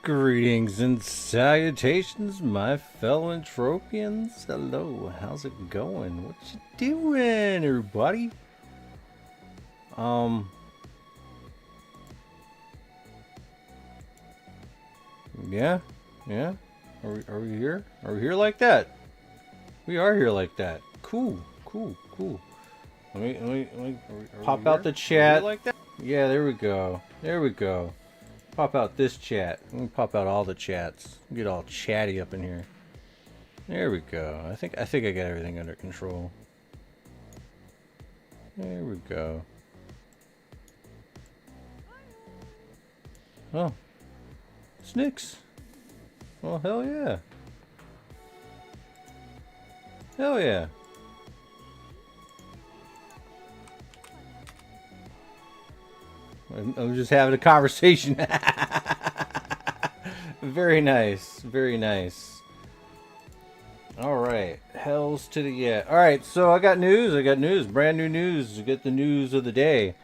Greetings and salutations, my fellow Entropians. Hello, how's it going? What you doing, everybody? Yeah. Are we here? Are we here like that? We are here like that. Cool. Let me pop out the chat. Like that? Yeah, there we go. Pop out this chat. Let me pop out all the chats. Get all chatty up in here. There we go. I think I got everything under control. There we go. Oh. Snicks. Well, hell yeah. Hell yeah. I'm just having a conversation. Very nice. Very nice. Alright. Hells to the yeah. Alright, so I got news. Brand new news. You get the news of the day.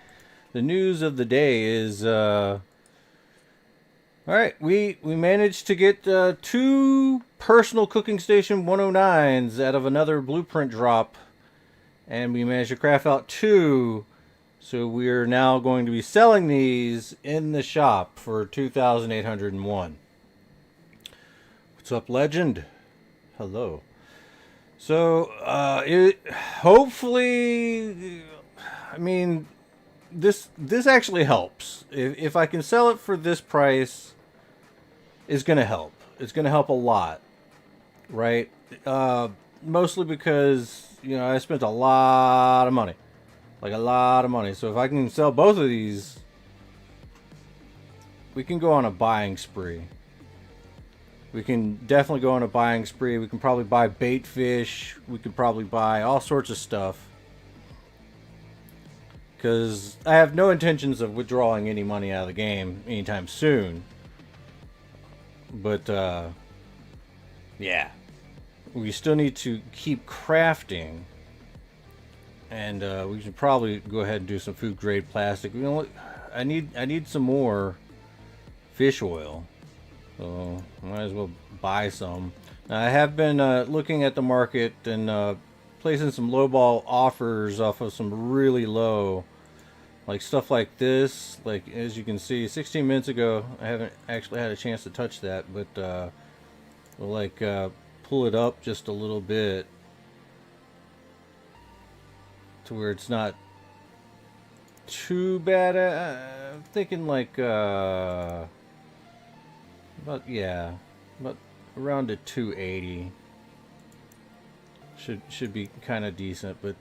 The news of the day is alright, we managed to get 2 personal cooking station 109s out of another blueprint drop. And we managed to craft out 2. So we're now going to be selling these in the shop for 2,801. What's up, legend? Hello. So, hopefully, I mean, this actually helps. If I can sell it for this price, it's going to help. It's going to help a lot, right? Mostly because, you know, I spent a lot of money. Like a lot of money. So if I can sell both of these, we can go on a buying spree. We can definitely go on a buying spree. We can probably buy bait fish. We could probably buy all sorts of stuff. Because I have no intentions of withdrawing any money out of the game anytime soon. But, yeah. We still need to keep crafting. And we should probably go ahead and do some food grade plastic. You know what? I need some more fish oil, so I might as well buy some. Now, I have been looking at the market and placing some lowball offers off of some really low, like stuff like this. Like as you can see, 16 minutes ago, I haven't actually had a chance to touch that, but we'll like pull it up just a little bit. To where it's not too bad. I'm thinking like about around a 280 should be kind of decent. But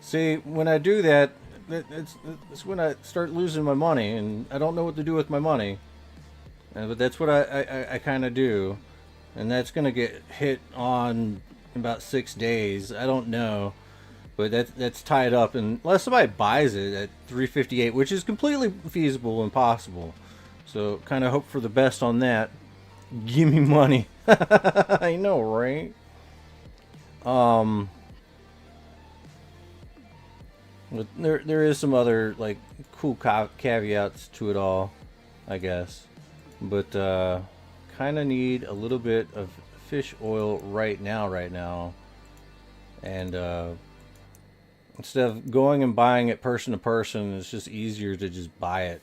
see, when I do that, it's when I start losing my money and I don't know what to do with my money. But that's what I kind of do, and that's gonna get hit on in about 6 days. I don't know. But that's tied up, unless somebody buys it at 358, which is completely feasible and possible. So kind of hope for the best on that. Give me money. I know, right? But there is some other like cool caveats to it all, I guess. But kind of need a little bit of fish oil right now, and instead of going and buying it person to person, it's just easier to just buy it.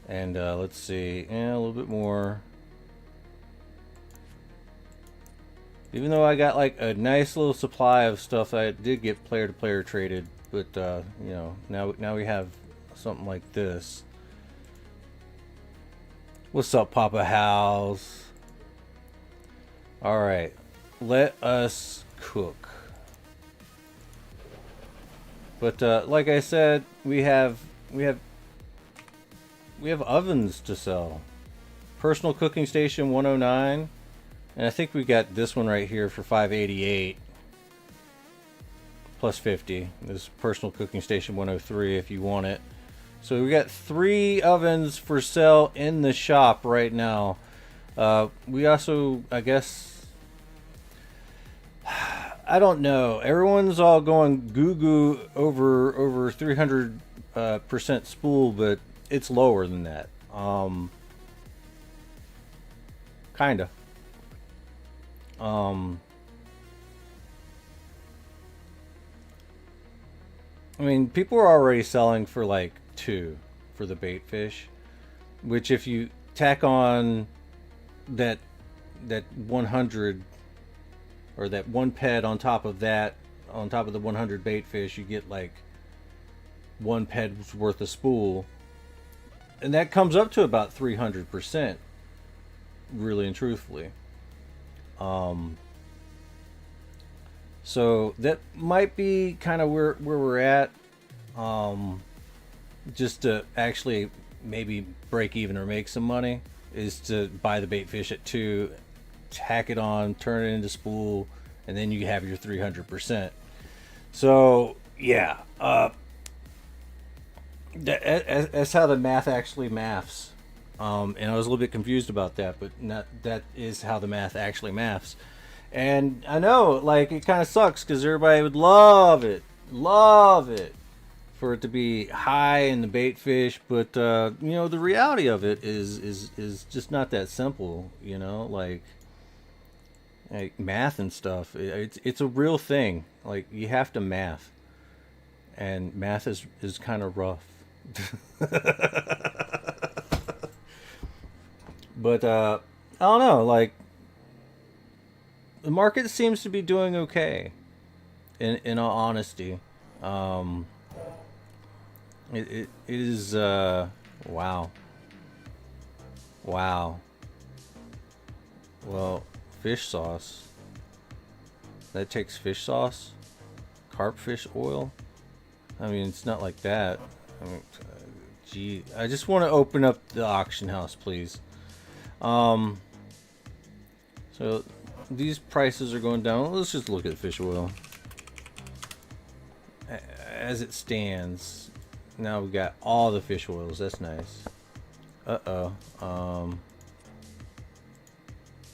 And let's see, a little bit more. Even though I got like a nice little supply of stuff that I did get player to player traded, but you know, now we have something like this. What's up, Papa House? All right, let us cook. But like I said, we have ovens to sell. Personal cooking station 109, and I think we got this one right here for 588 plus 50. This personal cooking station 103 if you want it. So we got 3 ovens for sale in the shop right now. We also, I guess, I don't know. Everyone's all going goo over 300% spool, but it's lower than that. Kinda. I mean, people are already selling for like 2 for the bait fish, which if you tack on that 100 or that 1 ped on top of that, on top of the 100 bait fish, you get like 1 ped's worth of spool, and that comes up to about 300%, really and truthfully. So that might be kind of where we're at, just to actually maybe break even or make some money, is to buy the bait fish at 2, tack it on, turn it into spool, and then you have your 300%. So yeah, that's how the math actually maths. And I was a little bit confused about that, but that is how the math actually maths. And I know, like, it kind of sucks because everybody would love it for it to be high in the bait fish, but you know, the reality of it is just not that simple. You know, like math and stuff. It's a real thing. Like, you have to math, and math is kind of rough. But I don't know, like, the market seems to be doing okay, in all honesty. It is wow. Well, fish sauce, that takes fish sauce, carp fish oil. I mean, it's not like that. I mean, gee, I just want to open up the auction house, please. So these prices are going down. Let's just look at fish oil as it stands. Now we got all the fish oils. That's nice.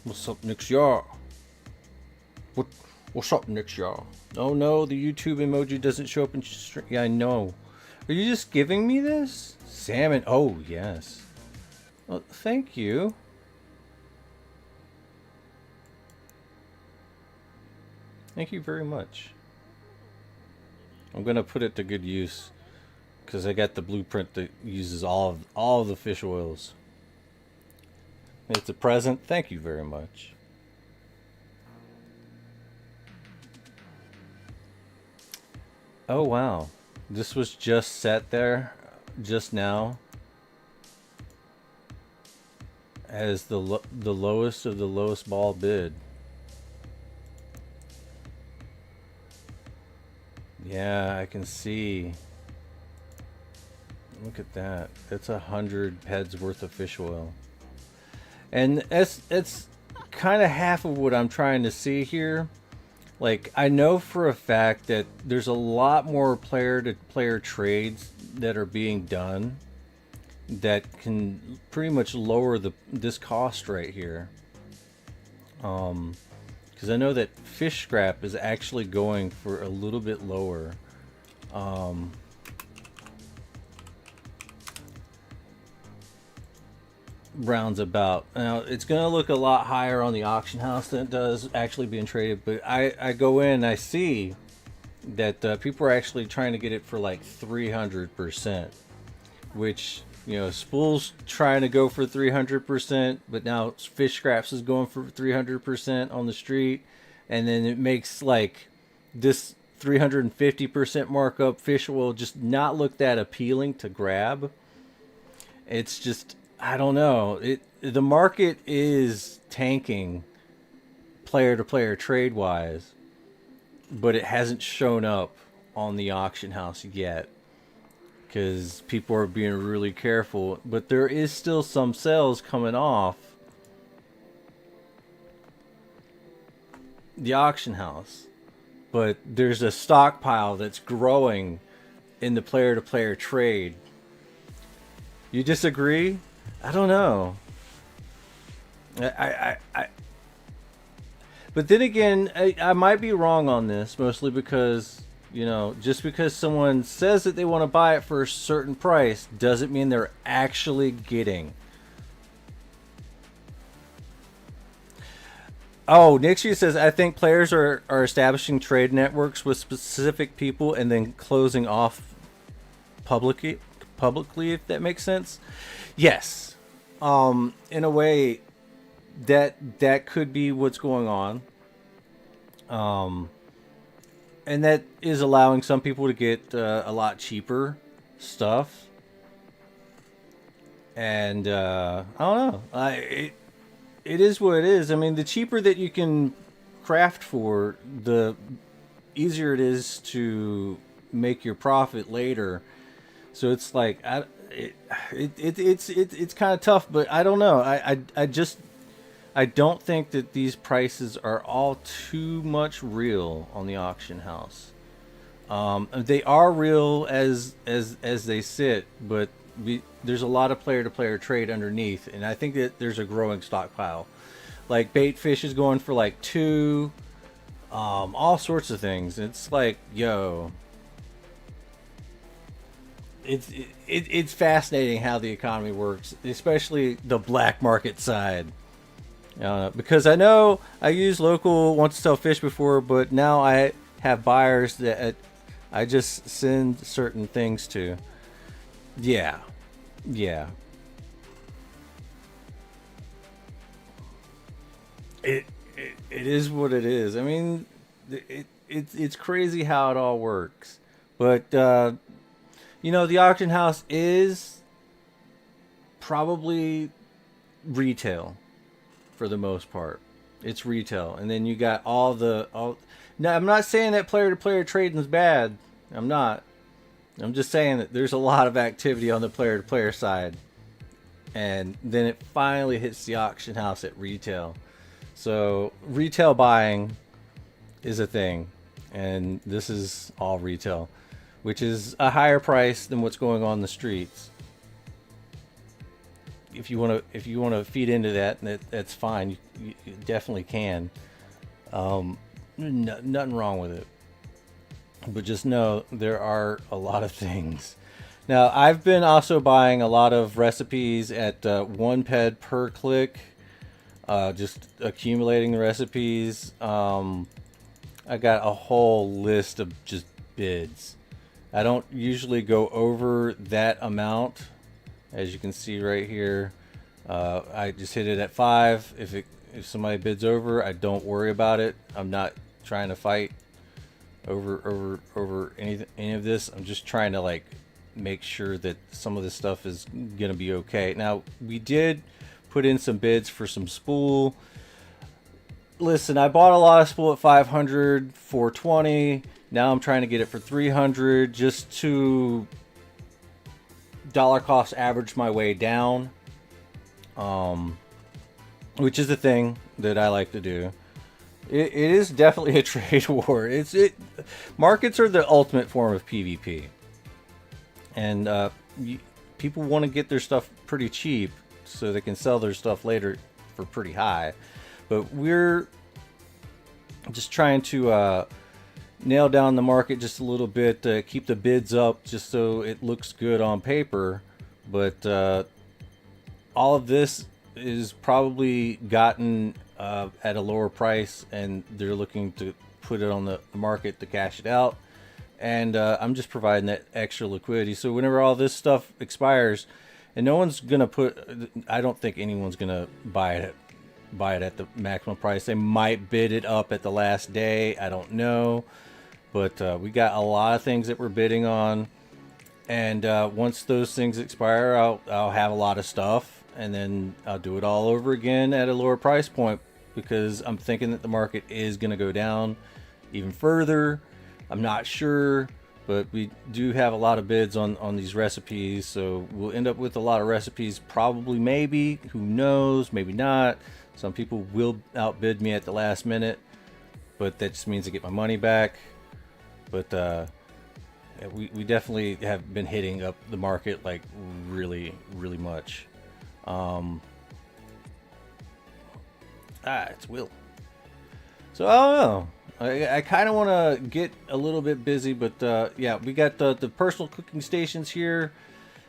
What's up, next y'all? What's up, next y'all? Oh no, the YouTube emoji doesn't show up in stream. Yeah, I know. Are you just giving me this? Salmon. Oh yes. Well, thank you. Thank you very much. I'm gonna put it to good use because I got the blueprint that uses all of the fish oils. It's a present. Thank you very much. Oh wow, this was just set there just now as the lowest of the lowest ball bid. Yeah, I can see. Look at that. It's 100 heads worth of fish oil. And it's kind of half of what I'm trying to see here. Like, I know for a fact that there's a lot more player-to-player trades that are being done that can pretty much lower this cost right here. Because I know that fish scrap is actually going for a little bit lower. Rounds about. Now, it's going to look a lot higher on the auction house than it does actually being traded, but I go in and I see that people are actually trying to get it for like 300%, which, you know, Spool's trying to go for 300%, but now Fish Scraps is going for 300% on the street, and then it makes like this 350% markup fish will just not look that appealing to grab. It's just, I don't know. The market is tanking player to player trade wise, but it hasn't shown up on the auction house yet because people are being really careful. But there is still some sales coming off the auction house, but there's a stockpile that's growing in the player to player trade. You disagree? I don't know. But then again, I might be wrong on this, mostly because, you know, just because someone says that they want to buy it for a certain price doesn't mean they're actually getting Oh, Nixie says, I think players are establishing trade networks with specific people and then closing off publicly, if that makes sense. Yes. In a way, that could be what's going on. And that is allowing some people to get a lot cheaper stuff. And I don't know. It is what it is. I mean, the cheaper that you can craft for, the easier it is to make your profit later. So it's like it's kind of tough, but I don't know. I don't think that these prices are all too much real on the auction house. They are real as they sit, but there's a lot of player-to-player trade underneath, and I think that there's a growing stockpile. Like bait fish is going for like 2, all sorts of things. It's like, yo, it's fascinating how the economy works, especially the black market side. Because I know I used local want to sell fish before, but now I have buyers that I just send certain things to. Yeah. It is what it is. I mean, it's crazy how it all works. But the auction house is probably retail for the most part. It's retail, and then you got all. Now, I'm not saying that player-to-player trading is bad. I'm not. I'm just saying that there's a lot of activity on the player-to-player side, and then it finally hits the auction house at retail. So retail buying is a thing, and this is all retail, which is a higher price than what's going on in the streets. If you want to feed into that, that's fine. You definitely can. Nothing wrong with it. But just know there are a lot of things. Now, I've been also buying a lot of recipes at 1 ped per click. Just accumulating the recipes. I got a whole list of just bids. I don't usually go over that amount. As you can see right here, I just hit it at 5. If somebody bids over, I don't worry about it. I'm not trying to fight over any of this. I'm just trying to make sure that some of this stuff is gonna be okay. Now, we did put in some bids for some spool. Listen, I bought a lot of spool at 500, 420. Now I'm trying to get it for 300 just to dollar cost average my way down, which is the thing that I like to do. It is definitely a trade war. Markets are the ultimate form of PvP, and people want to get their stuff pretty cheap so they can sell their stuff later for pretty high. But we're just trying to nail down the market just a little bit, keep the bids up just so it looks good on paper. But all of this is probably gotten at a lower price, and they're looking to put it on the market to cash it out. And I'm just providing that extra liquidity. So whenever all this stuff expires, and no one's gonna I don't think anyone's gonna buy it at the maximum price. They might bid it up at the last day. I don't know. But we got a lot of things that we're bidding on, and once those things expire, I'll have a lot of stuff, and then I'll do it all over again at a lower price point, because I'm thinking that the market is going to go down even further. I'm not sure, but we do have a lot of bids on these recipes, so we'll end up with a lot of recipes, probably, maybe, who knows, maybe not. Some people will outbid me at the last minute, but that just means I get my money back. But we definitely have been hitting up the market really, really much. It's Will. So I don't know. I kind of want to get a little bit busy, but yeah, we got the personal cooking stations here,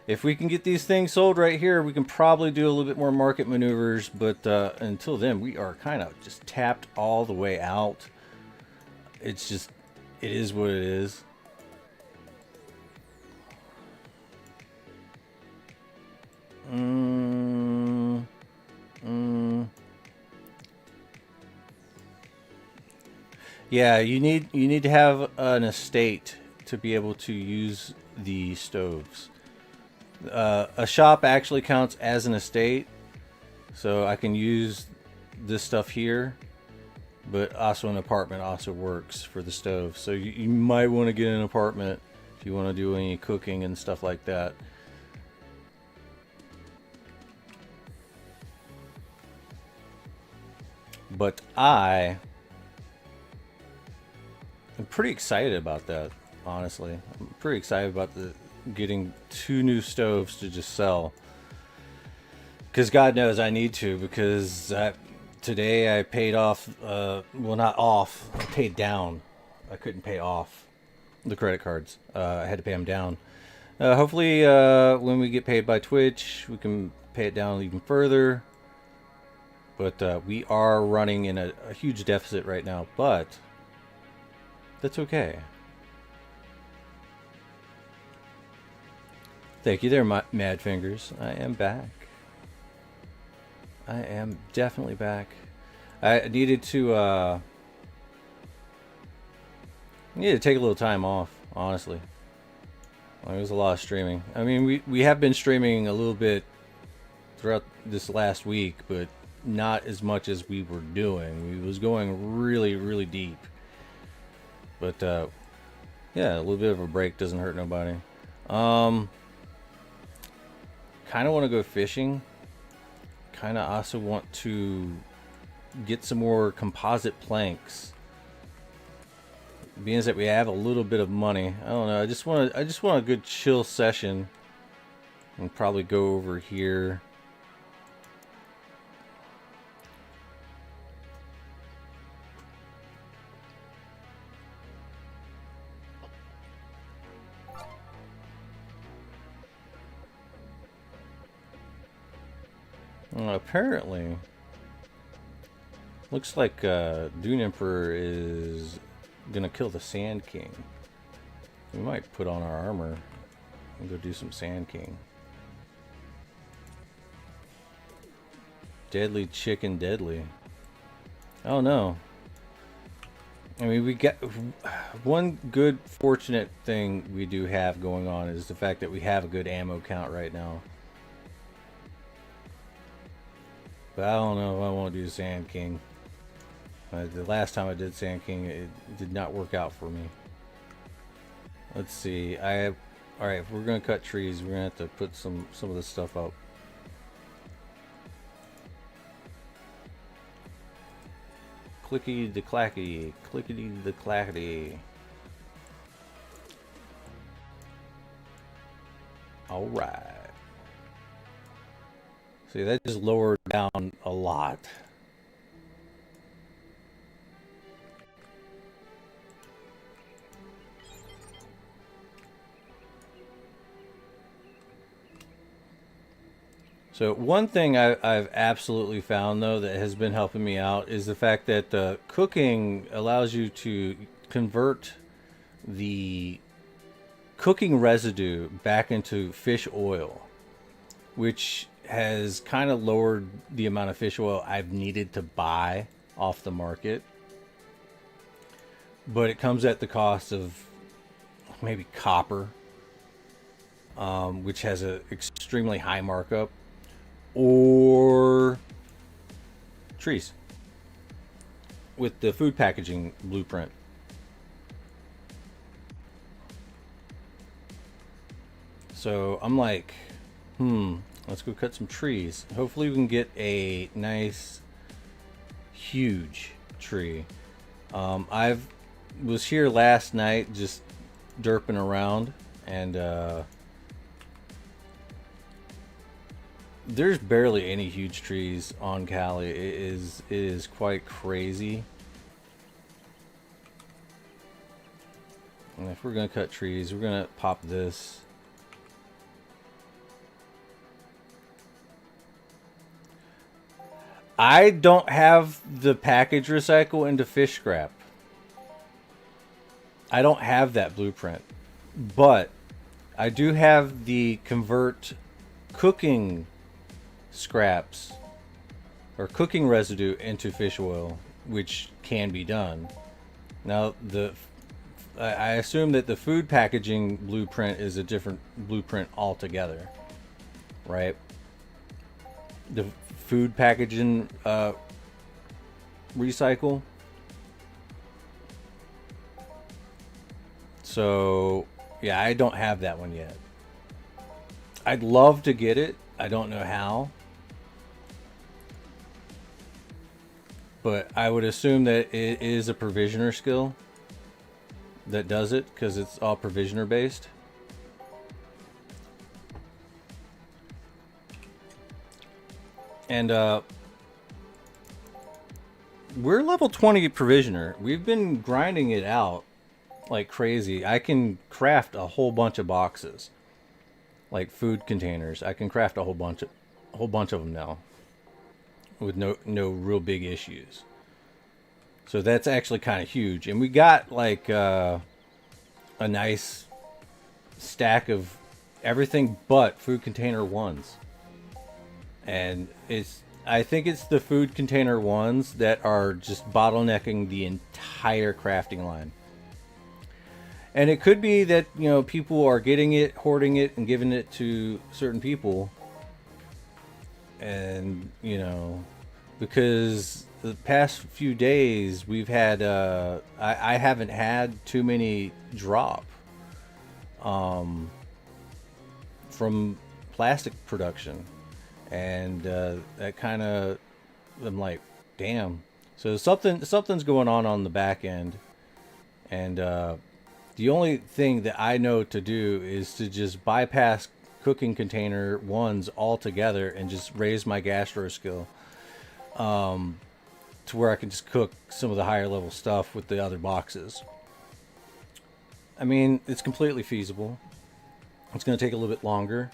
If we can get these things sold right here, we can probably do a little bit more market maneuvers. But until then, we are kind of just tapped all the way out. It's just, it is what it is. Yeah, you need to have an estate to be able to use the stoves. A shop actually counts as an estate, so I can use this stuff here, but also an apartment also works for the stove. So you might want to get an apartment if you want to do any cooking and stuff like that. But I'm pretty excited about that, honestly. I'm pretty excited about getting 2 new stoves to just sell. Because God knows I need to, because today I paid off, well, not off, I paid down. I couldn't pay off the credit cards. I had to pay them down. Hopefully, when we get paid by Twitch, we can pay it down even further. But we are running in a huge deficit right now, but that's okay. Thank you there, Mad Fingers. I am back. I am definitely back. I needed to take a little time off, honestly. Well, it was a lot of streaming. I mean, we have been streaming a little bit throughout this last week, but not as much as we were doing. We was going really, really deep. But yeah, a little bit of a break doesn't hurt nobody. Kind of want to go fishing. Kind of also want to get some more composite planks. Being as that we have a little bit of money, I don't know. I just want a good chill session, and probably go over here. Apparently, looks like Dune Emperor is gonna kill the Sand King. We might put on our armor and go do some Sand King. Deadly chicken, deadly. Oh no. I mean, we got one good fortunate thing we do have going on is the fact that we have a good ammo count right now. But I don't know if I want to do Sand King. The last time I did Sand King, it did not work out for me. Let's see. Alright, if we're gonna cut trees, we're gonna have to put some of this stuff up. Clickety the clackety, clickety the clackety. Alright. See, that just lowered down a lot. So one thing I've absolutely found, though, that has been helping me out is the fact that cooking allows you to convert the cooking residue back into fish oil, which has kind of lowered the amount of fish oil I've needed to buy off the market. But it comes at the cost of maybe copper, which has an extremely high markup, or trees with the food packaging blueprint. So I'm like, let's go cut some trees. Hopefully we can get a nice huge tree. I was here last night just derping around, and there's barely any huge trees on Cali. It is quite crazy. And if we're gonna cut trees, we're gonna pop this. I don't have the package recycle into fish scrap. I don't have that blueprint. But I do have the convert cooking scraps or cooking residue into fish oil, which can be done. Now, I assume that the food packaging blueprint is a different blueprint altogether, right? The food packaging recycle. So, yeah, I don't have that one yet. I'd love to get it. I don't know how. But I would assume that it is a provisioner skill that does it, because it's all provisioner based. And we're level 20 provisioner. We've been grinding it out like crazy. I can craft a whole bunch of boxes, like food containers. I can craft a whole bunch of them now, with no real big issues. So that's actually kind of huge. And we got like a nice stack of everything but food container ones. And I think it's the food container ones that are just bottlenecking the entire crafting line. And it could be that, you know, people are getting it, hoarding it, and giving it to certain people. And, you know, because the past few days we've had, I haven't had too many drop from plastic production. And that kind of, I'm like, damn. So something's going on the back end. And the only thing that I know to do is to just bypass cooking container ones altogether and just raise my gastro skill to where I can just cook some of the higher level stuff with the other boxes. I mean, it's completely feasible. It's going to take a little bit longer.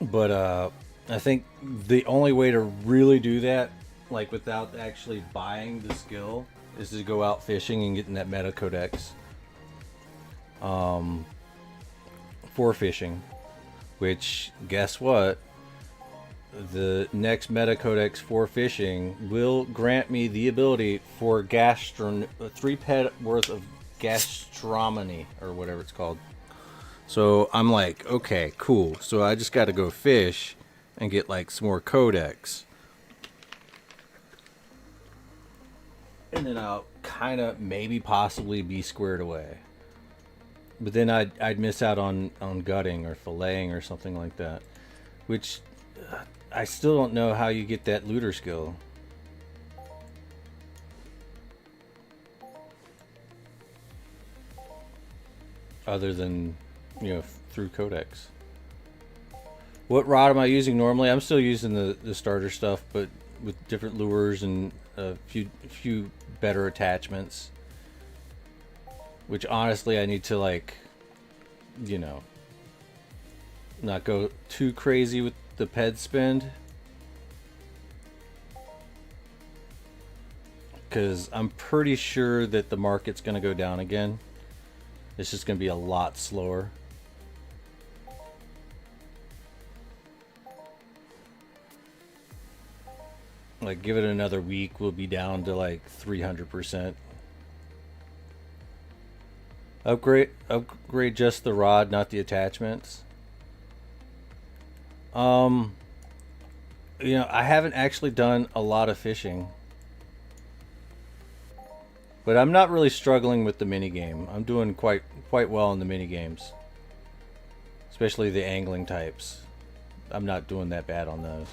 But I think the only way to really do that, like without actually buying the skill, is to go out fishing and getting that meta codex for fishing. Which, guess what? The next meta codex for fishing will grant me the ability for 3 pet worth of gastronomy, or whatever it's called. So I'm like, okay, cool. So I just got to go fish and get like some more codex. And then I'll kind of maybe possibly be squared away. But then I'd miss out on gutting or filleting or something like that. Which I still don't know how you get that looter skill. Other than, you know, through codex. What rod am I using normally? I'm still using the starter stuff, but with different lures and a few better attachments. Which honestly I need to, like, you know, not go too crazy with the ped spend. Because I'm pretty sure that the market's going to go down again. It's just going to be a lot slower. Like, give it another week, we'll be down to like 300%. Upgrade just the rod, not the attachments. You know, I haven't actually done a lot of fishing. But I'm not really struggling with the minigame. I'm doing quite well in the minigames. Especially the angling types. I'm not doing that bad on those.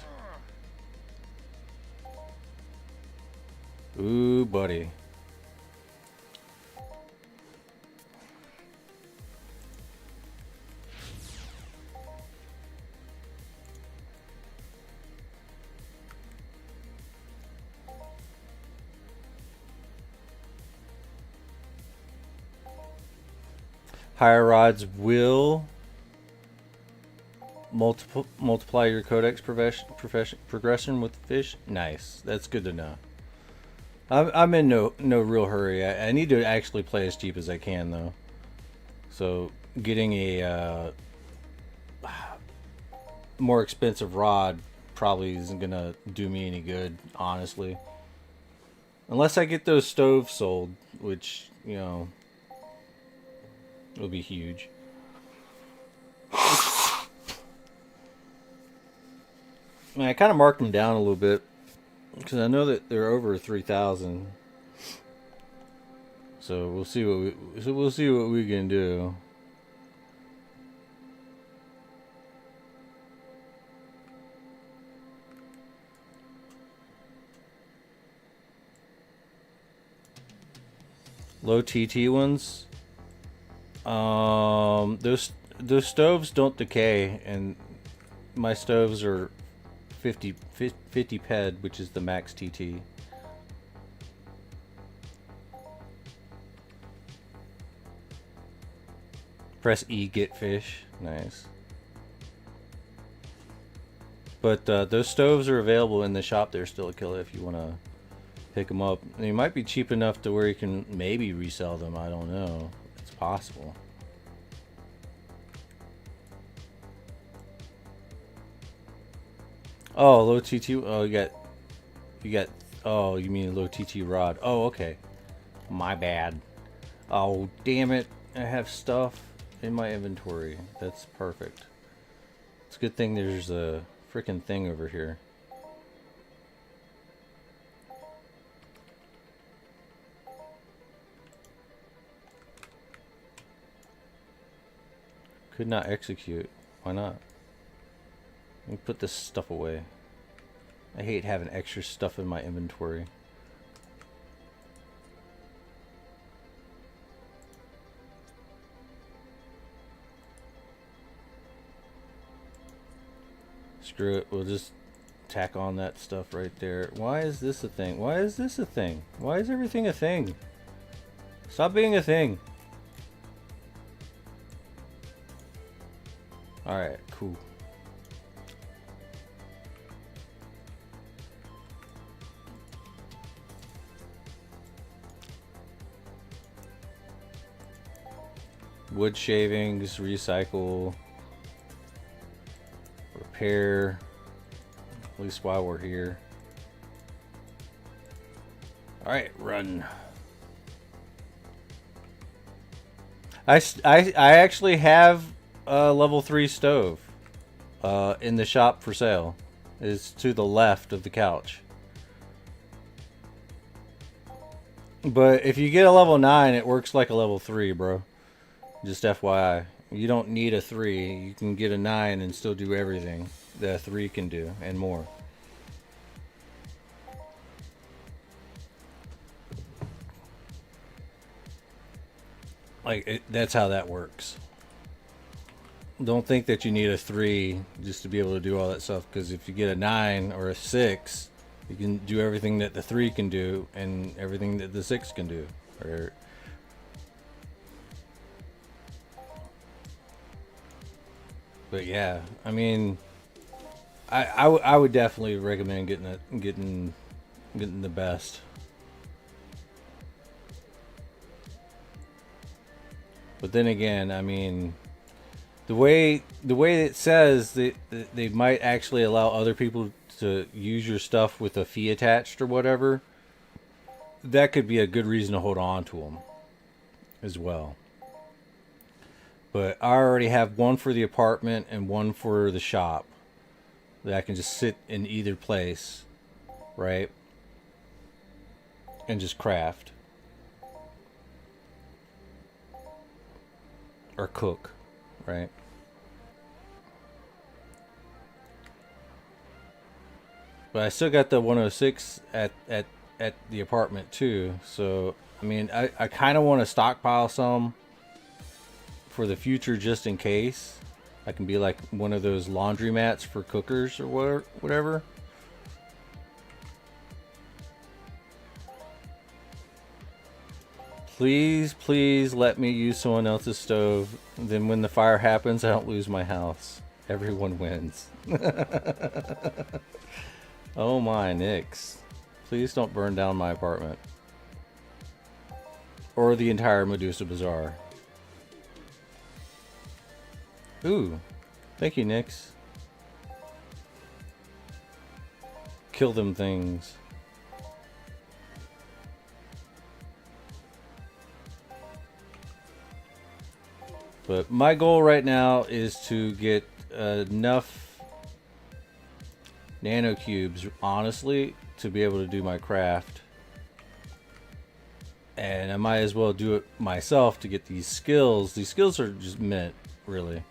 Ooh, buddy. Higher rods will multiply your codex progression with fish. Nice. That's good to know. I'm in no real hurry. I need to actually play as cheap as I can though. So getting a more expensive rod probably isn't gonna do me any good, honestly. Unless I get those stoves sold, which, you know, will be huge. I kind of marked them down a little bit because I know that they're over 3,000. So we'll see what we can do. Low TT ones. Those stoves don't decay, and my stoves are 50 ped, which is the max TT. Press E, get fish. Nice. But those stoves are available in the shop there still, Akilla, if you want to pick them up. They might be cheap enough to where you can maybe resell them. I don't know. It's possible. Oh, low TT. Oh, you got. Oh, you mean low TT rod? Oh, okay. My bad. Oh, damn it! I have stuff in my inventory. That's perfect. It's a good thing there's a freaking thing over here. Could not execute. Why not? Let me put this stuff away. I hate having extra stuff in my inventory. Screw it. We'll just tack on that stuff right there. Why is this a thing? Why is this a thing? Why is everything a thing? Stop being a thing. Alright, cool. Wood shavings, recycle, repair, at least while we're here. Alright, run. I actually have a level 3 stove in the shop for sale. It's to the left of the couch. But if you get a level 9, it works like a level 3, bro. Just FYI. You don't need a 3. You can get a 9 and still do everything that a 3 can do and more. Like, that's how that works. Don't think that you need a 3 just to be able to do all that stuff, because if you get a 9 or a 6, you can do everything that the 3 can do and everything that the 6 can do. But yeah, I mean, I would definitely recommend getting the best. But then again, I mean, the way it says that they might actually allow other people to use your stuff with a fee attached or whatever, that could be a good reason to hold on to them as well. But I already have one for the apartment and one for the shop that I can just sit in either place, right? And just craft. Or cook, right? But I still got the 106 at the apartment too. So, I mean, I kind of want to stockpile some for the future just in case. I can be like one of those laundromats for cookers or whatever. Please, please let me use someone else's stove. Then when the fire happens, I don't lose my house. Everyone wins. Oh my, Nyx. Please don't burn down my apartment. Or the entire Medusa Bazaar. Ooh. Thank you, Nyx. Kill them things. But my goal right now is to get enough nanocubes, honestly, to be able to do my craft. And I might as well do it myself to get these skills. These skills are just mint, really.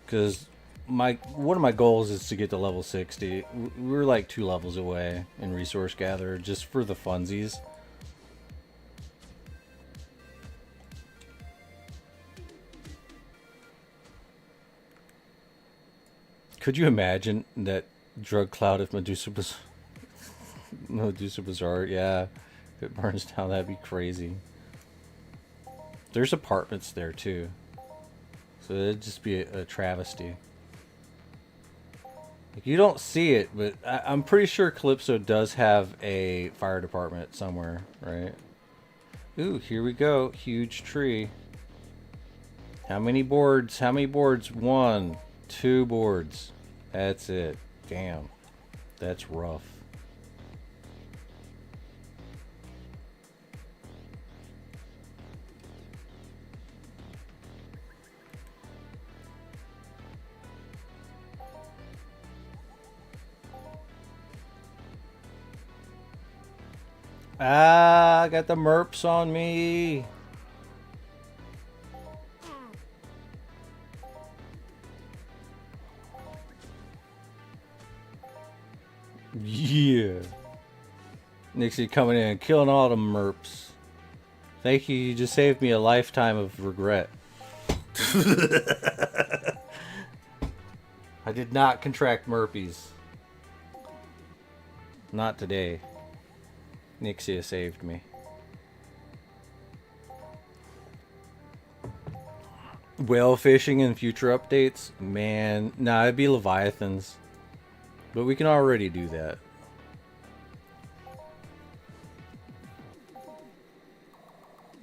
Because one of my goals is to get to level 60. We're like 2 levels away in Resource Gatherer, just for the funsies. Could you imagine that drug cloud if Medusa Bazaar? Yeah, if it burns down, that'd be crazy. There's apartments there too, so it'd just be a travesty. Like, you don't see it, but I'm pretty sure Calypso does have a fire department somewhere, right? Ooh, here we go. Huge tree. How many boards? How many boards? 1, 2 boards. That's it. Damn. That's rough. Ah, I got the merps on me. Yeah. Nixie coming in and killing all the merps. Thank you, you just saved me a lifetime of regret. I did not contract merpies. Not today. Nixia saved me. Whale fishing in future updates? Man, nah, it'd be Leviathans. But we can already do that.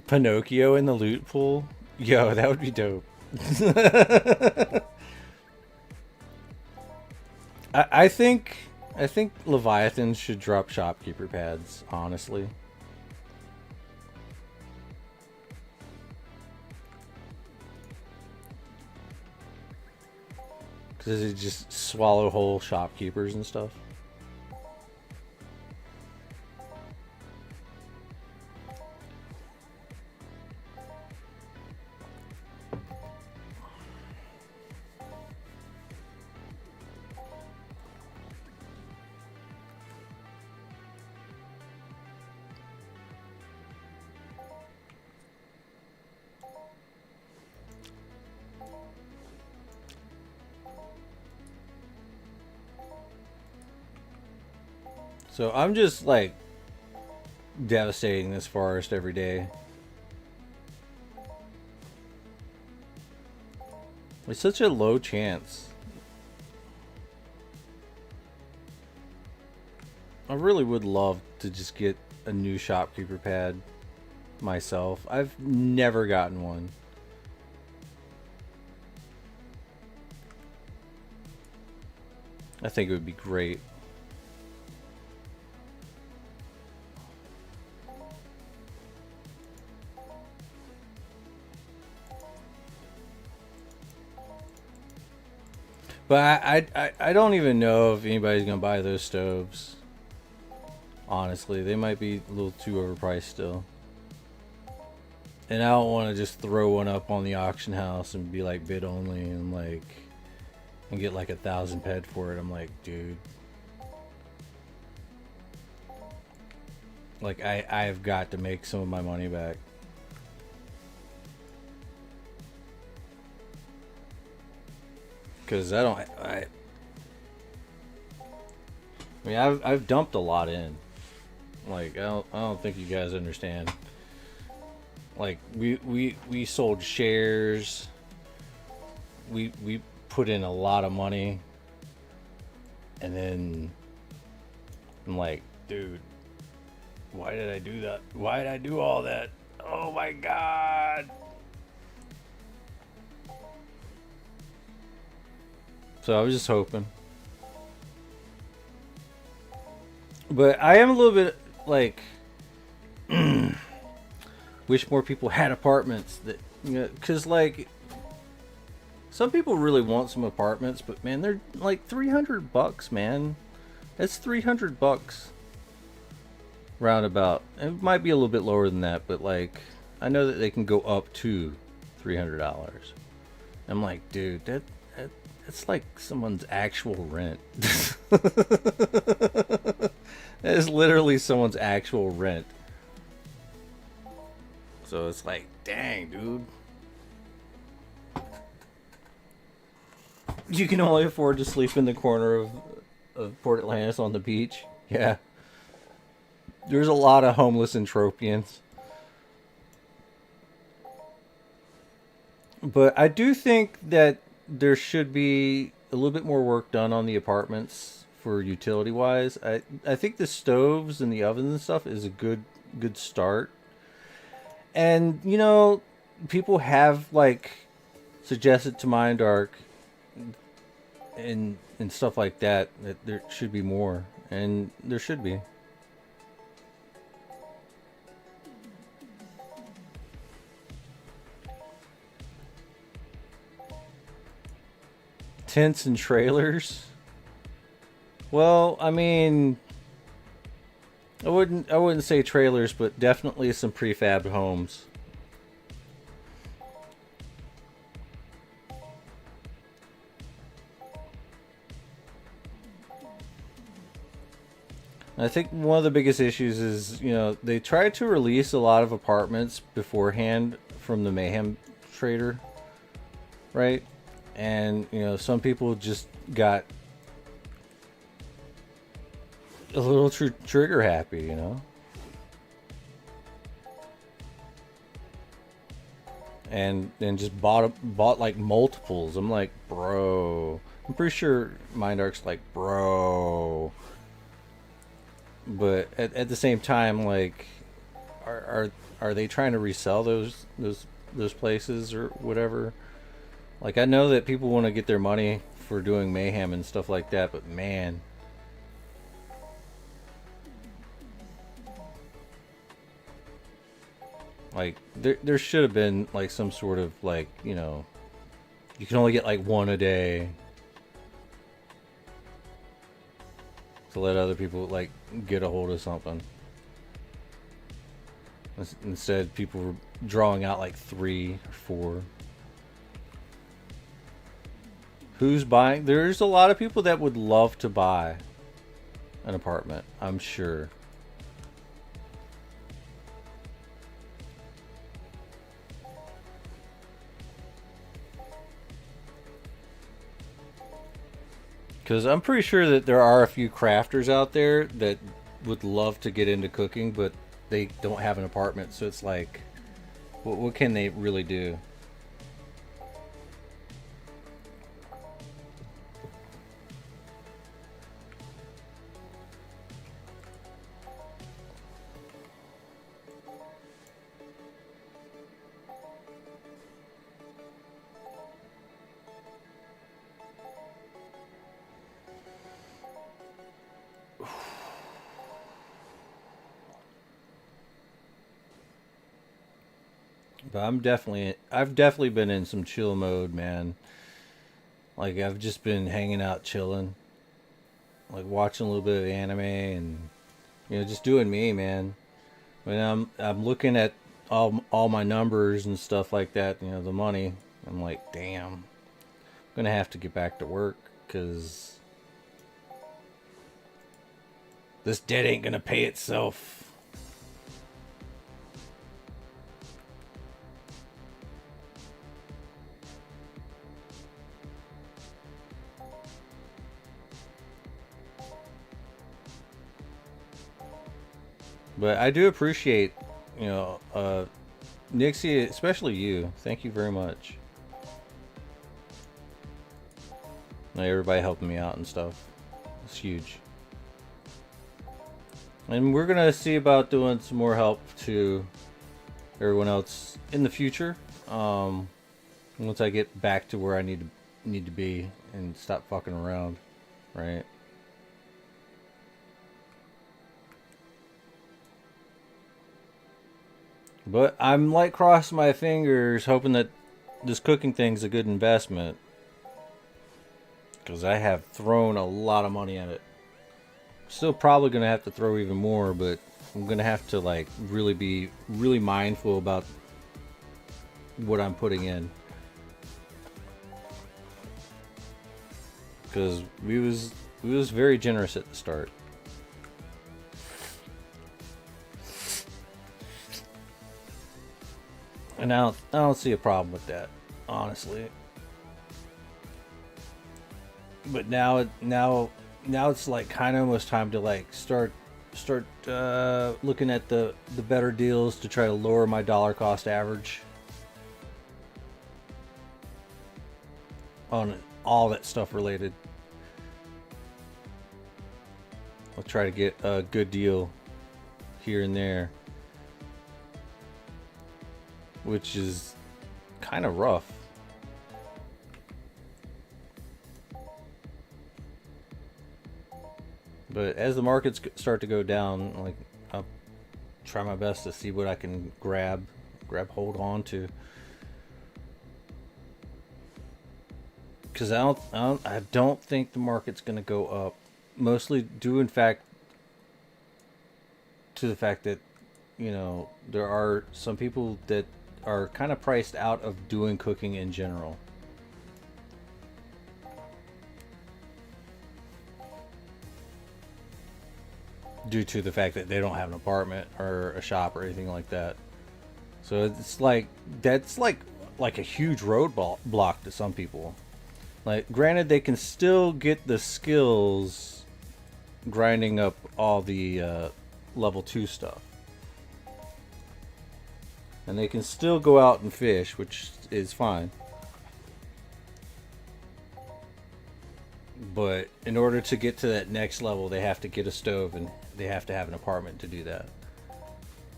Pinocchio in the loot pool? Yo, that would be dope. I think Leviathans should drop shopkeeper pads, honestly. Because it just swallow whole shopkeepers and stuff. So I'm just like devastating this forest every day. It's such a low chance. I really would love to just get a new shopkeeper pad myself. I've never gotten one. I think it would be great. But I don't even know if anybody's gonna buy those stoves. Honestly, they might be a little too overpriced still. And I don't want to just throw one up on the auction house and be like bid only and like and get like 1,000 ped for it. I'm like, dude. Like I've got to make some of my money back. Because I mean, I've dumped a lot in. Like I don't think you guys understand. Like we sold shares. We put in a lot of money, and then I'm like, dude, why did I do that? Why did I do all that? Oh my god. So I was just hoping. But I am a little bit like wish more people had apartments that, you know, cuz like some people really want some apartments, but man, they're like $300, man. That's $300 roundabout. It might be a little bit lower than that, but like I know that they can go up to $300. I'm like, dude, that's like someone's actual rent. That is literally someone's actual rent. So it's like, dang, dude. You can only afford to sleep in the corner of Port Atlantis on the beach. Yeah. There's a lot of homeless Entropians. But I do think that there should be a little bit more work done on the apartments for utility wise. I think the stoves and the ovens and stuff is a good start. And you know, people have like suggested to Mind Dark and stuff like that there should be more, and there should be. Tents and trailers. Well, I mean, I wouldn't say trailers, but definitely some prefab homes. I think one of the biggest issues is, you know, they tried to release a lot of apartments beforehand from the Mayhem Trader, right? And, you know, some people just got a little trigger happy, you know? And just bought like multiples. I'm like, bro. I'm pretty sure Mindark's like, bro. But at the same time, like, are they trying to resell those places or whatever? Like, I know that people want to get their money for doing mayhem and stuff like that, but man, like there should have been like some sort of like, you know, you can only get like one a day to let other people like get a hold of something. Instead, people were drawing out like 3 or 4. Who's buying? There's a lot of people that would love to buy an apartment, I'm sure. Because I'm pretty sure that there are a few crafters out there that would love to get into cooking, but they don't have an apartment. So it's like, what can they really do? But I've definitely been in some chill mode, man. Like, I've just been hanging out, chilling, like watching a little bit of anime, and you know, just doing me, man. When I'm looking at all my numbers and stuff like that, you know, the money, I'm like, damn, I'm gonna have to get back to work because this debt ain't gonna pay itself. But I do appreciate, Nixie, especially you. Thank you very much. Everybody helping me out and stuff. It's huge. And we're gonna see about doing some more help to everyone else in the future. Once I get back to where I need to be and stop fucking around, right? But I'm like crossing my fingers, hoping that this cooking thing's a good investment, because I have thrown a lot of money at it. Still probably gonna have to throw even more, but I'm gonna have to like really be really mindful about what I'm putting in, because we was very generous at the start. And I don't see a problem with that, honestly. But now it's like kind of almost time to like start looking at the better deals to try to lower my dollar cost average on all that stuff related. I'll try to get a good deal here and there, which is kind of rough. But as the markets start to go down, like, I'll try my best to see what I can grab hold on to. Because I don't think the market's going to go up. Mostly due, in fact, to the fact that, there are some people that are kind of priced out of doing cooking in general. Due to the fact that they don't have an apartment or a shop or anything like that. So it's like, that's like a huge roadblock to some people. Like, granted, they can still get the skills grinding up all the level 2 stuff. And they can still go out and fish, which is fine. But in order to get to that next level, they have to get a stove and they have to have an apartment to do that.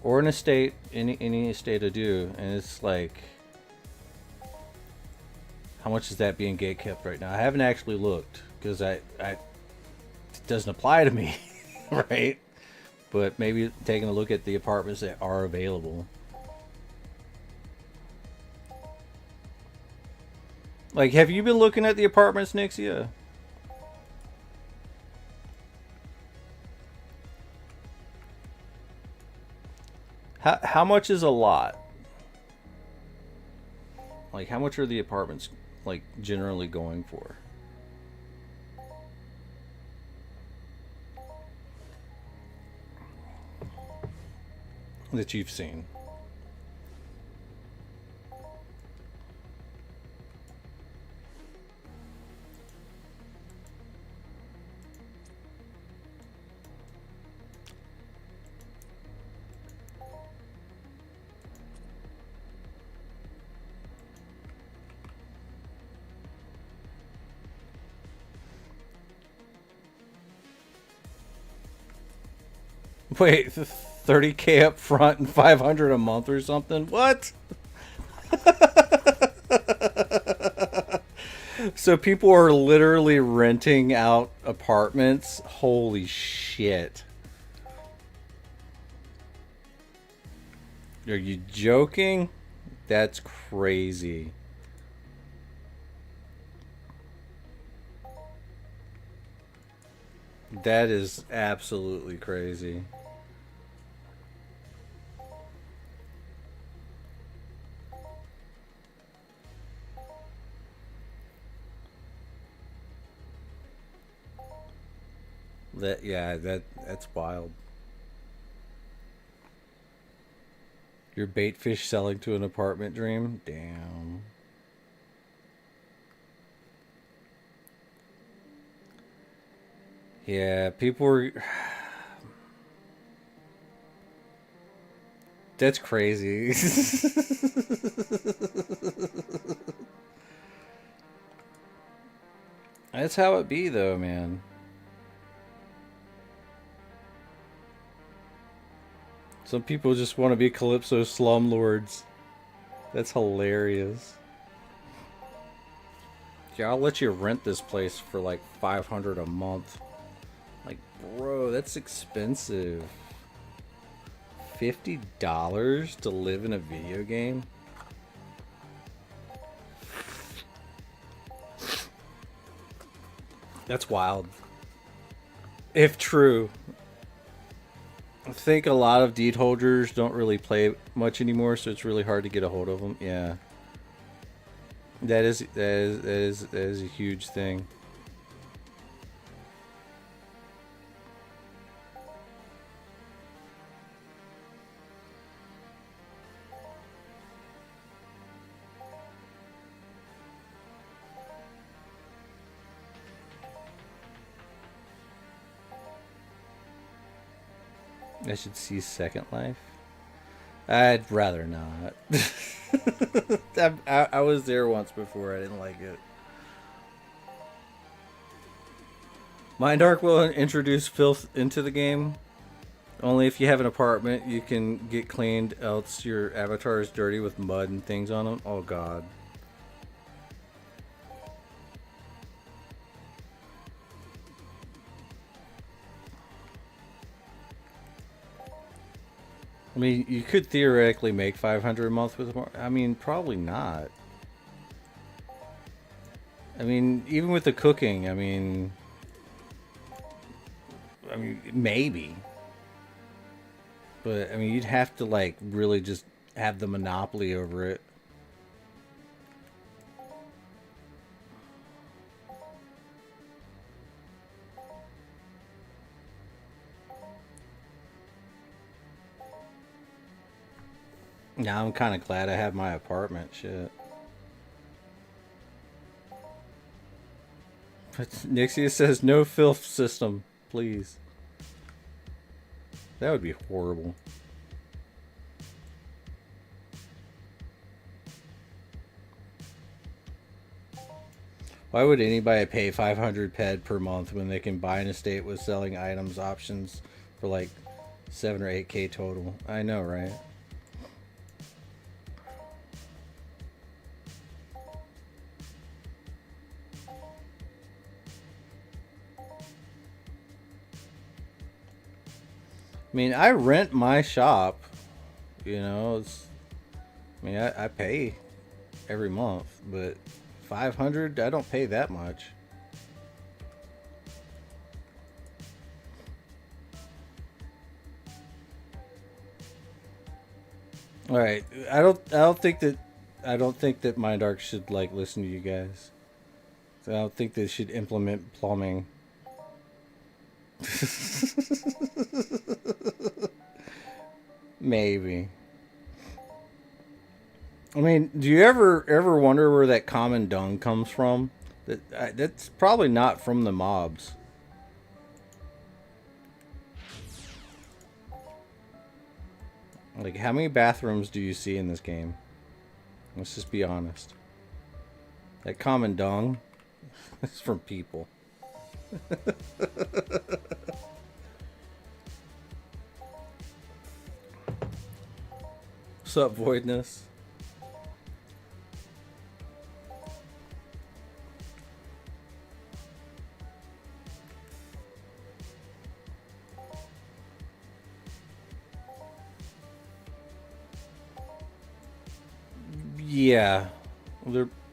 Or an estate, any estate to do. And it's like, how much is that being gate kept right now? I haven't actually looked, because it doesn't apply to me, right? But maybe taking a look at the apartments that are available. Like, have you been looking at the apartments, Nixia? How much is a lot? Like, how much are the apartments, like, generally going for? That you've seen. Wait, 30K up front and 500 a month or something? What? So people are literally renting out apartments? Holy shit. Are you joking? That's crazy. That is absolutely crazy. That's wild. Your bait fish selling to an apartment dream? Damn. Yeah, people were That's crazy. That's how it be, though, man. Some people just want to be Calypso slumlords. That's hilarious. Yeah, I'll let you rent this place for like $500 a month. Like, bro, that's expensive. $50 to live in a video game? That's wild. If true. I think a lot of deed holders don't really play much anymore, so it's really hard to get a hold of them. Yeah. That is a huge thing. I should see Second Life. I'd rather not. I was there once before. I didn't like it. Mind Arc will introduce filth into the game. Only if you have an apartment, you can get cleaned, else your avatar is dirty with mud and things on them. Oh, God. I mean, you could theoretically make 500 a month with more. I mean, probably not. I mean, even with the cooking, I mean, maybe. But I mean, you'd have to like really just have the monopoly over it. Now I'm kind of glad I have my apartment. Shit. But Nixia says no filth system, please. That would be horrible. Why would anybody pay 500 ped per month when they can buy an estate with selling items options for like 7 or 8K total? I know, right? I mean, I rent my shop, you know, I pay every month, but 500, I don't pay that much. All right, I don't think that Mind Arc should like listen to you guys. So I don't think they should implement plumbing. Maybe. I mean, do you ever wonder where that common dung comes from? That's probably not from the mobs. Like, how many bathrooms do you see in this game? Let's just be honest. That common dung is from people. What's up, Voidness? Yeah,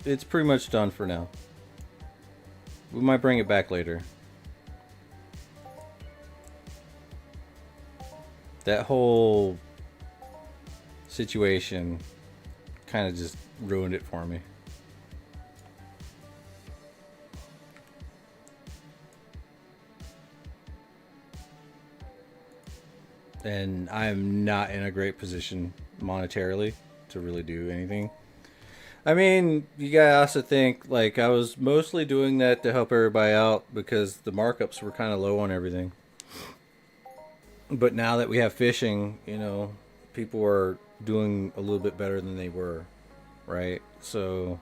it's pretty much done for now. We might bring it back later. That whole situation kind of just ruined it for me. And I'm not in a great position monetarily to really do anything. I mean, you gotta also think, like, I was mostly doing that to help everybody out because the markups were kind of low on everything. But now that we have fishing, you know, people are doing a little bit better than they were, right? So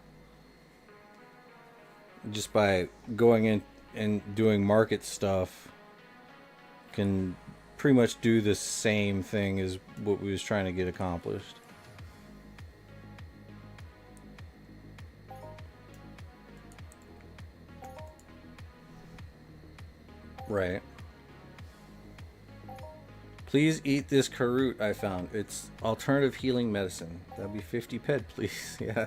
just by going in and doing market stuff can pretty much do the same thing as what we was trying to get accomplished. Right. Please eat this karut I found. It's alternative healing medicine. That'd be 50 ped, please. Yeah.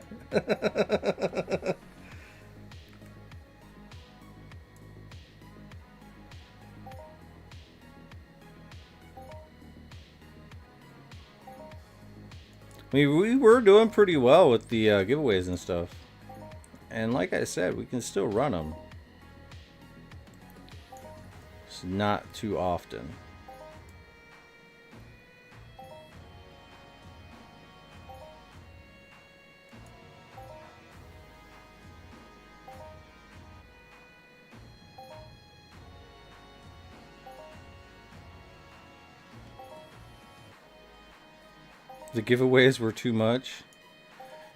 I mean, we were doing pretty well with the giveaways and stuff. And like I said, we can still run them. It's not too often. The giveaways were too much.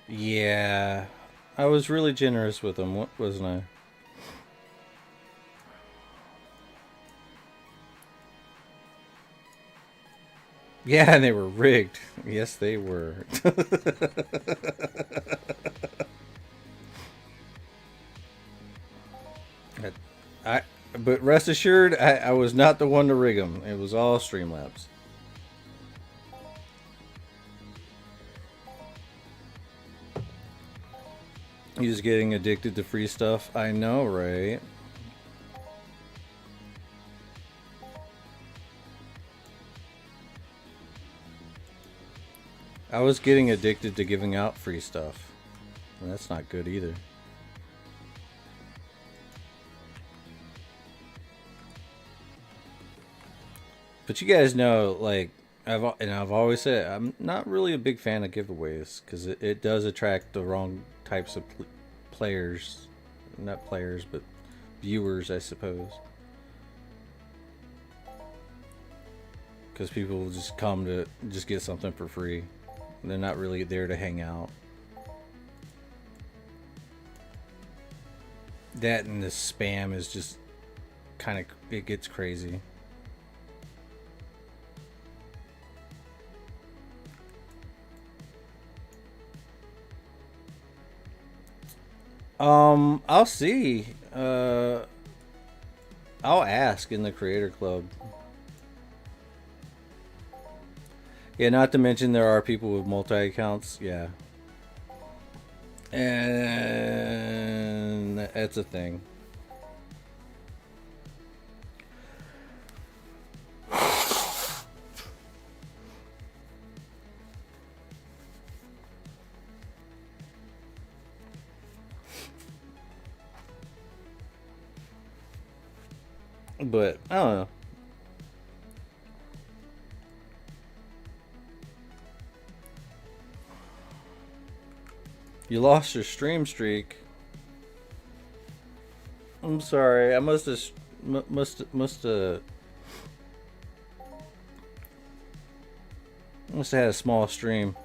Yeah, I was really generous with them, wasn't I? Yeah, and they were rigged. Yes, they were. I, but rest assured, I was not the one to rig them. It was all Streamlabs. You're just getting addicted to free stuff. I know, right? I was getting addicted to giving out free stuff. And that's not good either. But you guys know, like, I've always said, I'm not really a big fan of giveaways because it does attract the wrong types of players. Not players, but viewers, I suppose. Because people will just come to just get something for free. They're not really there to hang out. That and the spam is just kind of, it gets crazy. I'll see. I'll ask in the creator club. Yeah, not to mention there are people with multi-accounts. Yeah. And that's a thing. But I don't know. You lost your stream streak. I'm sorry. I must have had a small stream.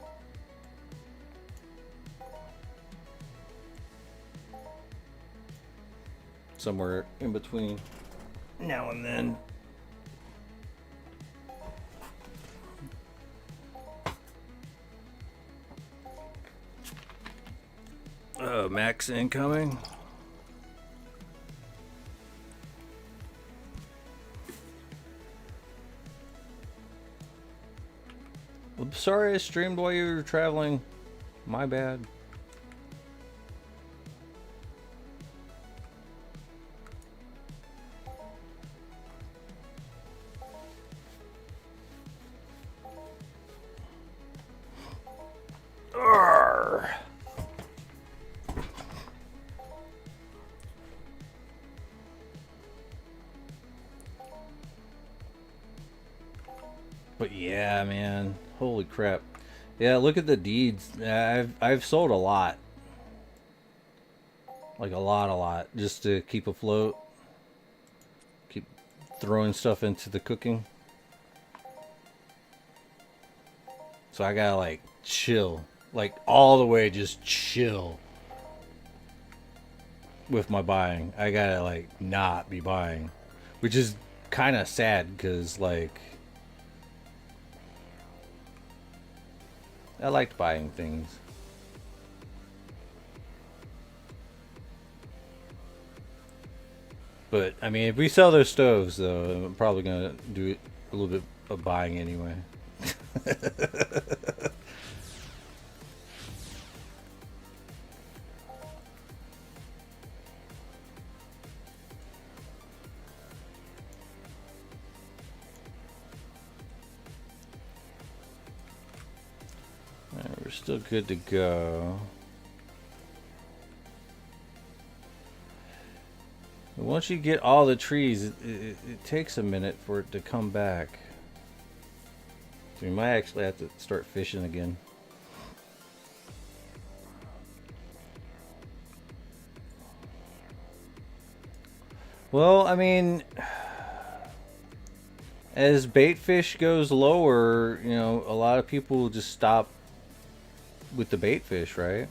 Somewhere in between now and then. Max incoming. I'm sorry I streamed while you were traveling. My bad. But yeah, man, holy crap! Yeah, look at the deeds. I've sold a lot, like a lot, just to keep afloat. Keep throwing stuff into the cooking. So I gotta like chill, like all the way just chill with my buying. I gotta like not be buying, which is kind of sad because like I liked buying things. But I mean, if we sell those stoves though, I'm probably gonna do a little bit of buying anyway. We're still good to go. Once you get all the trees, it takes a minute for it to come back. So we might actually have to start fishing again. Well, I mean, as bait fish goes lower, you know, a lot of people will just stop with the bait fish, right?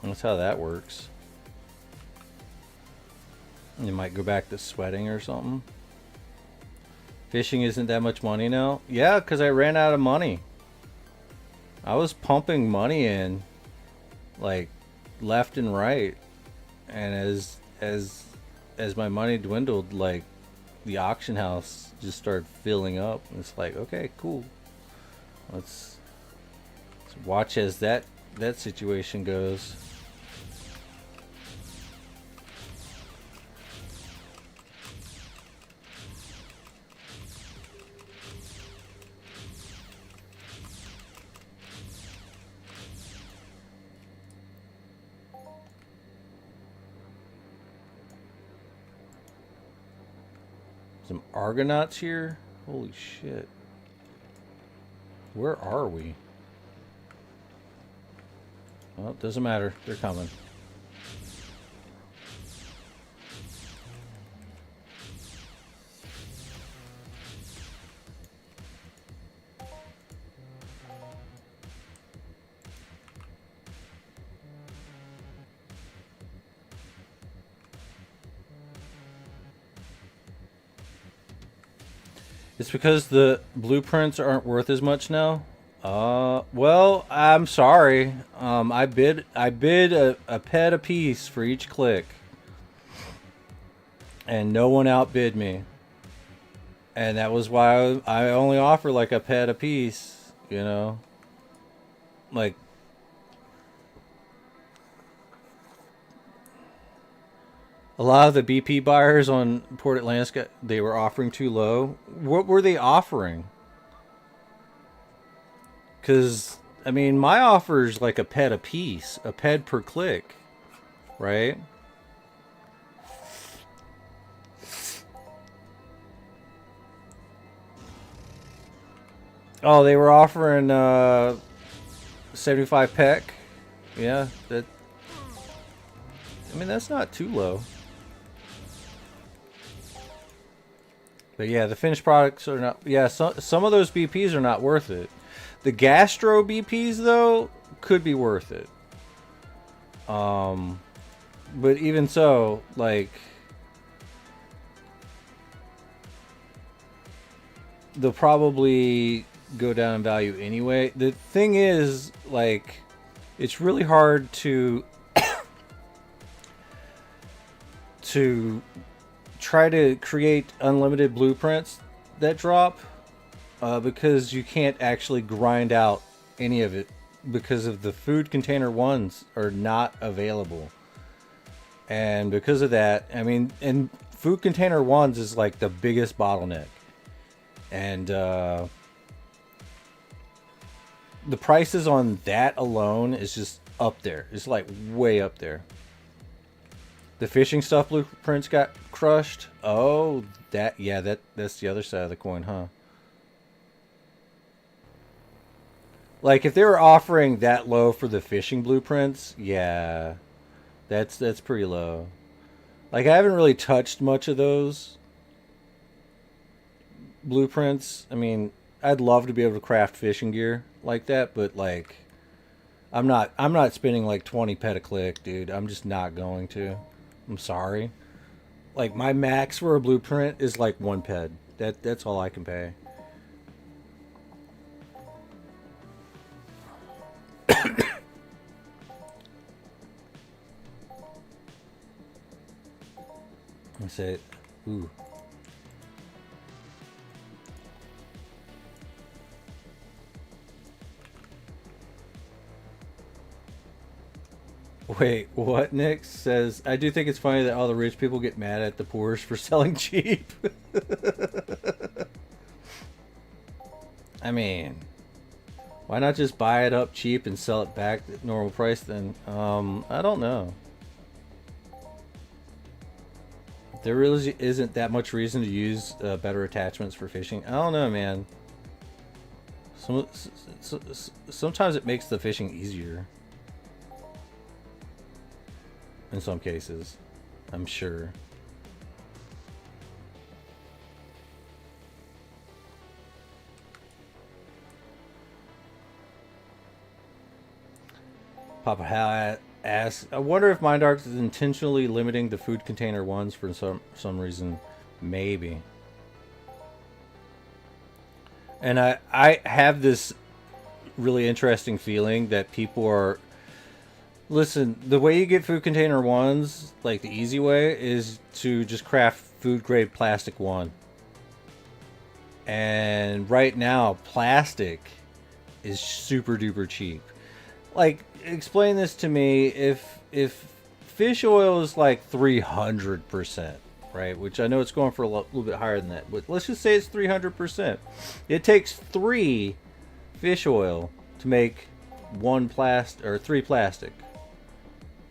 That's how that works. You might go back to sweating or something. Fishing isn't that much money now? Yeah, because I ran out of money. I was pumping money in, like, left and right. And as my money dwindled, like, the auction house just started filling up. And it's like, okay, cool. Let's watch as that situation goes. Some Argonauts here? Holy shit. Where are we? Well, it doesn't matter. They're coming. It's because the blueprints aren't worth as much now. Well, I'm sorry. I bid a pet a piece for each click, and no one outbid me. And that was why I only offer like a pet a piece. You know, like a lot of the BP buyers on Port Atlantic, they were offering too low. What were they offering? Because, I mean, my offer is like a pet a piece, a pet per click, right? Oh, they were offering 75 peck. Yeah, that. I mean, that's not too low. But yeah, the finished products are not. Yeah, some of those BPs are not worth it. The Gastro BPs though could be worth it. But even so, like they'll probably go down in value anyway. The thing is, like, it's really hard to try to create unlimited blueprints that drop because you can't actually grind out any of it because of the food container ones are not available. And because of that, I mean, and food container ones is like the biggest bottleneck. And the prices on that alone is just up there. It's like way up there. The fishing stuff blueprints got crushed. Oh, that's the other side of the coin, huh? Like if they were offering that low for the fishing blueprints, yeah. That's pretty low. Like, I haven't really touched much of those blueprints. I mean, I'd love to be able to craft fishing gear like that, but like, I'm not spending like 20 pet a click, dude. I'm just not going to. I'm sorry. Like, my max for a blueprint is like 1 ped. That's all I can pay. I say, ooh. Wait, what? Nick says, I do think it's funny that all the rich people get mad at the poor for selling cheap. I mean, why not just buy it up cheap and sell it back at normal price then? I don't know. There really isn't that much reason to use better attachments for fishing. I don't know, man. Sometimes it makes the fishing easier. In some cases, I'm sure. Papa Hal asks, I wonder if Mindark is intentionally limiting the food container ones for some reason. Maybe. And I have this really interesting feeling that people are... Listen, the way you get food container ones, like the easy way, is to just craft food grade plastic one. And right now, plastic is super duper cheap. Like, explain this to me. If fish oil is like 300%, right? Which I know it's going for a little bit higher than that, but let's just say it's 300%. It takes 3 fish oil to make 3 plastic,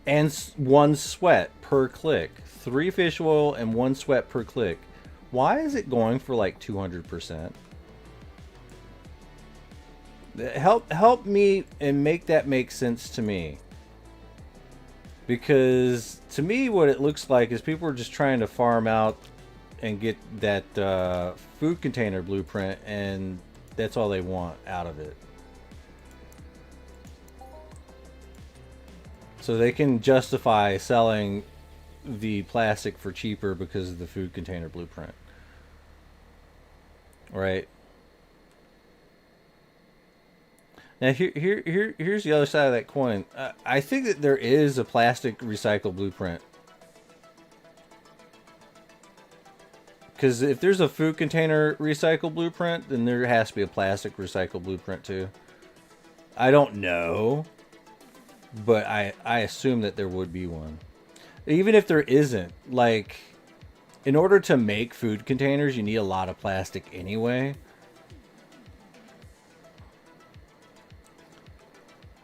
and 1 sweat per click. 3 fish oil and 1 sweat per click. Why is it going for like 200%? Help me and make that make sense to me. Because to me, what it looks like is people are just trying to farm out and get that food container blueprint, and that's all they want out of it. So they can justify selling the plastic for cheaper because of the food container blueprint. Right? Now here's the other side of that coin. I think that there is a plastic recycle blueprint. Because if there's a food container recycle blueprint, then there has to be a plastic recycle blueprint too. I don't know, but I assume that there would be one. Even if there isn't, like, in order to make food containers, you need a lot of plastic anyway.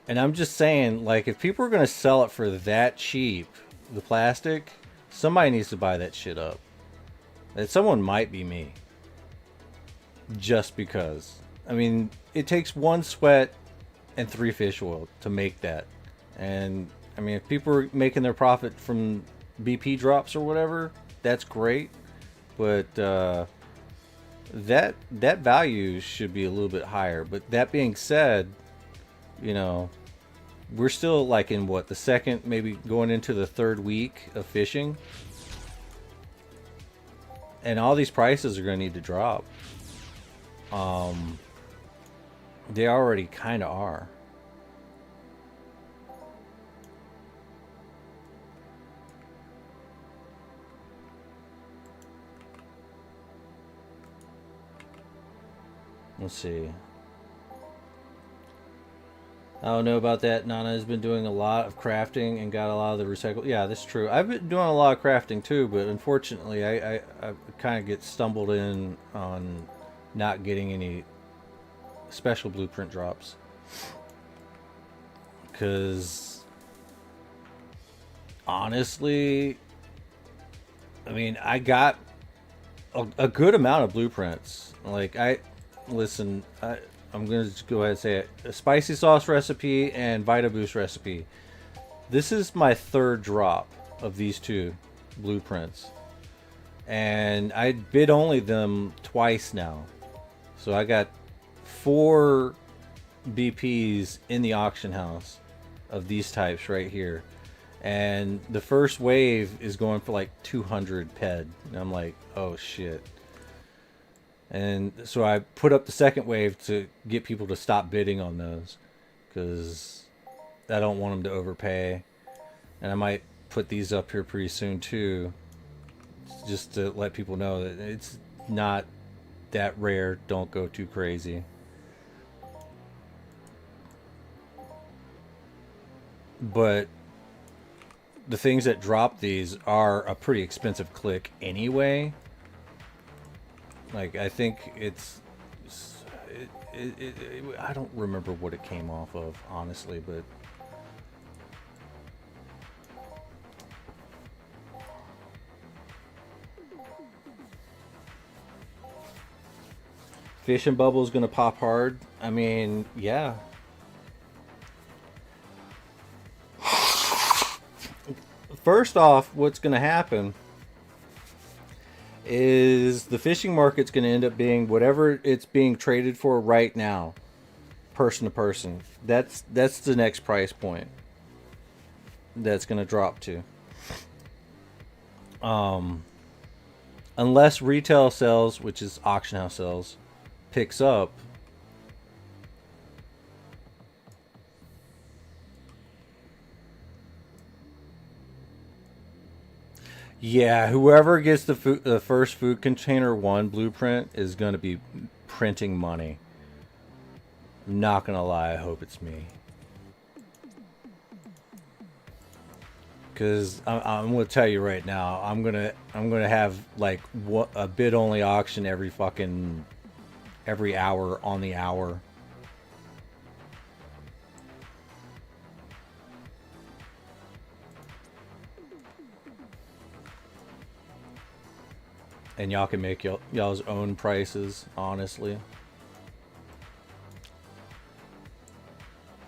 And I'm just saying, like, if people are going to sell it for that cheap, the plastic, somebody needs to buy that shit up. And someone might be me. Just because. I mean, it takes 1 sweat and 3 fish oil to make that. And, I mean, if people are making their profit from BP drops or whatever, that's great. But that value should be a little bit higher. But that being said, you know, we're still like in what, the second, maybe going into the 3rd week of fishing, and all these prices are going to need to drop. They already kind of are. Let's see. I don't know about that. Nana has been doing a lot of crafting and got a lot of the recycled. Yeah, that's true. I've been doing a lot of crafting too, but unfortunately, I kind of get stumbled in on not getting any special blueprint drops. Because honestly, I mean, I got a good amount of blueprints. Like, listen, I'm going to just go ahead and say it. A spicy sauce recipe and Vita Boost recipe. This is my third drop of these two blueprints. And I bid only them twice now. So I got 4 BPs in the auction house of these types right here. And the first wave is going for like 200 ped. And I'm like, oh shit. And so I put up the second wave to get people to stop bidding on those, because I don't want them to overpay. And I might put these up here pretty soon too, just to let people know that it's not that rare. Don't go too crazy. But the things that drop these are a pretty expensive click anyway. Like, I think I don't remember what it came off of, honestly, but Fishing Bubble is gonna pop hard. I mean, yeah. First off, what's gonna happen is the fishing market's going to end up being whatever it's being traded for right now, person to person. That's the next price point that's going to drop to. Unless retail sales, which is auction house sales, picks up. Yeah, whoever gets the first food container 1 blueprint is going to be printing money. I'm not going to lie, I hope it's me. Because I'm going to tell you right now, I'm going to have like a bid only auction every hour on the hour. And y'all can make y'all's own prices, honestly.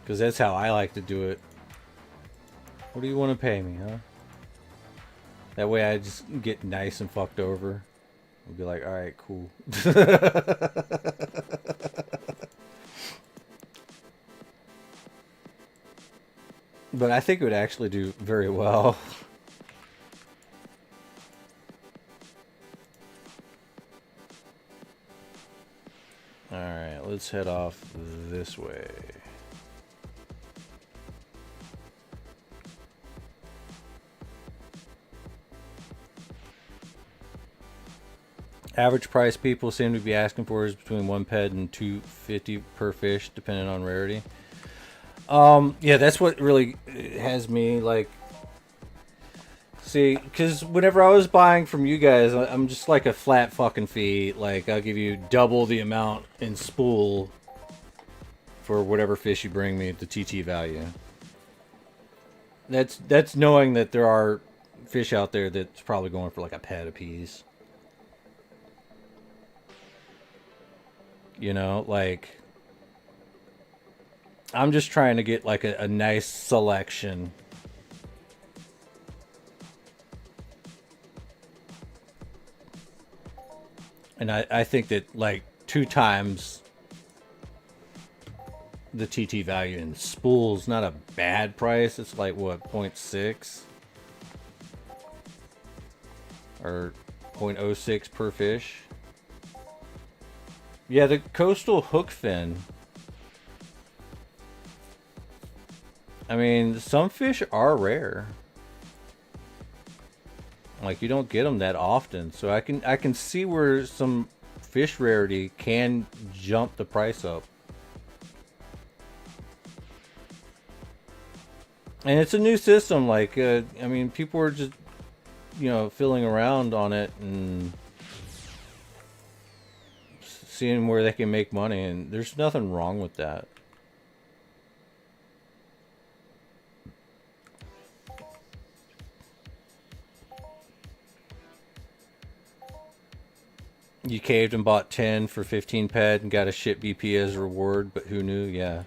Because that's how I like to do it. What do you want to pay me, huh? That way I just get nice and fucked over. I'll be like, alright, cool. But I think it would actually do very well. Alright, let's head off this way. Average price people seem to be asking for is between 1 ped and 250 per fish, depending on rarity. Yeah, that's what really has me like. See, because whenever I was buying from you guys, I'm just like a flat fucking fee. Like, I'll give you double the amount in spool for whatever fish you bring me, the TT value. That's knowing that there are fish out there that's probably going for like a ped apiece. You know, like, I'm just trying to get like a nice selection. And I think that like 2 times the TT value in spool's not a bad price. It's like what, 0.6 or 0.06 per fish. Yeah, the coastal hookfin. I mean, some fish are rare. Like, you don't get them that often, so I can see where some fish rarity can jump the price up. And it's a new system. Like, I mean, people are just, you know, filling around on it and seeing where they can make money, and there's nothing wrong with that. You caved and bought 10 for 15 ped and got a shit BP as a reward, but who knew? Yeah.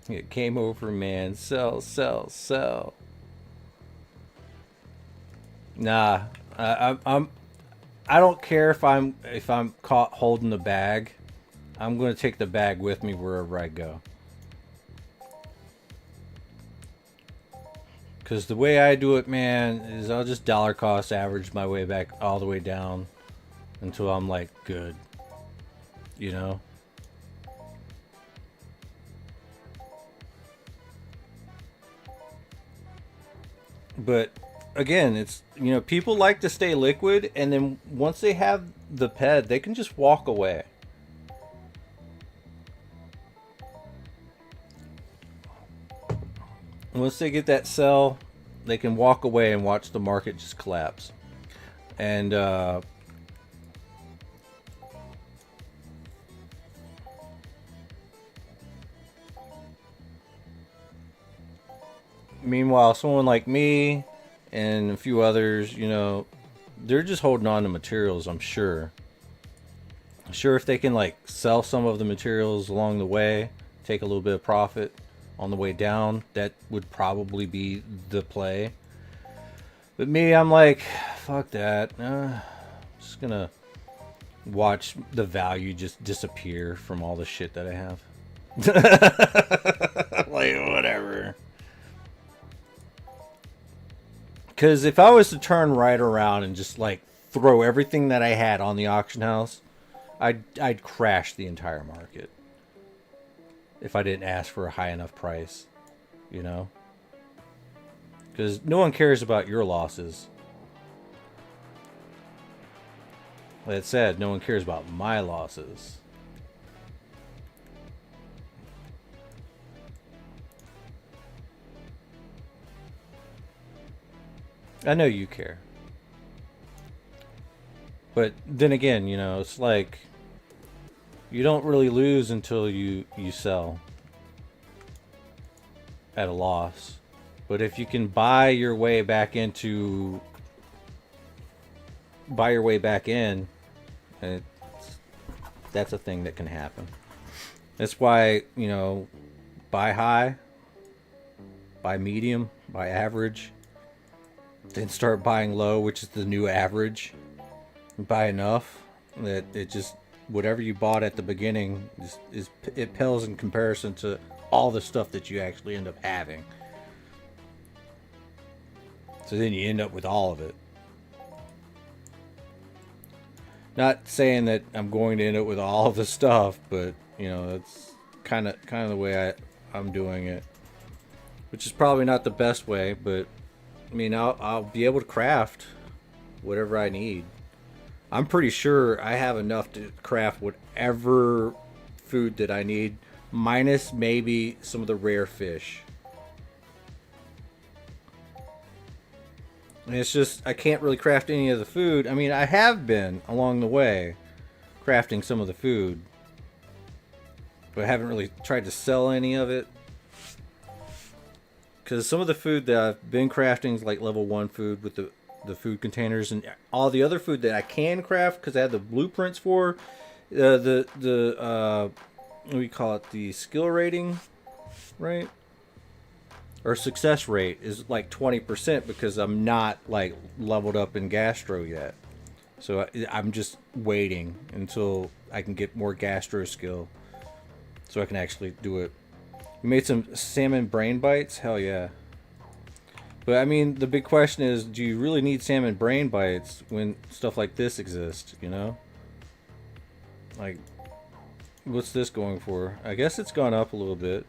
It came over, man. Sell, sell, sell. Nah, I don't care if I'm caught holding the bag. I'm gonna take the bag with me wherever I go. Cause the way I do it, man, is I'll just dollar cost average my way back all the way down until I'm like good. You know? But again, it's, you know, people like to stay liquid, and then once they have the ped, they can just walk away. Once they get that sell, they can walk away and watch the market just collapse. And meanwhile, someone like me and a few others, you know, they're just holding on to materials, I'm sure. Sure, if they can like sell some of the materials along the way, take a little bit of profit on the way down, that would probably be the play. But me, I'm like, fuck that. I'm just gonna watch the value just disappear from all the shit that I have. Like, whatever. Because if I was to turn right around and just like throw everything that I had on the auction house, I'd crash the entire market if I didn't ask for a high enough price, you know? Because no one cares about your losses. That said, no one cares about my losses. I know you care. But then again, you know, it's like you don't really lose until you sell at a loss. But if you can buy your way back in, that's a thing that can happen. That's why, you know, buy high, buy medium, buy average, then start buying low, which is the new average. Buy enough that it just, whatever you bought at the beginning it pales in comparison to all the stuff that you actually end up having. So then you end up with all of it. Not saying that I'm going to end up with all of the stuff, but you know, that's kind of the way I'm doing it, which is probably not the best way, but I mean, I'll be able to craft whatever I need. I'm pretty sure I have enough to craft whatever food that I need, minus maybe some of the rare fish. And it's just, I can't really craft any of the food. I mean, I have been along the way crafting some of the food, but I haven't really tried to sell any of it. Because some of the food that I've been crafting is like level 1 food with the food containers, and all the other food that I can craft because I have the blueprints for what do we call it, the skill rating, right? Or success rate is like 20% because I'm not like leveled up in gastro yet. So I'm just waiting until I can get more gastro skill so I can actually do it. You made some salmon brain bites? Hell yeah. But I mean, the big question is, do you really need salmon brain bites when stuff like this exists, you know? Like, what's this going for? I guess it's gone up a little bit.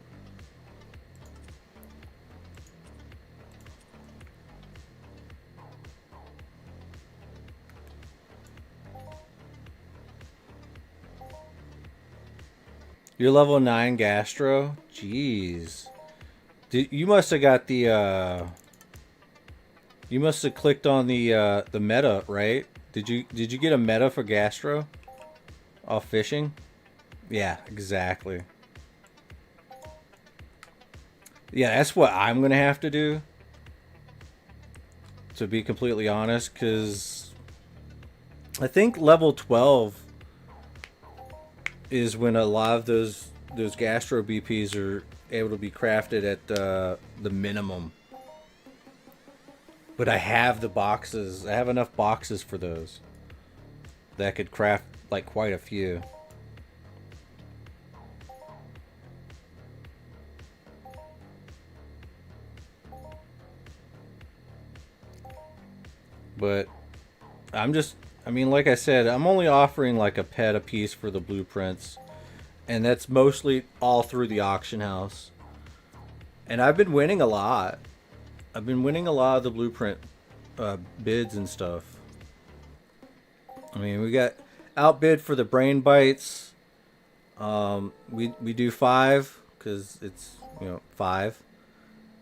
You're level 9 gastro? Jeez. You must have got the, you must have clicked on the meta, right? Did you get a meta for gastro? Off fishing? Yeah, exactly. Yeah, that's what I'm going to have to do. To be completely honest, because I think level 12 is when a lot of those gastro BPs able to be crafted at the minimum. But I have the boxes. I have enough boxes for those. That could craft like quite a few. But I mean, like I said, I'm only offering like a pet a piece for the blueprints. And that's mostly all through the auction house. And I've been winning a lot. I've been winning a lot of the blueprint bids and stuff. I mean, we got outbid for the brain bites. We do 5 because it's 5,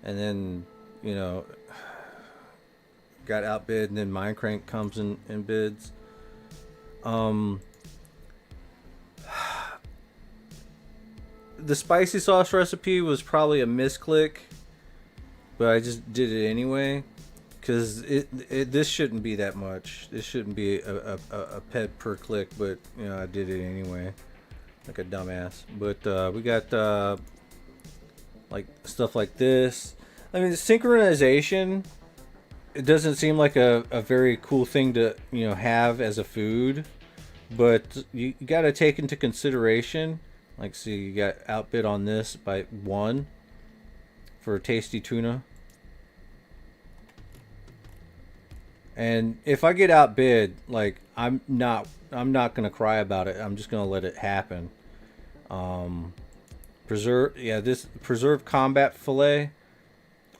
and then got outbid, and then Minecrank comes in bids. The spicy sauce recipe was probably a misclick, but I just did it anyway because this shouldn't be that much. This shouldn't be a pet per click, but I did it anyway, like a dumbass. But we got like stuff like this. I mean, the synchronization. It doesn't seem like a very cool thing to have as a food, but you got to take into consideration. Like, see, you got outbid on this by 1 for tasty tuna. And if I get outbid, like, I'm not gonna cry about it. I'm just gonna let it happen. This preserved combat fillet.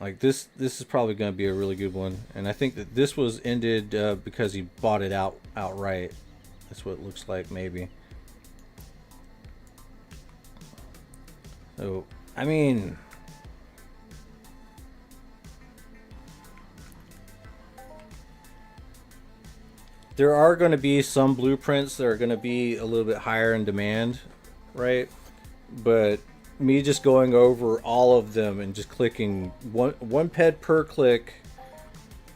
Like this is probably gonna be a really good one. And I think that this was ended because he bought it outright. That's what it looks like, maybe. So, I mean, there are going to be some blueprints that are going to be a little bit higher in demand, right? But me just going over all of them and just clicking one ped per click,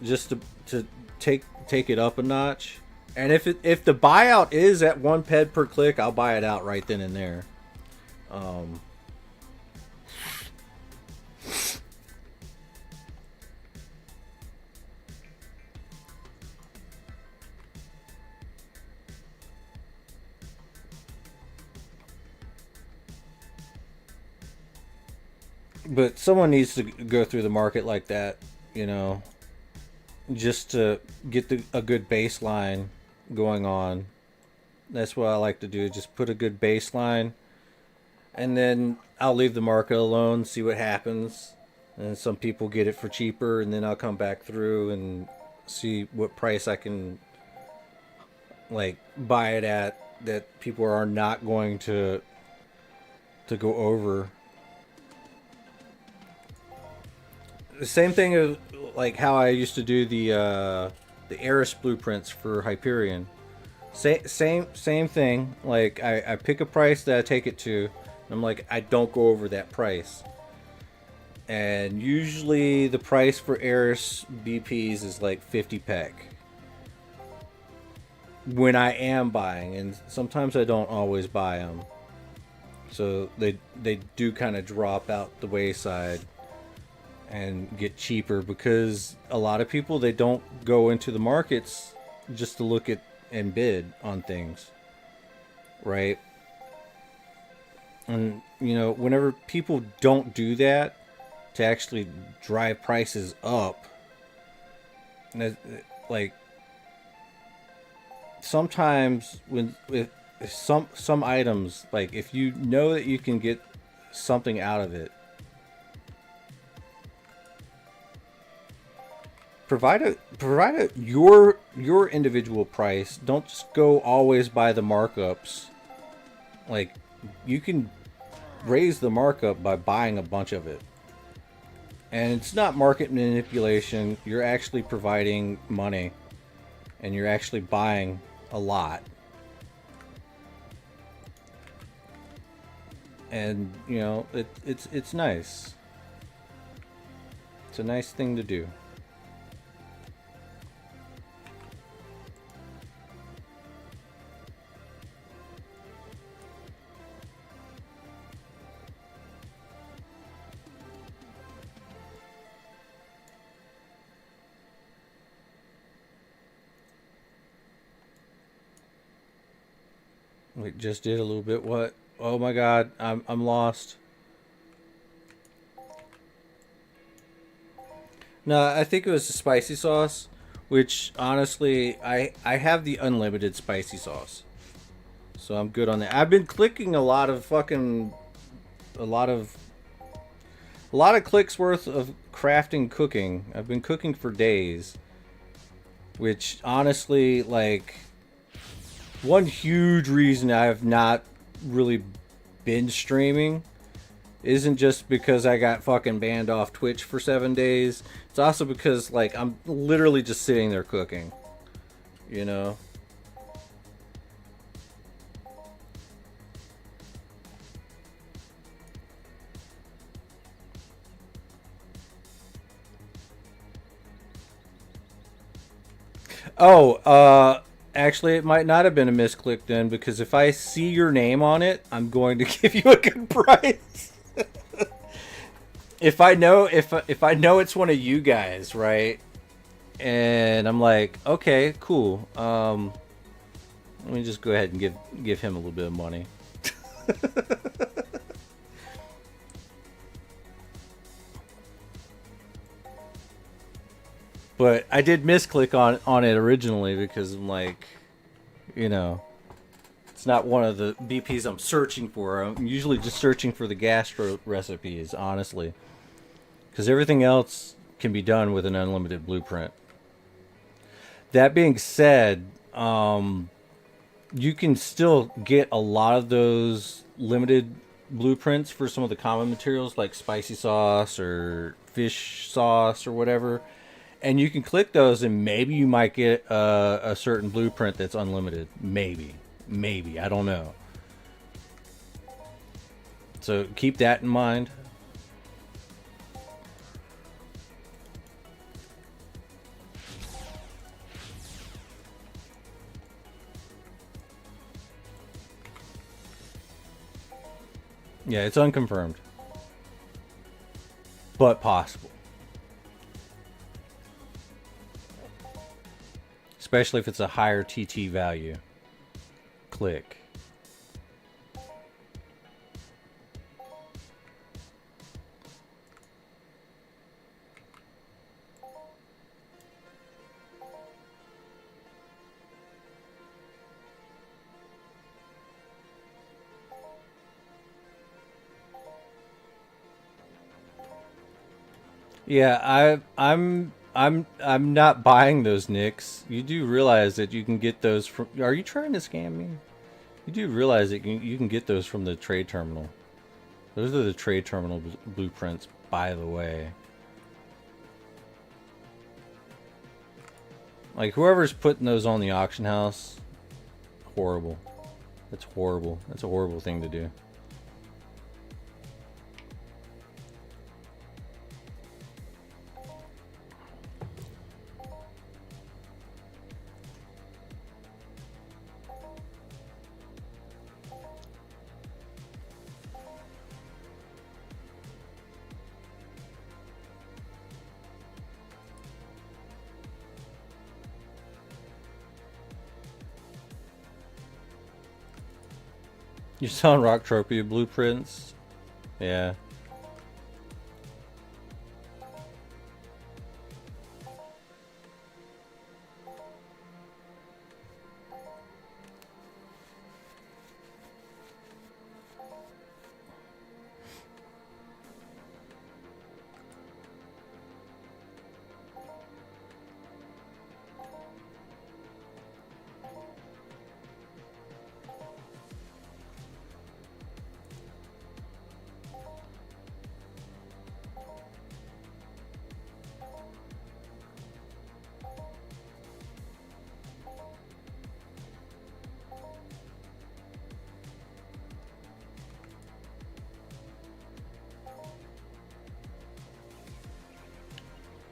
just to take it up a notch. And if the buyout is at 1 ped per click, I'll buy it out right then and there. But someone needs to go through the market like that, just to get a good baseline going on. That's what I like to do. Just put a good baseline, and then I'll leave the market alone, see what happens. And some people get it for cheaper, and then I'll come back through and see what price I can like buy it at that people are not going to go over. The same thing of like how I used to do the Eris blueprints for Hyperion. Same thing. Like I pick a price that I take it to, and I'm like, I don't go over that price. And usually the price for Eris BPs is like 50 pec when I am buying, and sometimes I don't always buy them. So they do kind of drop out the wayside and get cheaper because a lot of people, they don't go into the markets just to look at and bid on things, right? And whenever people don't do that to actually drive prices up, like sometimes with some items, like if you know that you can get something out of it, provide your individual price. Don't just go always by the markups. Like, you can raise the markup by buying a bunch of it, and it's not market manipulation. You're actually providing money, and you're actually buying a lot. And it's nice. It's a nice thing to do. Wait, just did a little bit. What? Oh my god, I'm lost. No, I think it was the spicy sauce, which honestly, I have the unlimited spicy sauce, so I'm good on that. I've been clicking a lot of a lot of clicks worth of crafting cooking. I've been cooking for days, which honestly, like, one huge reason I have not really been streaming isn't just because I got fucking banned off Twitch for 7 days. It's also because, like, I'm literally just sitting there cooking, you know? Oh, actually, it might not have been a misclick then, because if I see your name on it, I'm going to give you a good price. If I know it's one of you guys, right? And I'm like, okay, cool. Let me just go ahead and give him a little bit of money. But I did misclick on it originally because I'm like, you know, it's not one of the BPs I'm searching for. I'm usually just searching for the gastro recipes, honestly, because everything else can be done with an unlimited blueprint. That being said, you can still get a lot of those limited blueprints for some of the common materials like spicy sauce or fish sauce or whatever. And you can click those, and maybe you might get a certain blueprint that's unlimited. Maybe. I don't know. So keep that in mind. Yeah, it's unconfirmed, but possible. Especially if it's a higher TT value. Click. Yeah, I'm not buying those nicks. You do realize that you can get those from. Are you trying to scam me? You do realize that you can get those from the trade terminal. Those are the trade terminal blueprints, by the way. Like, whoever's putting those on the auction house, horrible. That's horrible. That's a horrible thing to do. You're selling Entropia blueprints? Yeah.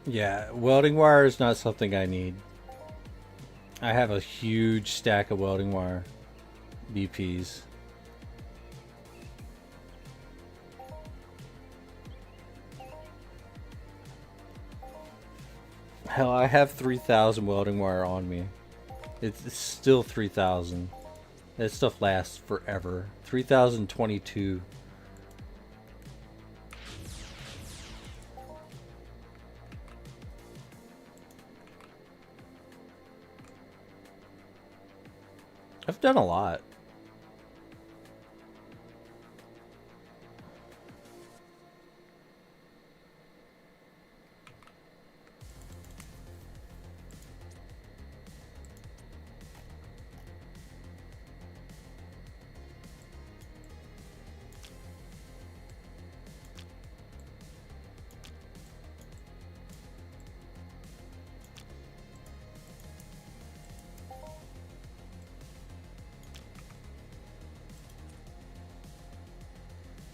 Yeah, welding wire is not something I need. I have a huge stack of welding wire BPs. Hell, I have 3,000 welding wire on me. It's still 3,000. That stuff lasts forever. 3022. I've done a lot.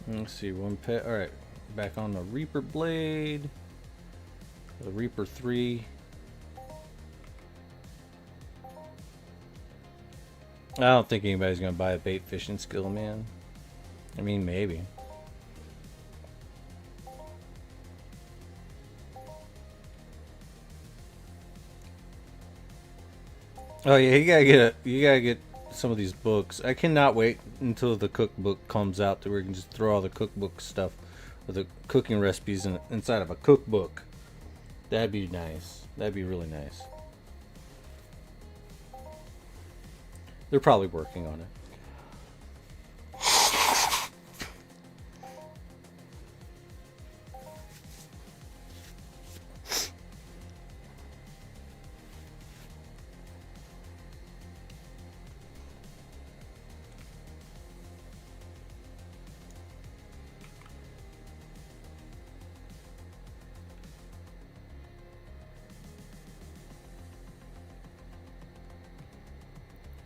Let's see, one pet. Alright, back on the Reaper blade. The Reaper 3. I don't think anybody's gonna buy a bait fishing skill, man. I mean, maybe. Oh yeah, you gotta get some of these books. I cannot wait until the cookbook comes out to where you can just throw all the cookbook stuff or the cooking recipes inside of a cookbook. That'd be nice. That'd be really nice. They're probably working on it.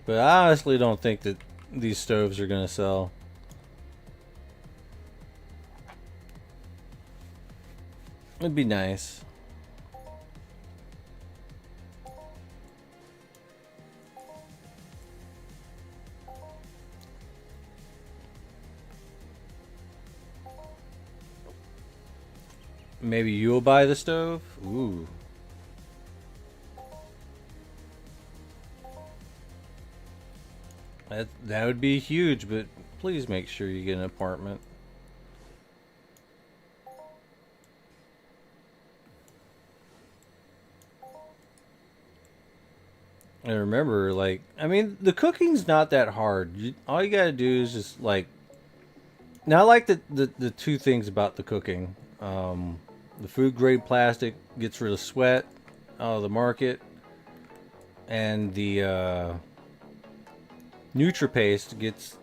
But I honestly don't think that these stoves are going to sell. It'd be nice. Maybe you'll buy the stove? Ooh. That would be huge, but please make sure you get an apartment. And remember, like, I mean, the cooking's not that hard. All you gotta do is just, like... Now, I like the two things about the cooking. The food-grade plastic gets rid of sweat out of the market. And the... NutriPaste gets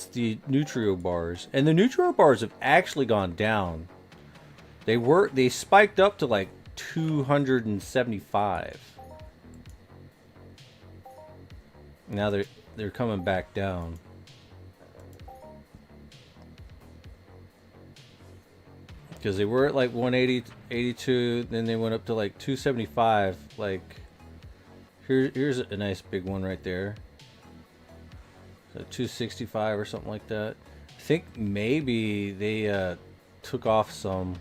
the Nutrio bars, and the Nutrio bars have actually gone down. They spiked up to like 275. Now they're coming back down. Because they were at like 180, 82, then they went up to like 275. Like here's a nice big one right there. 265 or something like that. I think maybe they took off some.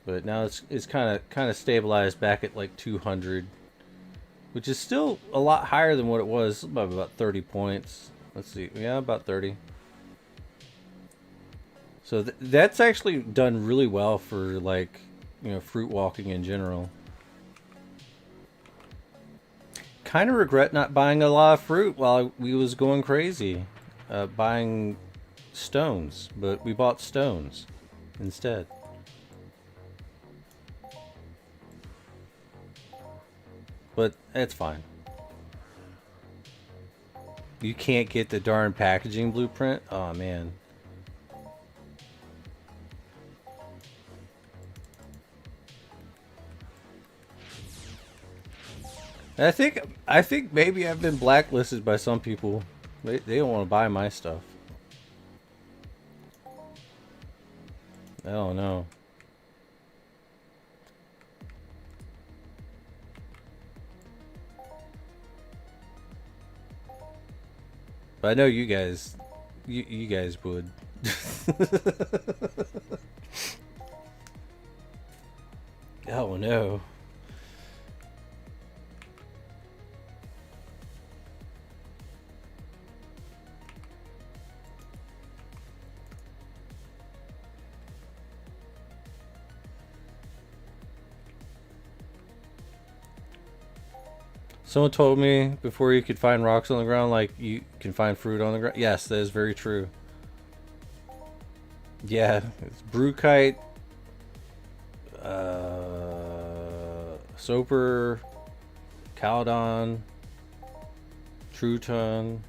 But now it's kind of stabilized back at like 200, which is still a lot higher than what it was. About 30 points. Let's see. Yeah, about 30. So that's actually done really well for, like, you know, fruit walking in general. Kind of regret not buying a lot of fruit while we was going crazy buying stones, but we bought stones instead. But it's fine. You can't get the darn packaging blueprint? Oh man. I think maybe I've been blacklisted by some people. They don't want to buy my stuff. I don't know. But I know you guys would. Oh no. Someone told me before you could find rocks on the ground, like you can find fruit on the ground. Yes, that is very true. Yeah, it's Brucite, Soper, Caledon, Truton,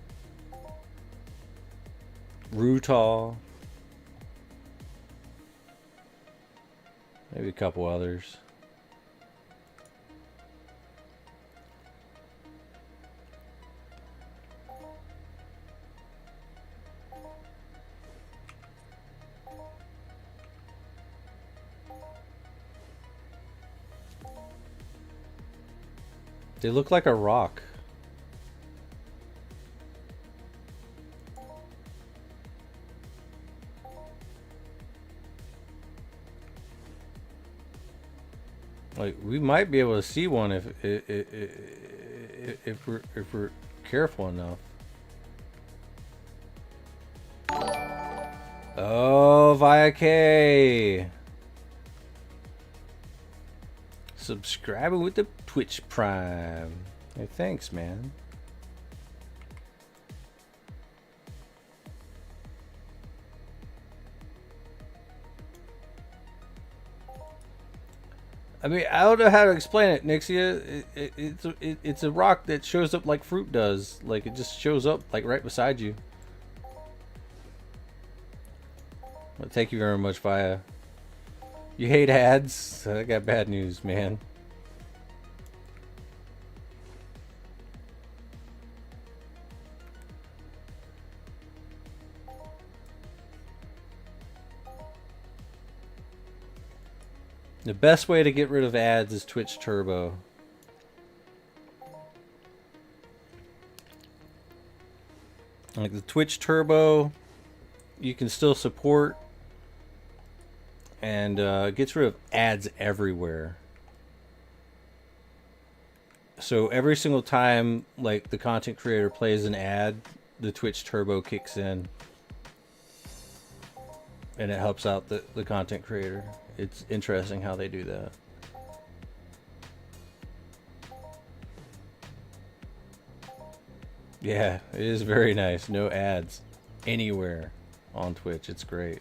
Rutol, maybe a couple others. They look like a rock. Like we might be able to see one if we're careful enough. Oh, Via K. Subscribing with the Twitch Prime. Hey, thanks, man. I mean, I don't know how to explain it, Nixia. It's a rock that shows up like fruit does. Like, it just shows up, like, right beside you. Well, thank you very much, Via. You hate ads? I got bad news, man. The best way to get rid of ads is Twitch Turbo. Like the Twitch Turbo, you can still support, and gets rid of ads everywhere. So every single time like the content creator plays an ad, the Twitch Turbo kicks in, and it helps out the content creator. It's interesting how they do that. Yeah, it is very nice. No ads anywhere on Twitch. It's great.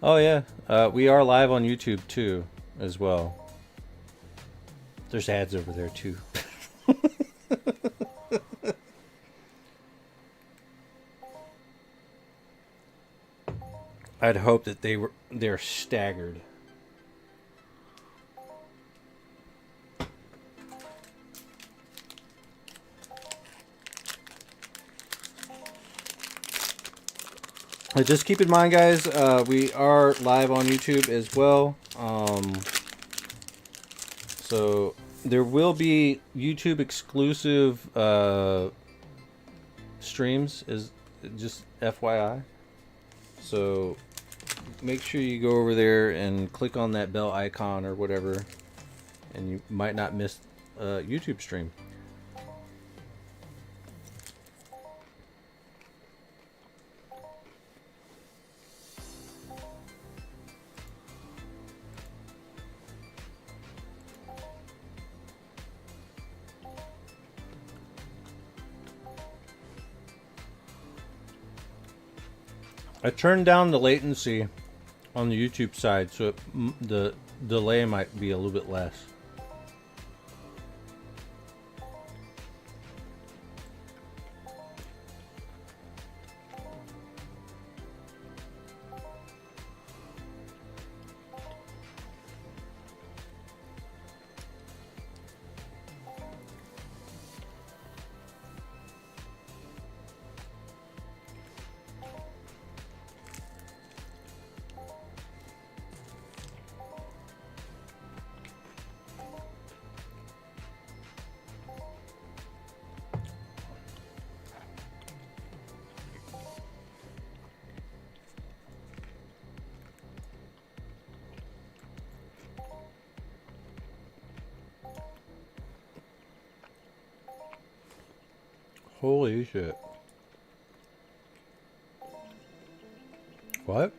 Oh yeah, we are live on YouTube too, as well. There's ads over there too. I'd hope that they're staggered. Just keep in mind, guys, we are live on YouTube as well. So there will be YouTube exclusive streams, is just FYI. So make sure you go over there and click on that bell icon or whatever, and you might not miss a YouTube stream. I turned down the latency on the YouTube side, so the delay might be a little bit less. Holy shit. What?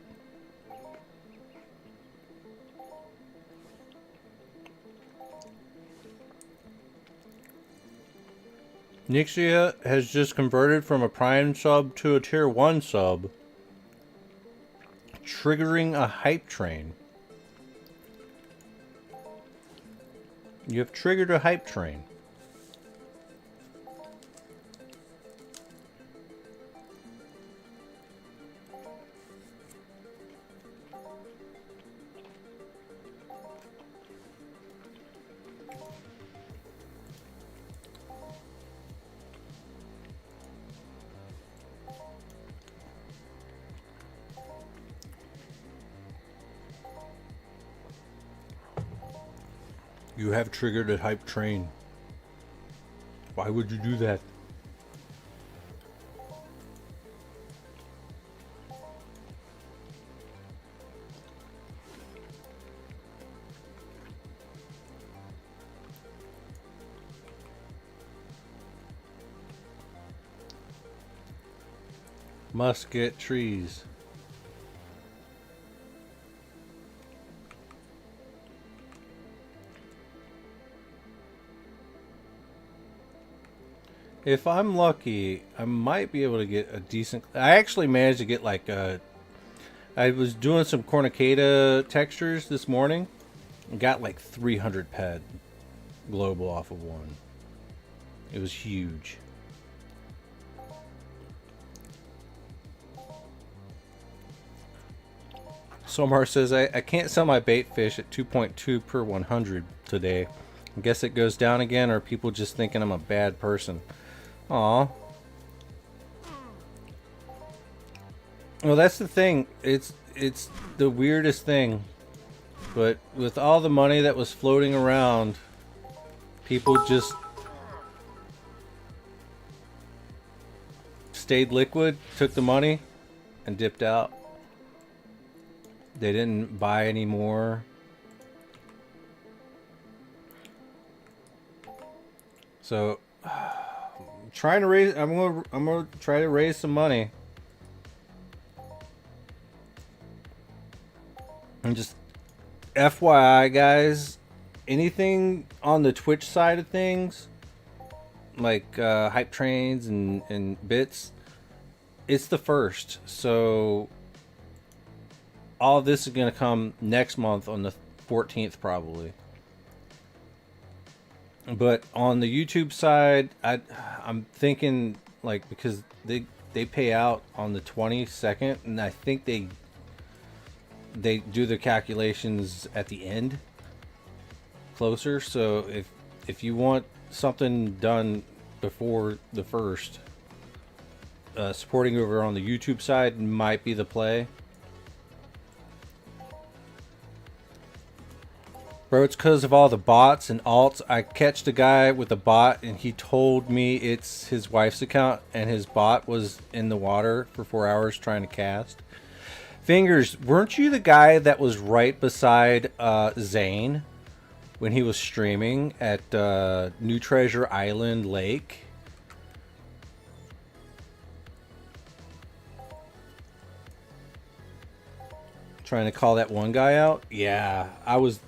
Nixia has just converted from a Prime sub to a Tier 1 sub, triggering a hype train. You have triggered a hype train. You have triggered a hype train. Why would you do that? Must get trees. If I'm lucky, I might be able to get a decent... I actually managed to get like a... I was doing some cornucata textures this morning and got like 300 ped global off of one. It was huge. Somar says, I can't sell my bait fish at 2.2 per 100 today. I guess it goes down again, or people just thinking I'm a bad person. Aw. Well, that's the thing. It's the weirdest thing. But with all the money that was floating around, people just stayed liquid, took the money, and dipped out. They didn't buy any more. So trying to raise... I'm gonna try to raise some money. And just FYI, guys, anything on the Twitch side of things, like hype trains and bits, it's the first. So all of this is gonna come next month on the 14th probably. But on the YouTube side, I'm thinking, like, because they pay out on the 22nd, and I think they do the calculations at the end, closer. So if you want something done before the first, supporting over on the YouTube side might be the play. Bro, it's because of all the bots and alts. I catched a guy with a bot, and he told me it's his wife's account, and his bot was in the water for 4 hours trying to cast. Fingers, weren't you the guy that was right beside Zane when he was streaming at New Treasure Island Lake? Trying to call that one guy out? Yeah, I was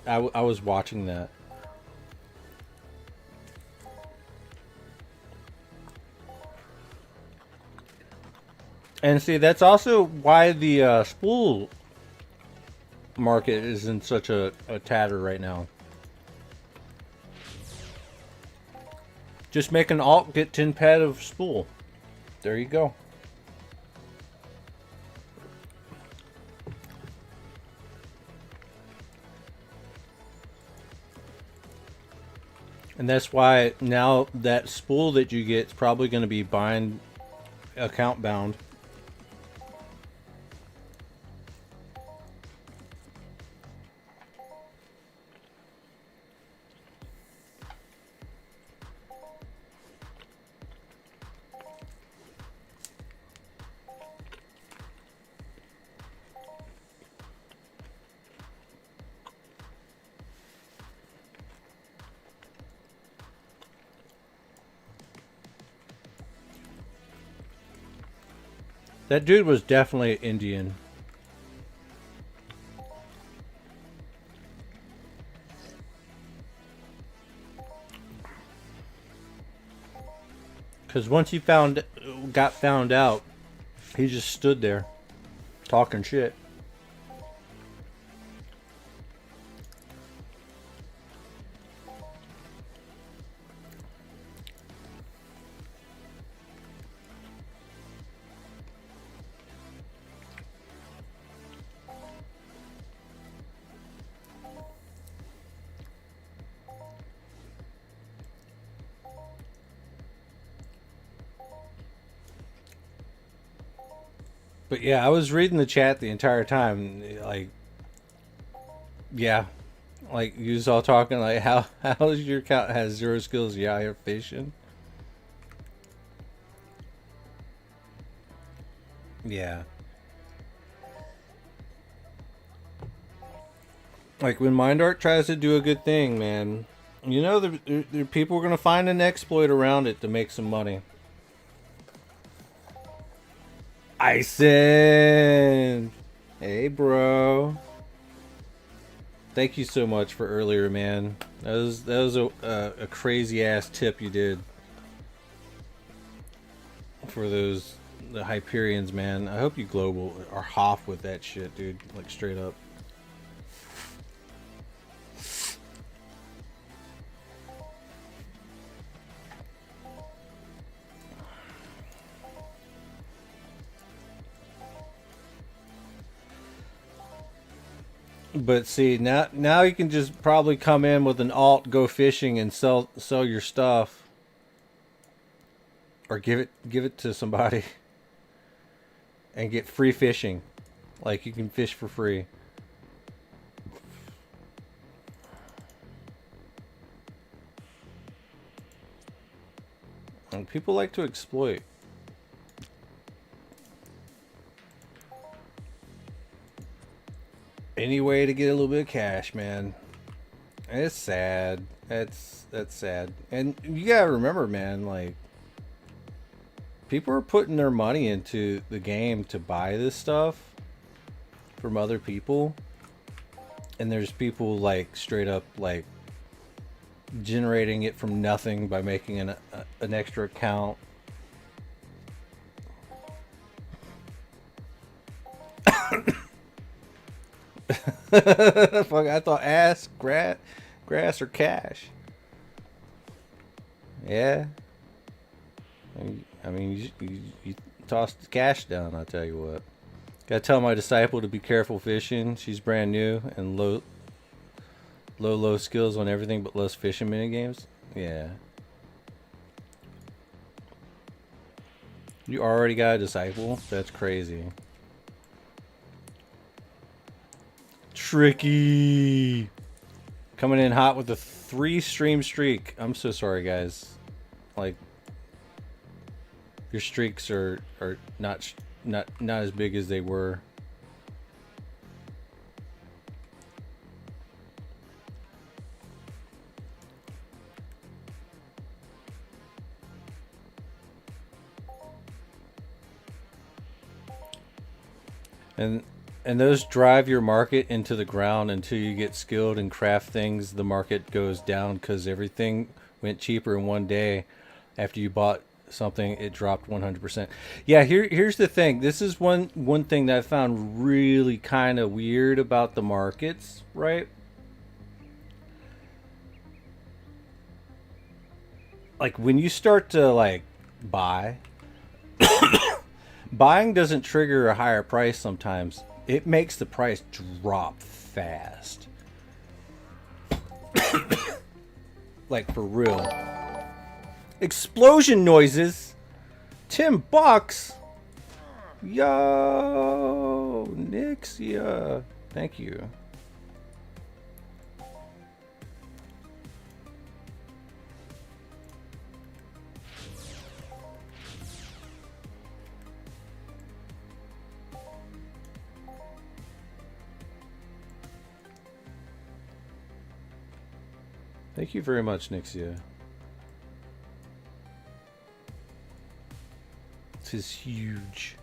watching that. And see, that's also why the spool market is in such a tatter right now. Just make an alt, get 10 pad of spool. There you go. And that's why now that spool that you get is probably going to be bind account bound. That dude was definitely Indian. Because once he got found out, he just stood there talking shit. But yeah, I was reading the chat the entire time. Like, yeah, like you was all talking like, how is your cat has 0 skills? Yeah, you're fishing. Yeah. Like when MindArt tries to do a good thing, man, you know, the people are gonna find an exploit around it to make some money. Ison, hey bro, thank you so much for earlier, man. That was a crazy ass tip you did for the Hyperions, man. I hope you global or Hoff with that shit, dude. Like straight up. But see, now you can just probably come in with an alt, go fishing, and sell your stuff, or give it to somebody, and get free fishing. Like you can fish for free. And people like to exploit. Any way to get a little bit of cash, man. It's sad. That's sad. And you gotta remember, man, like people are putting their money into the game to buy this stuff from other people. And there's people like straight up like generating it from nothing by making an extra account. Fuck, I thought ass, grass or cash. Yeah. I mean, you toss the cash down, I'll tell you what. Gotta tell my disciple to be careful fishing. She's brand new and low skills on everything but less fishing minigames. Yeah. You already got a disciple? That's crazy. Tricky. Coming in hot with a 3 stream streak. I'm so sorry, guys. Like, your streaks are not as big as they were. And those drive your market into the ground until you get skilled and craft things. The market goes down because everything went cheaper in one day. After you bought something, it dropped 100%. Yeah, here's the thing. This is one thing that I found really kind of weird about the markets, right? Like when you start to like buy, buying doesn't trigger a higher price sometimes. It makes the price drop fast. Like for real. Explosion noises. $10. Yo, Nixia. Thank you. Thank you very much, Nixia. This is huge.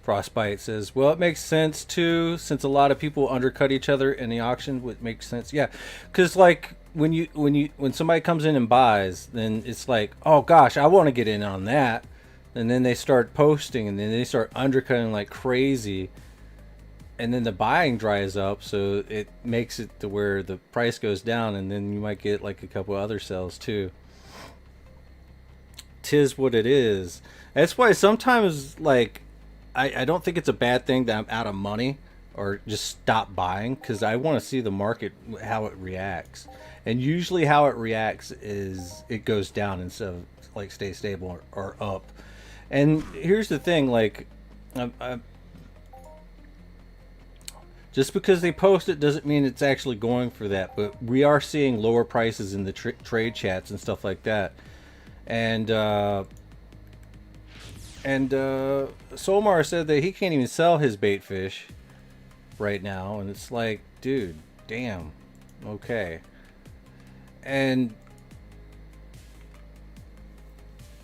Frostbite says, well, it makes sense too, since a lot of people undercut each other in the auction. Would make sense. Yeah, because like when somebody comes in and buys, then it's like, oh gosh, I want to get in on that. And then they start posting, and then they start undercutting like crazy. And then the buying dries up, so it makes it to where the price goes down, and then you might get like a couple other sales too. Tis what it is. That's why sometimes, like, I don't think it's a bad thing that I'm out of money or just stop buying, because I want to see the market, how it reacts. And usually how it reacts is it goes down instead of like stay stable or up. And here's the thing, like, just because they post it doesn't mean it's actually going for that, but we are seeing lower prices in the trade chats and stuff like that. And Solmar said that he can't even sell his bait fish right now, and it's like, dude, damn, okay. And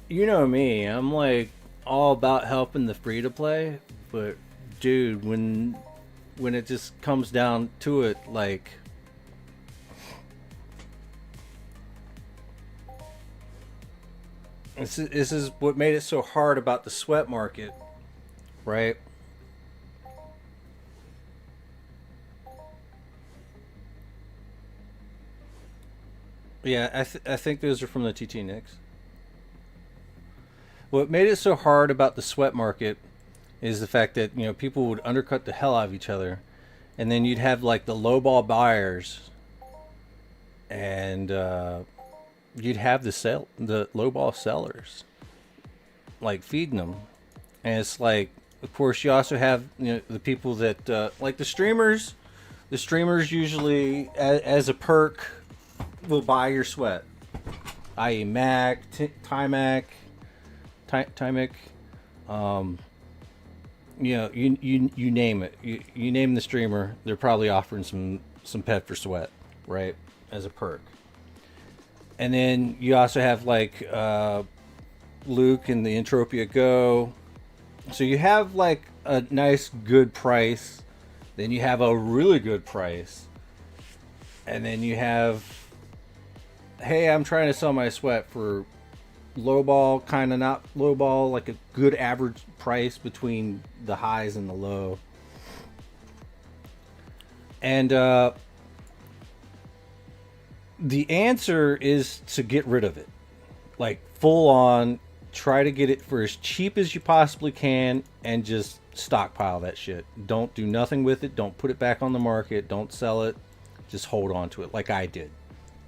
you know me, I'm like all about helping the free to play, but dude, when it just comes down to it, like, this is what made it so hard about the sweat market, right? Yeah, I think those are from the TT Nicks. What made it so hard about the sweat market is the fact that, you know, people would undercut the hell out of each other, and then you'd have like the lowball buyers, and you'd have the lowball sellers, like feeding them. And it's like, of course, you also have, you know, the people that like the streamers. The streamers usually, as a perk, will buy your sweat, i.e. Mac, Timac, you know, you name it. You name the streamer, they're probably offering some pet for sweat, right, as a perk. And then you also have like Luke and the Entropia Go. So you have like a nice good price, then you have a really good price, and then you have, hey, I'm trying to sell my sweat for lowball, kind of not lowball, like a good average price between the highs and the low. And the answer is to get rid of it, like full on try to get it for as cheap as you possibly can, and just stockpile that shit. Don't do nothing with it. Don't put it back on the market. Don't sell it. Just hold on to it like I did.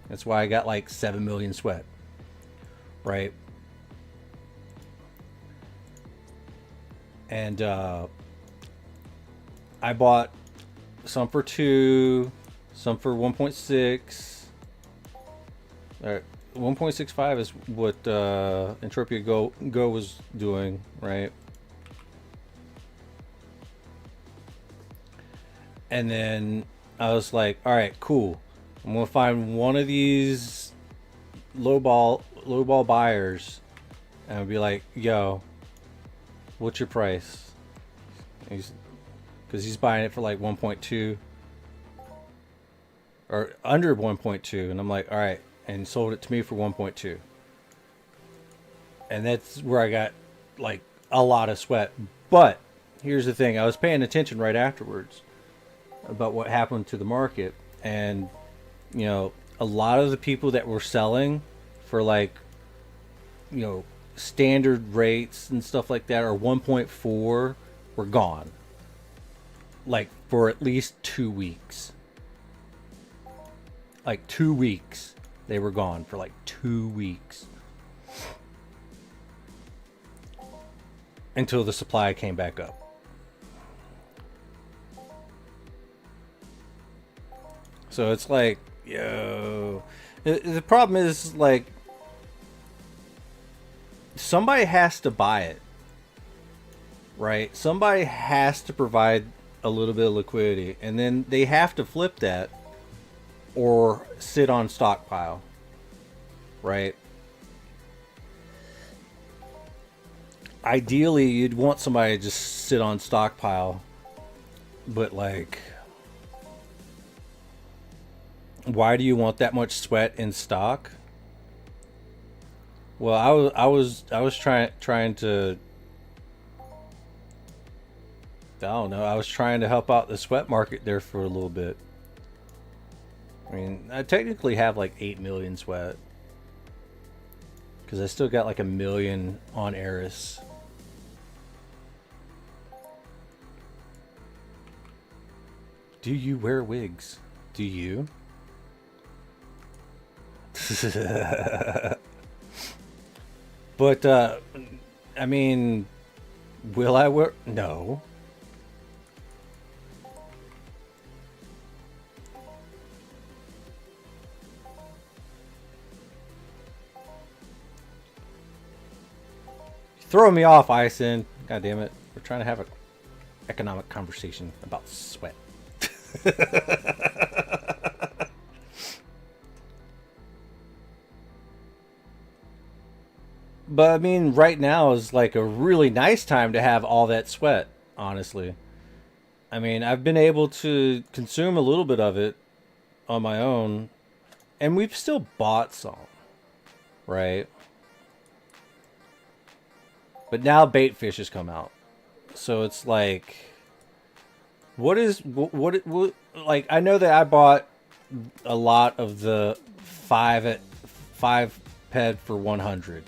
That's why I got like 7 million sweat, right? And I bought some for 2, some for 1.6. 1.65 is what Entropia Go was doing, right? And then I was like, all right, cool. I'm gonna find one of these lowball buyers, and I'll be like, yo, what's your price? Because he's buying it for like 1.2 or under 1.2, and I'm like, all right, and sold it to me for 1.2. And that's where I got like a lot of sweat. But here's the thing, I was paying attention right afterwards about what happened to the market, and you know, a lot of the people that were selling for like, you know, standard rates and stuff like that, or 1.4, were gone like for at least 2 weeks. Like 2 weeks they were gone for like 2 weeks, until the supply came back up. So it's like, yo, the problem is, like, somebody has to buy it, right? Somebody has to provide a little bit of liquidity, and then they have to flip that or sit on stockpile, right? ideally you'd want somebody to just sit on stockpile, but like, why do you want that much sweat in stock? Well, I was trying to, I don't know, I was trying to help out the sweat market there for a little bit. I mean, I technically have like 8 million sweat because I still got like 1 million on Eris. Do you wear wigs? Do you? But I mean, will I wear? No. Throwing me off, Ison. God damn it. We're trying to have an economic conversation about sweat. But I mean, right now is like a really nice time to have all that sweat, honestly. I mean, I've been able to consume a little bit of it on my own, and we've still bought some, right? But now bait fish has come out. So it's like, what like, I know that I bought a lot of the 5 ped for 100,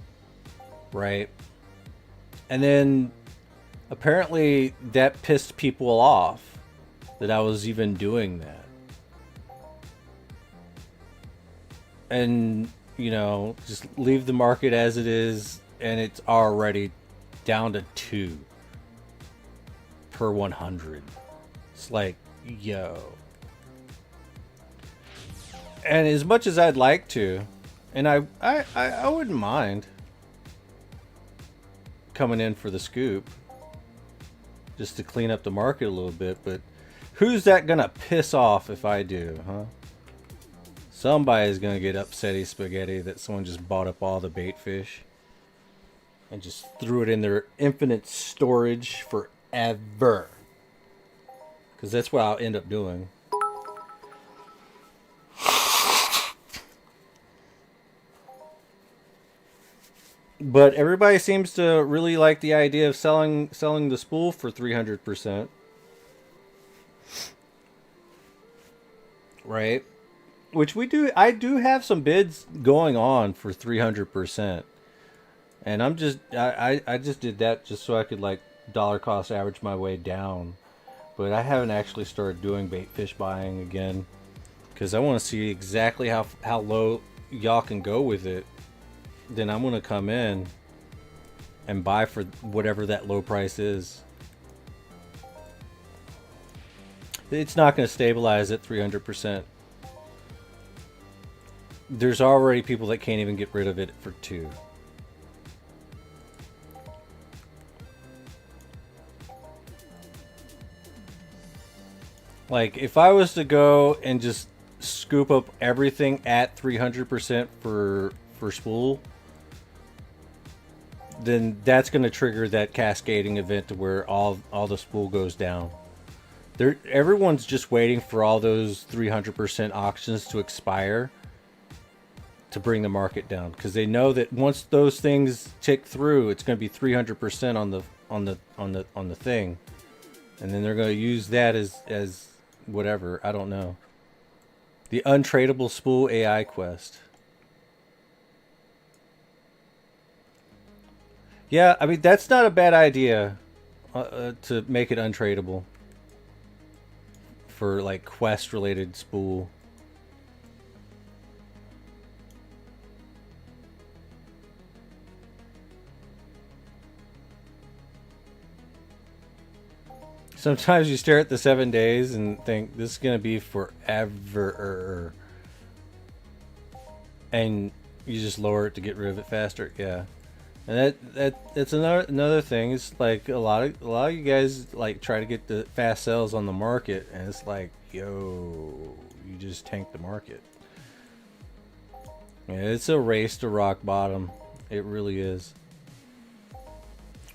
right? And then apparently that pissed people off that I was even doing that. And, you know, just leave the market as it is, and it's already down to 2 per 100. It's like, yo. And as much as I'd like to, and I wouldn't mind coming in for the scoop just to clean up the market a little bit, but who's that gonna piss off if I do, huh? Somebody's gonna get upsetty spaghetti that someone just bought up all the bait fish and just threw it in their infinite storage forever. Because that's what I'll end up doing. But everybody seems to really like the idea of selling the spool for 300%. Right? Which we do. I do have some bids going on for 300%. And I'm just I just did that just so I could like dollar cost average my way down. But I haven't actually started doing bait fish buying again, because I want to see exactly how low y'all can go with it. Then I'm going to come in and buy for whatever that low price is. It's not going to stabilize at 300%. There's already people that can't even get rid of it for 2. Like, if I was to go and just scoop up everything at 300% for spool, then that's going to trigger that cascading event to where all the spool goes down. Everyone's just waiting for all those 300% auctions to expire to bring the market down, because they know that once those things tick through, it's going to be 300% on the thing, and then they're going to use that as whatever, I don't know. The untradeable spool AI quest. Yeah, I mean, that's not a bad idea to make it untradeable for like quest related spool. Sometimes you stare at the 7 days and think this is going to be forever. And you just lower it to get rid of it faster. Yeah. And that's another thing. It's like a lot of you guys like try to get the fast sells on the market, and it's like, yo, you just tank the market. Yeah, it's a race to rock bottom. It really is.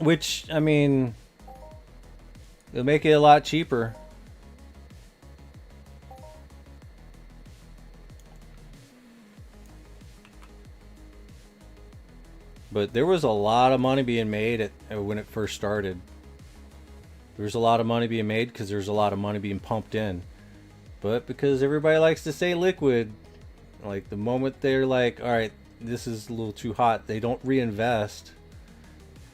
Which, I mean, it'll make it a lot cheaper. But there was a lot of money being made when it first started. There was a lot of money being made because there's a lot of money being pumped in. But because everybody likes to stay liquid, like the moment they're like, all right, this is a little too hot, they don't reinvest.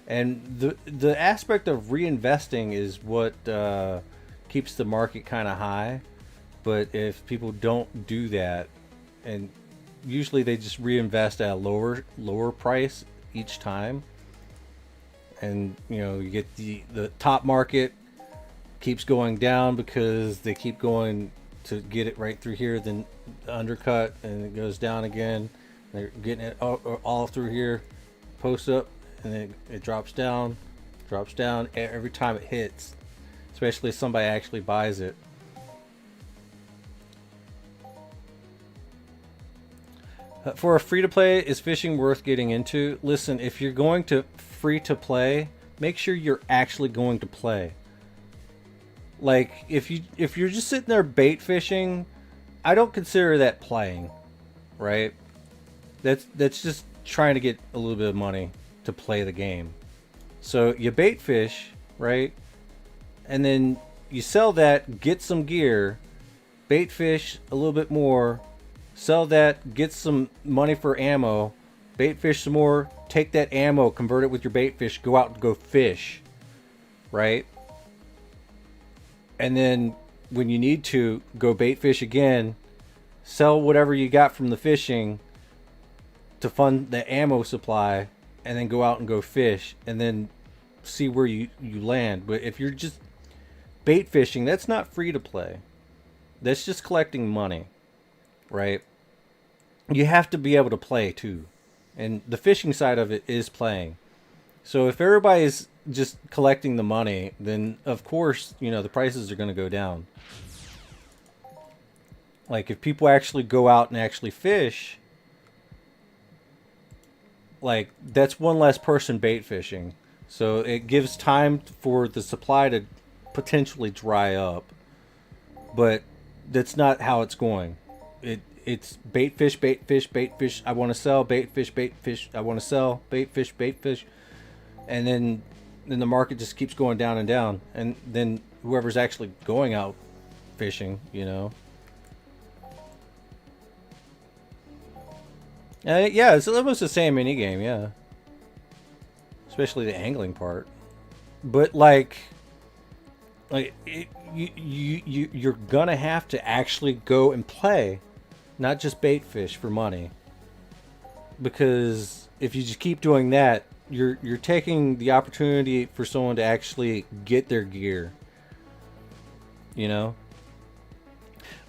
And the aspect of reinvesting is what keeps the market kind of high. But if people don't do that, and usually they just reinvest at a lower price each time, and you know, you get the top market keeps going down because they keep going to get it right through here, then the undercut, and it goes down again. They're getting it all through here, post up, and then it drops down every time it hits, especially if somebody actually buys it. For a free-to-play, is fishing worth getting into? Listen, if you're going to free-to-play, make sure you're actually going to play. Like, if you're just sitting there bait fishing, I don't consider that playing, right? That's just trying to get a little bit of money to play the game. So you bait fish, right? And then you sell that, get some gear, bait fish a little bit more, sell that, get some money for ammo, bait fish some more, take that ammo, convert it with your bait fish, go out and go fish, right? And then when you need to, go bait fish again, sell whatever you got from the fishing to fund the ammo supply, and then go out and go fish, and then see where you land. But if you're just bait fishing, that's not free to play. That's just collecting money, right? You have to be able to play too. And the fishing side of it is playing. So if everybody's just collecting the money, then of course, you know, the prices are going to go down. Like if people actually go out and actually fish, like that's one less person bait fishing. So it gives time for the supply to potentially dry up. But that's not how it's going. It's bait fish, bait fish, bait fish, I want to sell, bait fish, I want to sell, bait fish, and then the market just keeps going down and down, and then whoever's actually going out fishing, you know. Yeah, it's almost the same mini game, yeah. Especially the angling part. But like you're gonna have to actually go and play, not just bait fish for money. Because if you just keep doing that, you're taking the opportunity for someone to actually get their gear. You know?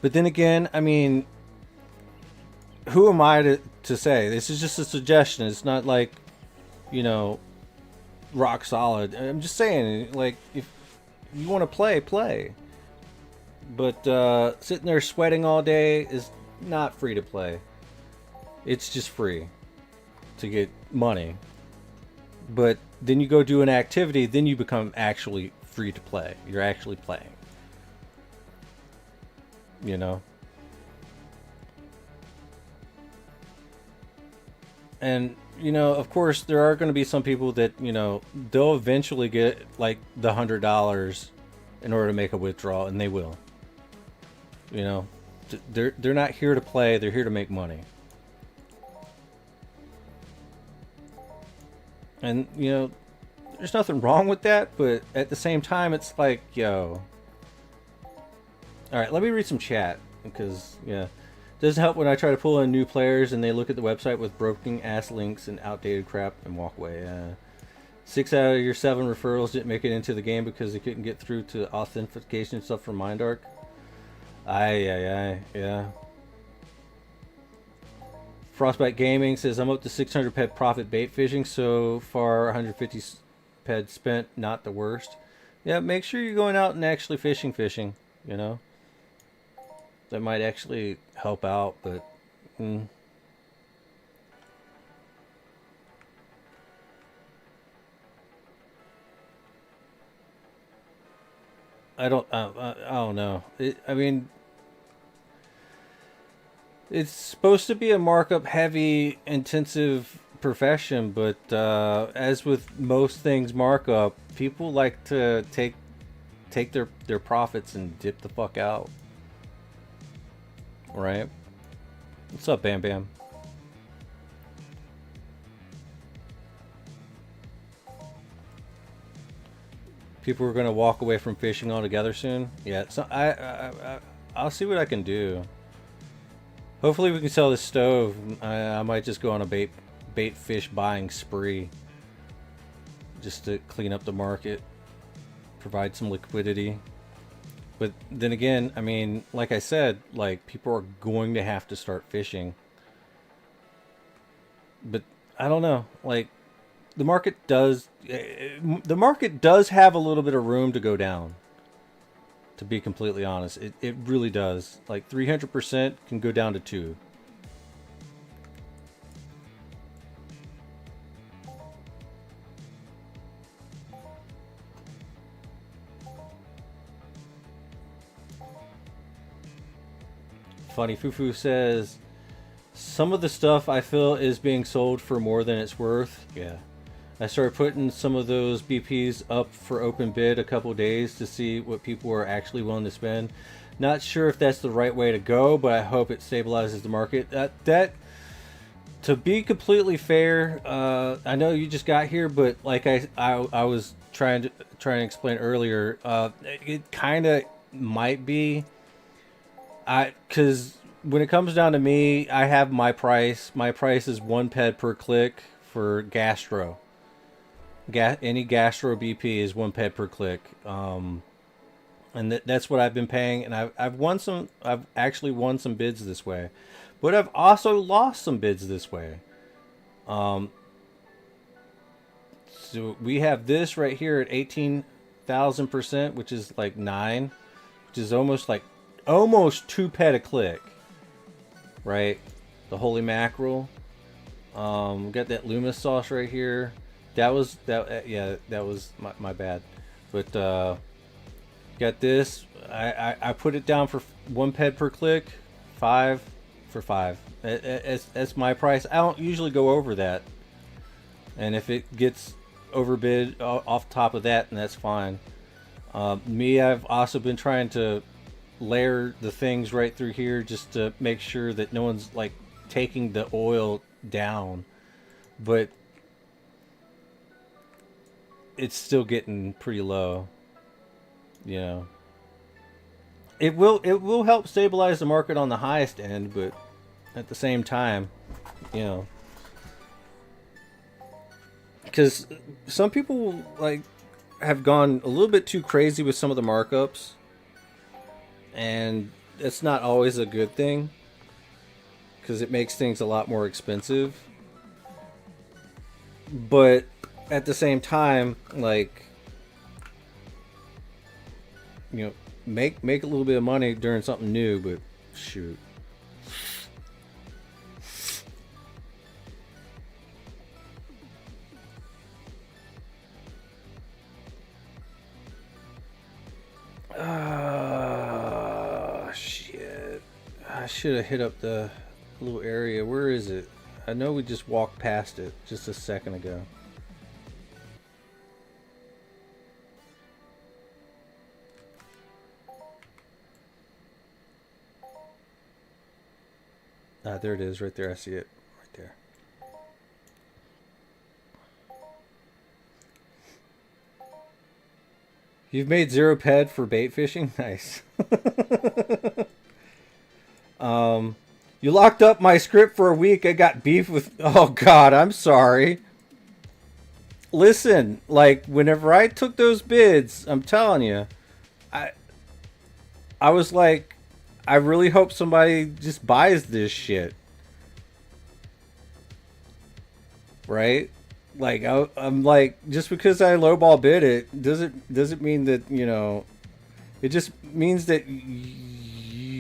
But then again, I mean, who am I to say? This is just a suggestion. It's not like, you know, rock solid. I'm just saying, like, if you want to play. But sitting there sweating all day is not free to play. It's just free to get money. But then you go do an activity, then you become actually free to play. You're actually playing. You know? And, you know, of course, there are going to be some people that, you know, they'll eventually get, like, the $100 in order to make a withdrawal, and they will. You know? They're not here to play, they're here to make money. And, you know, there's nothing wrong with that, but at the same time, it's like, yo. Alright, let me read some chat, because, yeah. It doesn't help when I try to pull in new players and they look at the website with broken ass links and outdated crap and walk away. 6 out of your 7 referrals didn't make it into the game because they couldn't get through to authentication stuff from Mindark. Yeah. Frostbite Gaming says, I'm up to 600 ped profit bait fishing so far, 150 ped spent, not the worst. Yeah, make sure you're going out and actually fishing, you know. That might actually help out, but I don't know. I mean, it's supposed to be a markup heavy, intensive profession, but as with most things markup, people like to take their profits and dip the fuck out. Right? What's up, Bam Bam? People are gonna walk away from fishing altogether soon. Yeah, so I'll see what I can do. Hopefully we can sell this stove. I might just go on a bait fish buying spree, just to clean up the market, provide some liquidity. But then again, I mean, like I said, like people are going to have to start fishing. But I don't know, like the market does have a little bit of room to go down. To be completely honest, it really does. Like 300% can go down to 2. Funny Fufu says, some of the stuff I feel is being sold for more than it's worth. Yeah. I started putting some of those BPs up for open bid a couple days to see what people are actually willing to spend. Not sure if that's the right way to go, but I hope it stabilizes the market. That to be completely fair, I know you just got here, but like I was trying to explain earlier, it kind of might be. Because when it comes down to me, I have my price. My price is 1 ped per click for gastro. Any gastro BP is 1 ped per click, and that's what I've been paying. And I've won some. I've actually won some bids this way, but I've also lost some bids this way. So we have this right here at 18,000%, which is like 9, which is almost 2 ped a click, right? The holy mackerel. Got that Loomis sauce right here. That was my bad. But got this. I put it down for 1 ped per click, 5 for 5. That's my price. I don't usually go over that, and if it gets overbid off top of that, then that's fine. I've also been trying to layer the things right through here just to make sure that no one's like taking the oil down, but it's still getting pretty low. You know, it will help stabilize the market on the highest end, but at the same time, you know, because some people like have gone a little bit too crazy with some of the markups, and it's not always a good thing because it makes things a lot more expensive. But at the same time, like, you know, make a little bit of money during something new, but shoot. Shit. I should have hit up the little area. Where is it? I know we just walked past it just a second ago. Ah, there it is, right there. I see it, right there. You've made 0 ped for bait fishing? Nice. You locked up my script for a week. I got beef with... Oh, God, I'm sorry. Listen, like, whenever I took those bids, I'm telling you, I was like, I really hope somebody just buys this shit. Right? Like, I'm like, just because I lowball bid it doesn't mean that, you know, it just means that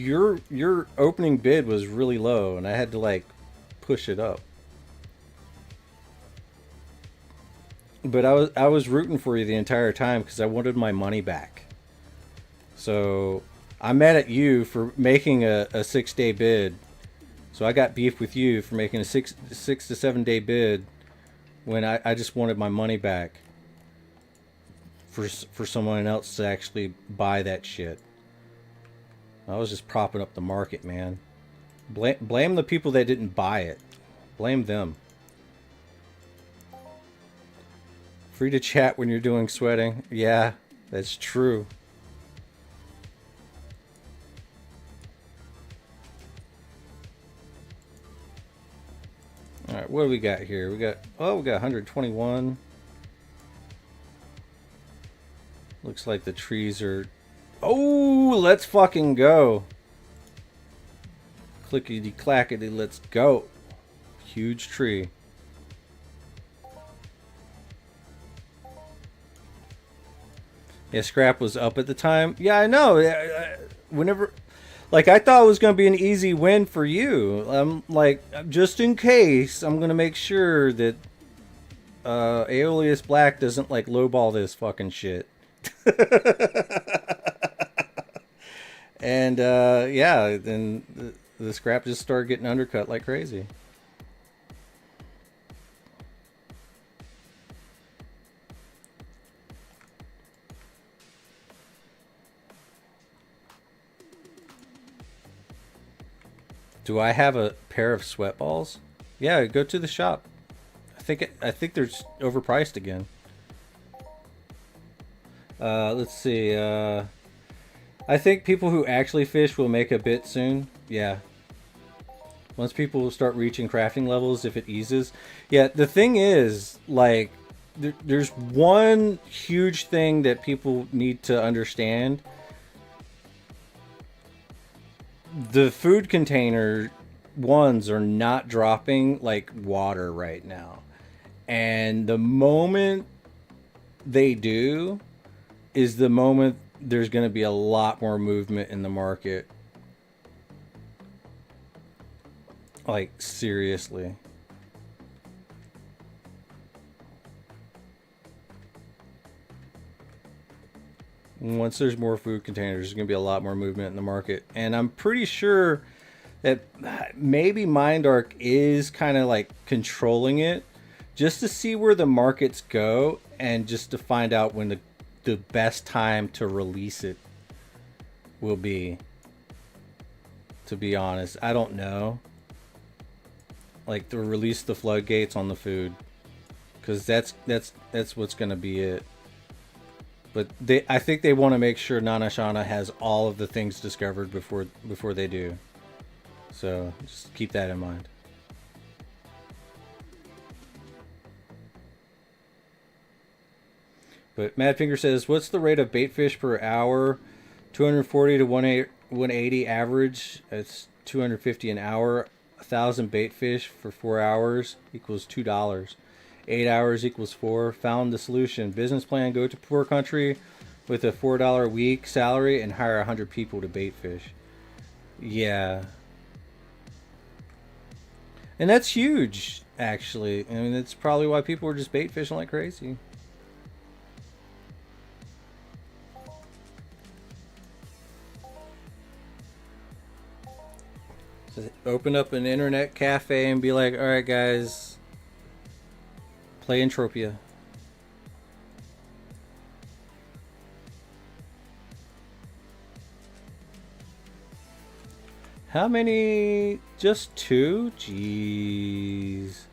your opening bid was really low and I had to like push it up. But I was rooting for you the entire time because I wanted my money back. So I'm mad at you for making a 6-day bid. So I got beef with you for making a 6 to 7 day bid when I just wanted my money back for someone else to actually buy that shit. I was just propping up the market, man. Blame the people that didn't buy it. Blame them. Free to chat when you're doing sweating. Yeah, that's true. All right, what do we got here? We got 121. Looks like the trees are... Oh, let's fucking go. Clickety clackety, let's go. Huge tree. Yeah, scrap was up at the time. Yeah, I know. Whenever, like, I thought it was going to be an easy win for you. I'm like, just in case, I'm going to make sure that Aeolius Black doesn't, like, lowball this fucking shit. And, yeah, then the scrap just started getting undercut like crazy. Do I have a pair of sweat balls? Yeah, go to the shop. I think they're overpriced again. Let's see. I think people who actually fish will make a bit soon. Yeah. Once people start reaching crafting levels, if it eases. Yeah, the thing is, like, there's one huge thing that people need to understand. The food container ones are not dropping like water right now. And the moment they do is the moment there's going to be a lot more movement in the market. Like, seriously. Once there's more food containers, there's going to be a lot more movement in the market. And I'm pretty sure that maybe MindArc is kind of like controlling it just to see where the markets go and just to find out when the best time to release it will be. To be honest, I don't know. Like, to release the floodgates on the food, because that's what's going to be it. But I think they want to make sure Nana Shana has all of the things discovered before they do. So just keep that in mind. But Madfinger says, what's the rate of bait fish per hour? 240 to 180 average. It's 250 an hour. 1,000 bait fish for 4 hours equals $2. 8 hours equals 4. Found the solution. Business plan: go to poor country with a $4 a week salary and hire 100 people to bait fish. Yeah. And that's huge, actually. I mean, that's probably why people were just bait fishing like crazy. So open up an internet cafe and be like, alright guys, play Entropia. How many? Just 2? Jeez.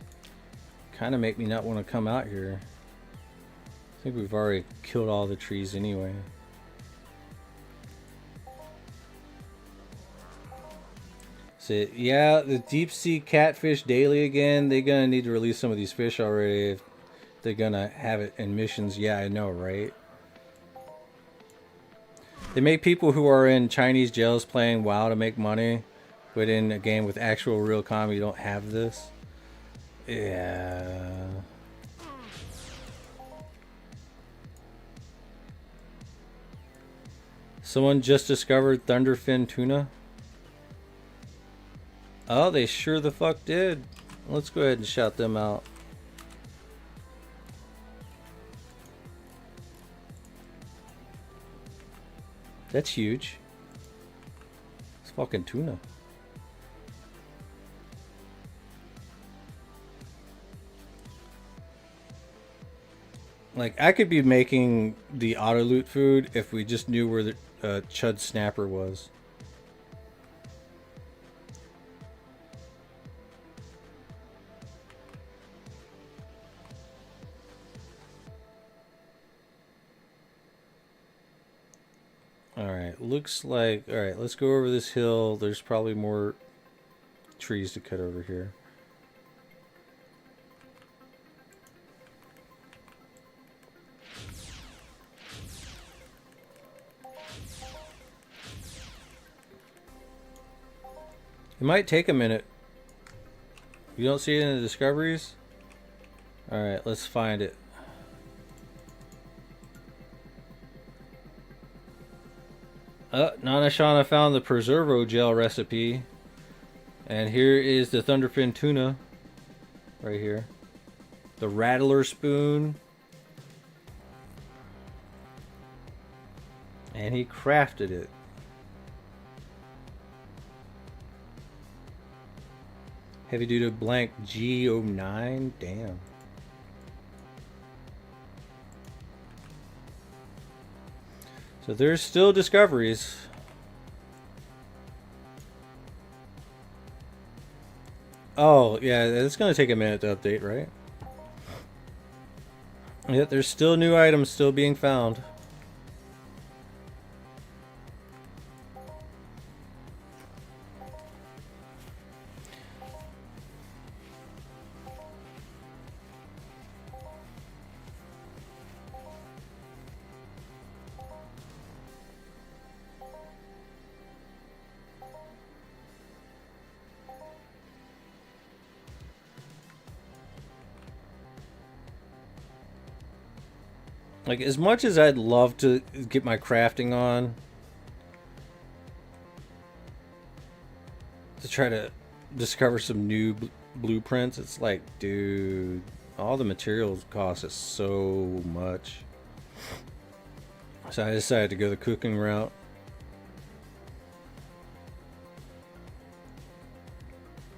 Kind of make me not want to come out here. I think we've already killed all the trees anyway. So, yeah, the deep sea catfish daily again. They're going to need to release some of these fish already if they're going to have it in missions. Yeah, I know, right? They make people who are in Chinese jails playing WoW to make money, but in a game with actual real economy, you don't have this. Yeah. Someone just discovered thunderfin tuna. Oh, they sure the fuck did. Let's go ahead and shout them out. That's huge. It's fucking tuna. Like, I could be making the auto loot food if we just knew where the chud snapper was. Alright, looks like... Alright, let's go over this hill. There's probably more trees to cut over here. It might take a minute. You don't see it in the discoveries? Alright, let's find it. Nana Shana found the Preservo gel recipe. And here is the Thunderfin tuna. Right here. The Rattler spoon. And he crafted it. Heavy duty blank G09. Damn. So there's still discoveries. Oh, yeah, it's going to take a minute to update, right? Yeah, there's still new items still being found. Like, as much as I'd love to get my crafting on, to try to discover some new blueprints, it's like, dude, all the materials cost us so much. So I decided to go the cooking route.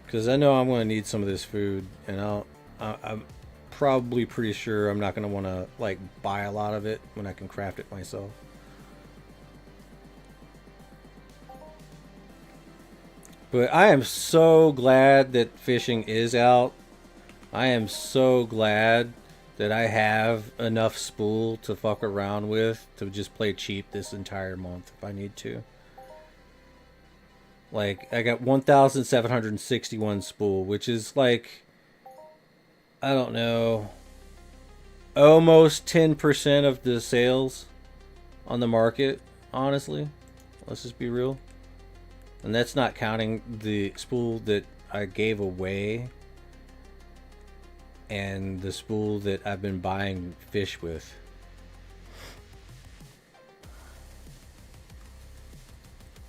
Because I know I'm going to need some of this food, and I'm probably pretty sure I'm not going to want to like buy a lot of it when I can craft it myself. But I am so glad that fishing is out. I am so glad that I have enough spool to fuck around with to just play cheap this entire month if I need to. Like, I got 1,761 spool, which is like, I don't know, almost 10% of the sales on the market, honestly. Let's just be real. And that's not counting the spool that I gave away and the spool that I've been buying fish with.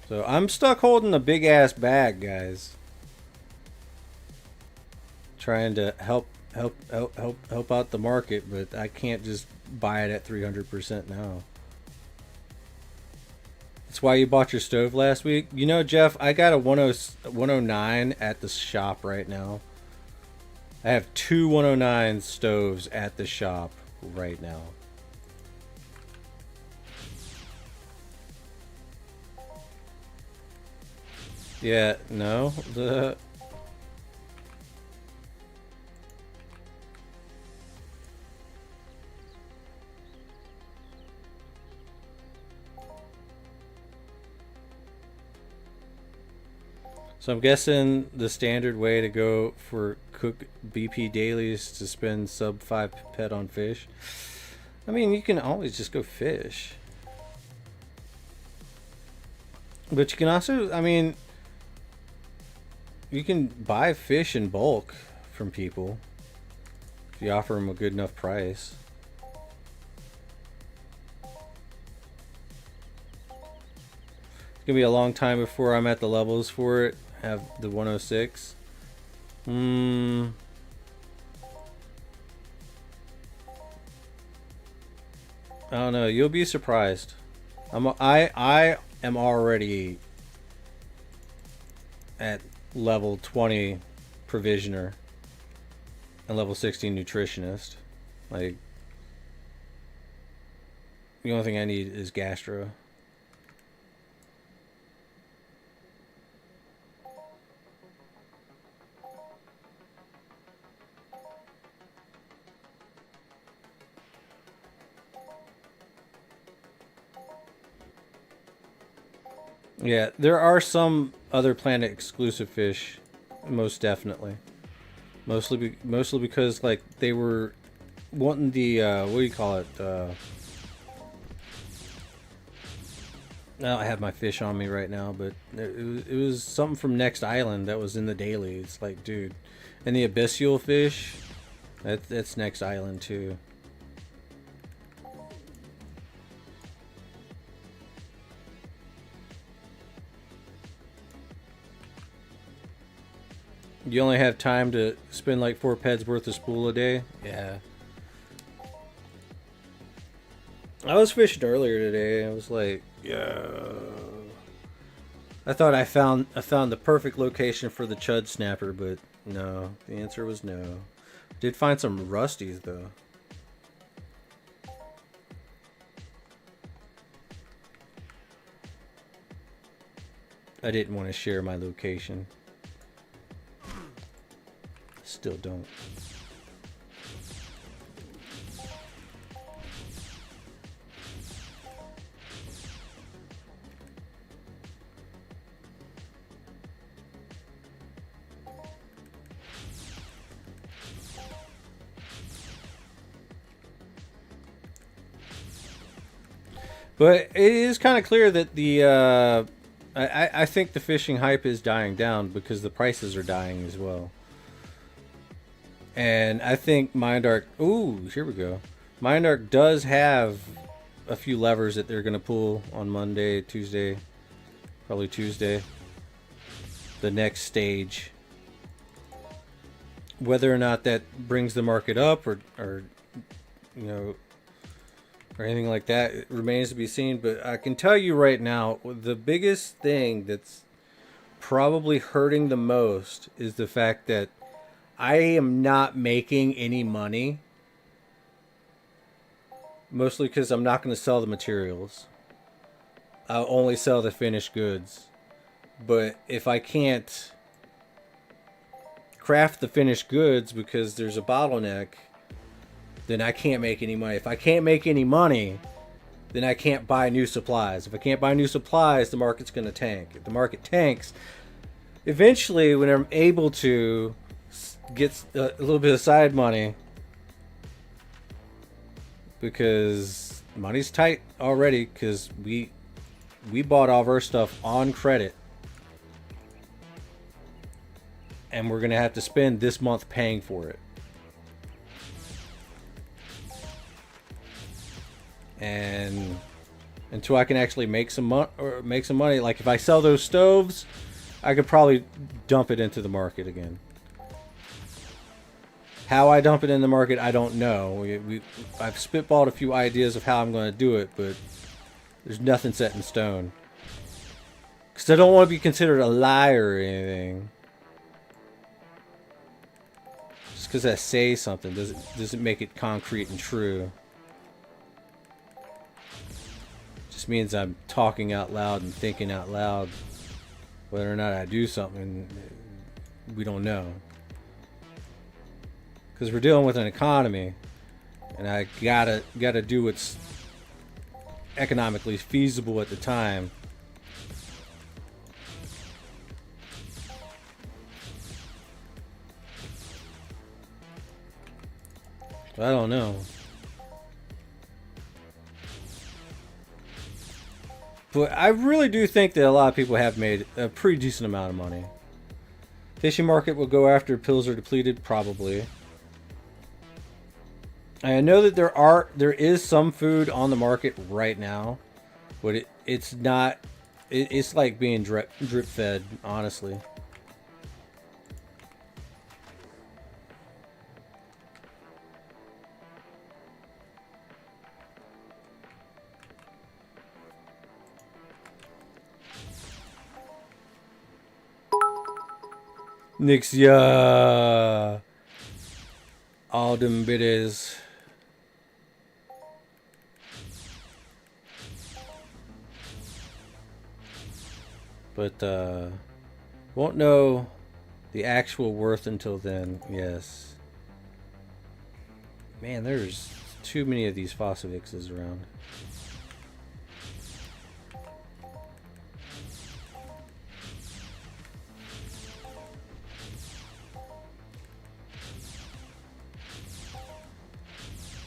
So I'm stuck holding a big ass bag, guys. Trying to help out the market, but I can't just buy it at 300% now. That's why you bought your stove last week. You know, Jeff, I got a 109 at the shop right now. I have two 109 stoves at the shop right now. Yeah, no, So I'm guessing the standard way to go for cook BP dailies to spend sub 5 pet on fish. I mean, you can always just go fish. But you can also, I mean, you can buy fish in bulk from people if you offer them a good enough price. It's gonna be a long time before I'm at the levels for it. Have the 106. I don't know. You'll be surprised. I am already at level 20 provisioner and level 16 nutritionist. Like, the only thing I need is gastro. Yeah, there are some other planet exclusive fish, most definitely. Mostly because like they were wanting the what do you call it? I don't have my fish on me right now, but it was something from Next Island that was in the daily. It's like, dude, and the abyssal fish, that's Next Island too. You only have time to spend like 4 peds worth of spool a day? Yeah. I was fishing earlier today. I was like, yeah. I thought I found the perfect location for the chud snapper, but no. The answer was no. Did find some rusties though. I didn't want to share my location. Still don't. But it is kind of clear that the I think the fishing hype is dying down because the prices are dying as well. And I think Mindark. Ooh, here we go. Mindark does have a few levers that they're gonna pull on Monday, Tuesday, probably Tuesday. The next stage. Whether or not that brings the market up or you know, or anything like that, it remains to be seen. But I can tell you right now, the biggest thing that's probably hurting the most is the fact that I am not making any money. Mostly because I'm not going to sell the materials. I'll only sell the finished goods. But if I can't craft the finished goods because there's a bottleneck, then I can't make any money. If I can't make any money, then I can't buy new supplies. If I can't buy new supplies, the market's going to tank. If the market tanks, eventually when I'm able to get a little bit of side money, because money's tight already because we bought all of our stuff on credit, and we're gonna have to spend this month paying for it. And until I can actually make some money, like if I sell those stoves, I could probably dump it into the market again. How I dump it in the market, I don't know. I've spitballed a few ideas of how I'm going to do it, but there's nothing set in stone. Because I don't want to be considered a liar or anything. Just because I say something doesn't make it concrete and true. Just means I'm talking out loud and thinking out loud. Whether or not I do something, we don't know. Because we're dealing with an economy, and I gotta do what's economically feasible at the time. I don't know. But I really do think that a lot of people have made a pretty decent amount of money. Fishing market will go after pills are depleted, probably. I know that there is some food on the market right now, but it's not. It's like being drip fed, honestly. Nixia. All them bitties. But won't know the actual worth until then. Yes. Man, there's too many of these Fossivixes around.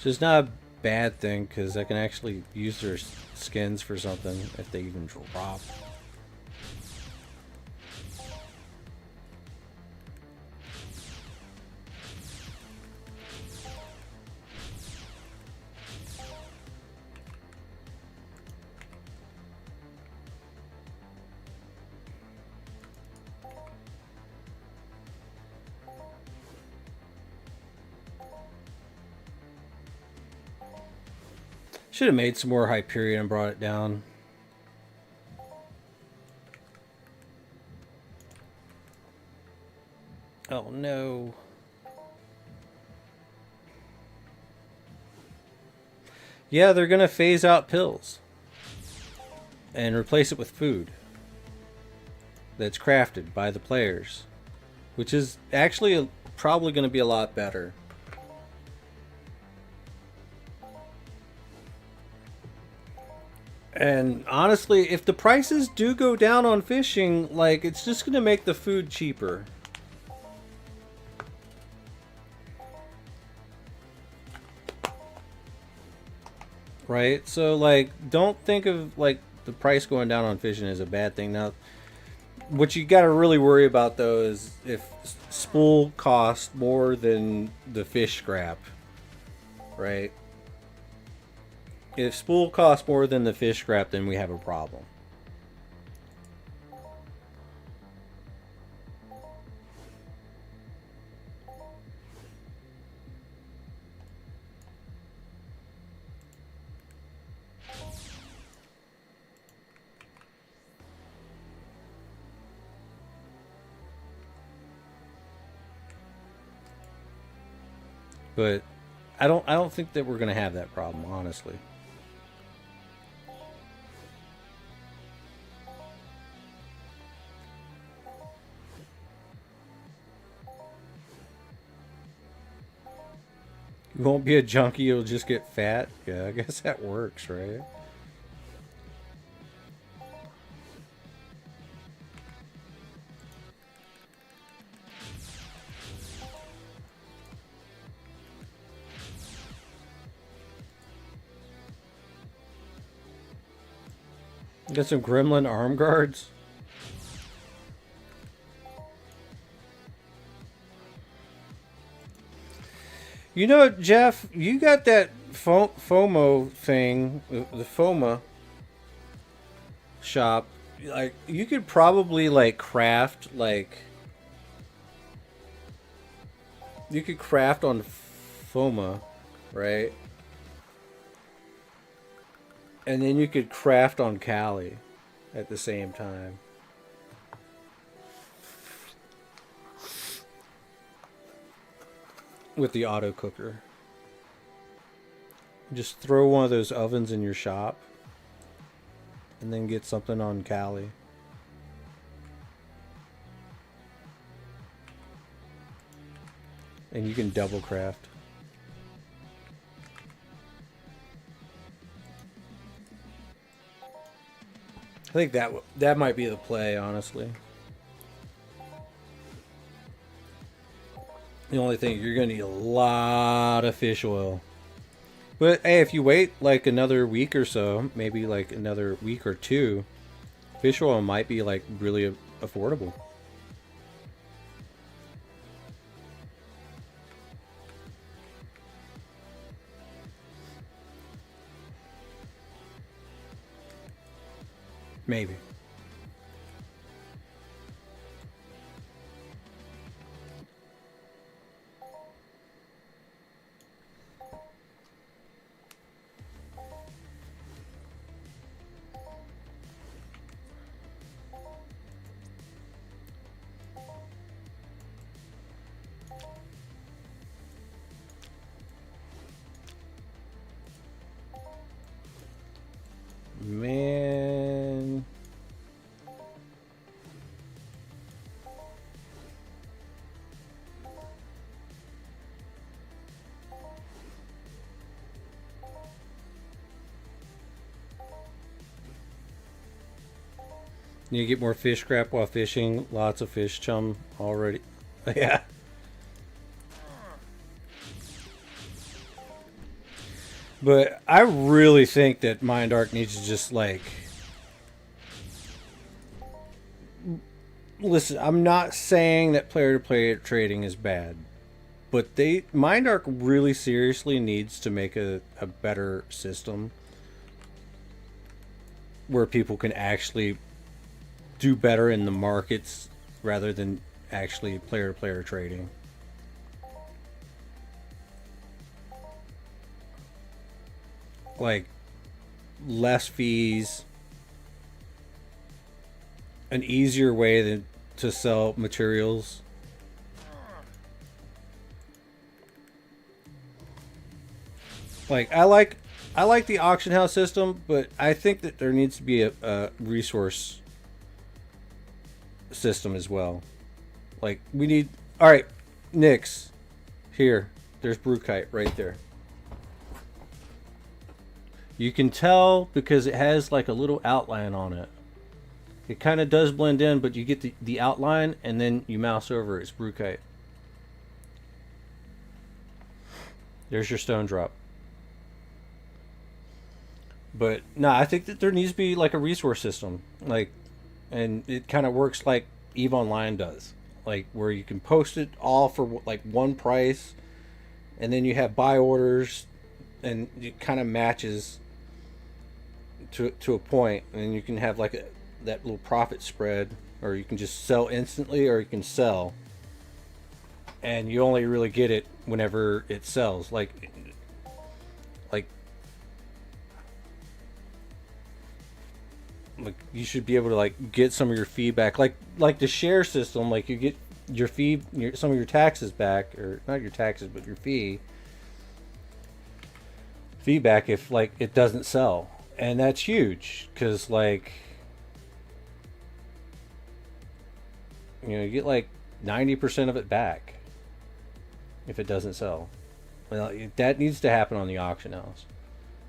So it's not a bad thing because I can actually use their skins for something if they even drop. Should have made some more Hyperion and brought it down. Oh no. Yeah, they're gonna phase out pills and replace it with food that's crafted by the players, which is actually probably going to be a lot better. And honestly, if the prices do go down on fishing, like, it's just going to make the food cheaper. Right? So, like, don't think of, like, the price going down on fishing as a bad thing. Now, what you got to really worry about, though, is if spool costs more than the fish scrap. Right? If spool costs more than the fish scrap, then we have a problem. But I don't think that we're gonna have that problem, honestly. You won't be a junkie, you'll just get fat. Yeah, I guess that works, right? Got some gremlin arm guards. You know, Jeff, you got that FOMO thing, the FOMA shop. Like, you could probably, like, craft, like, you could craft on FOMA, right? And then you could craft on Kali at the same time. With the auto cooker. Just throw one of those ovens in your shop and then get something on Kali. And you can double craft. I think that might be the play, honestly. The only thing, you're going to need a lot of fish oil. But hey, if you wait like another week or so, maybe like another week or two, fish oil might be like really affordable. Maybe. You get more fish scrap while fishing. Lots of fish chum already. Yeah. But I really think that Mind Arc needs to just like... Listen, I'm not saying that player-to-player trading is bad. But Mind Arc really seriously needs to make a better system where people can actually do better in the markets rather than actually player-to-player trading. Like, less fees, an easier way to sell materials. Like, I like the auction house system, but I think that there needs to be a resource system as well. Like, we need... Alright, Nyx. Here. There's Brewkite right there. You can tell because it has like a little outline on it. It kind of does blend in, but you get the outline and then you mouse over it. It's Brewkite. There's your stone drop. But no, I think that there needs to be like a resource system. Like, and it kind of works like EVE Online does. Like, where you can post it all for like one price, and then you have buy orders, and it kind of matches to a point, and you can have like that little profit spread, or you can just sell instantly, or you can sell, and you only really get it whenever it sells. Like you should be able to like get some of your feedback, like the share system. Like, you get your fee, some of your taxes back, or not your taxes, but your feedback if like it doesn't sell. And that's huge, because like, you get like 90% of it back if it doesn't sell. Well, that needs to happen on the auction house,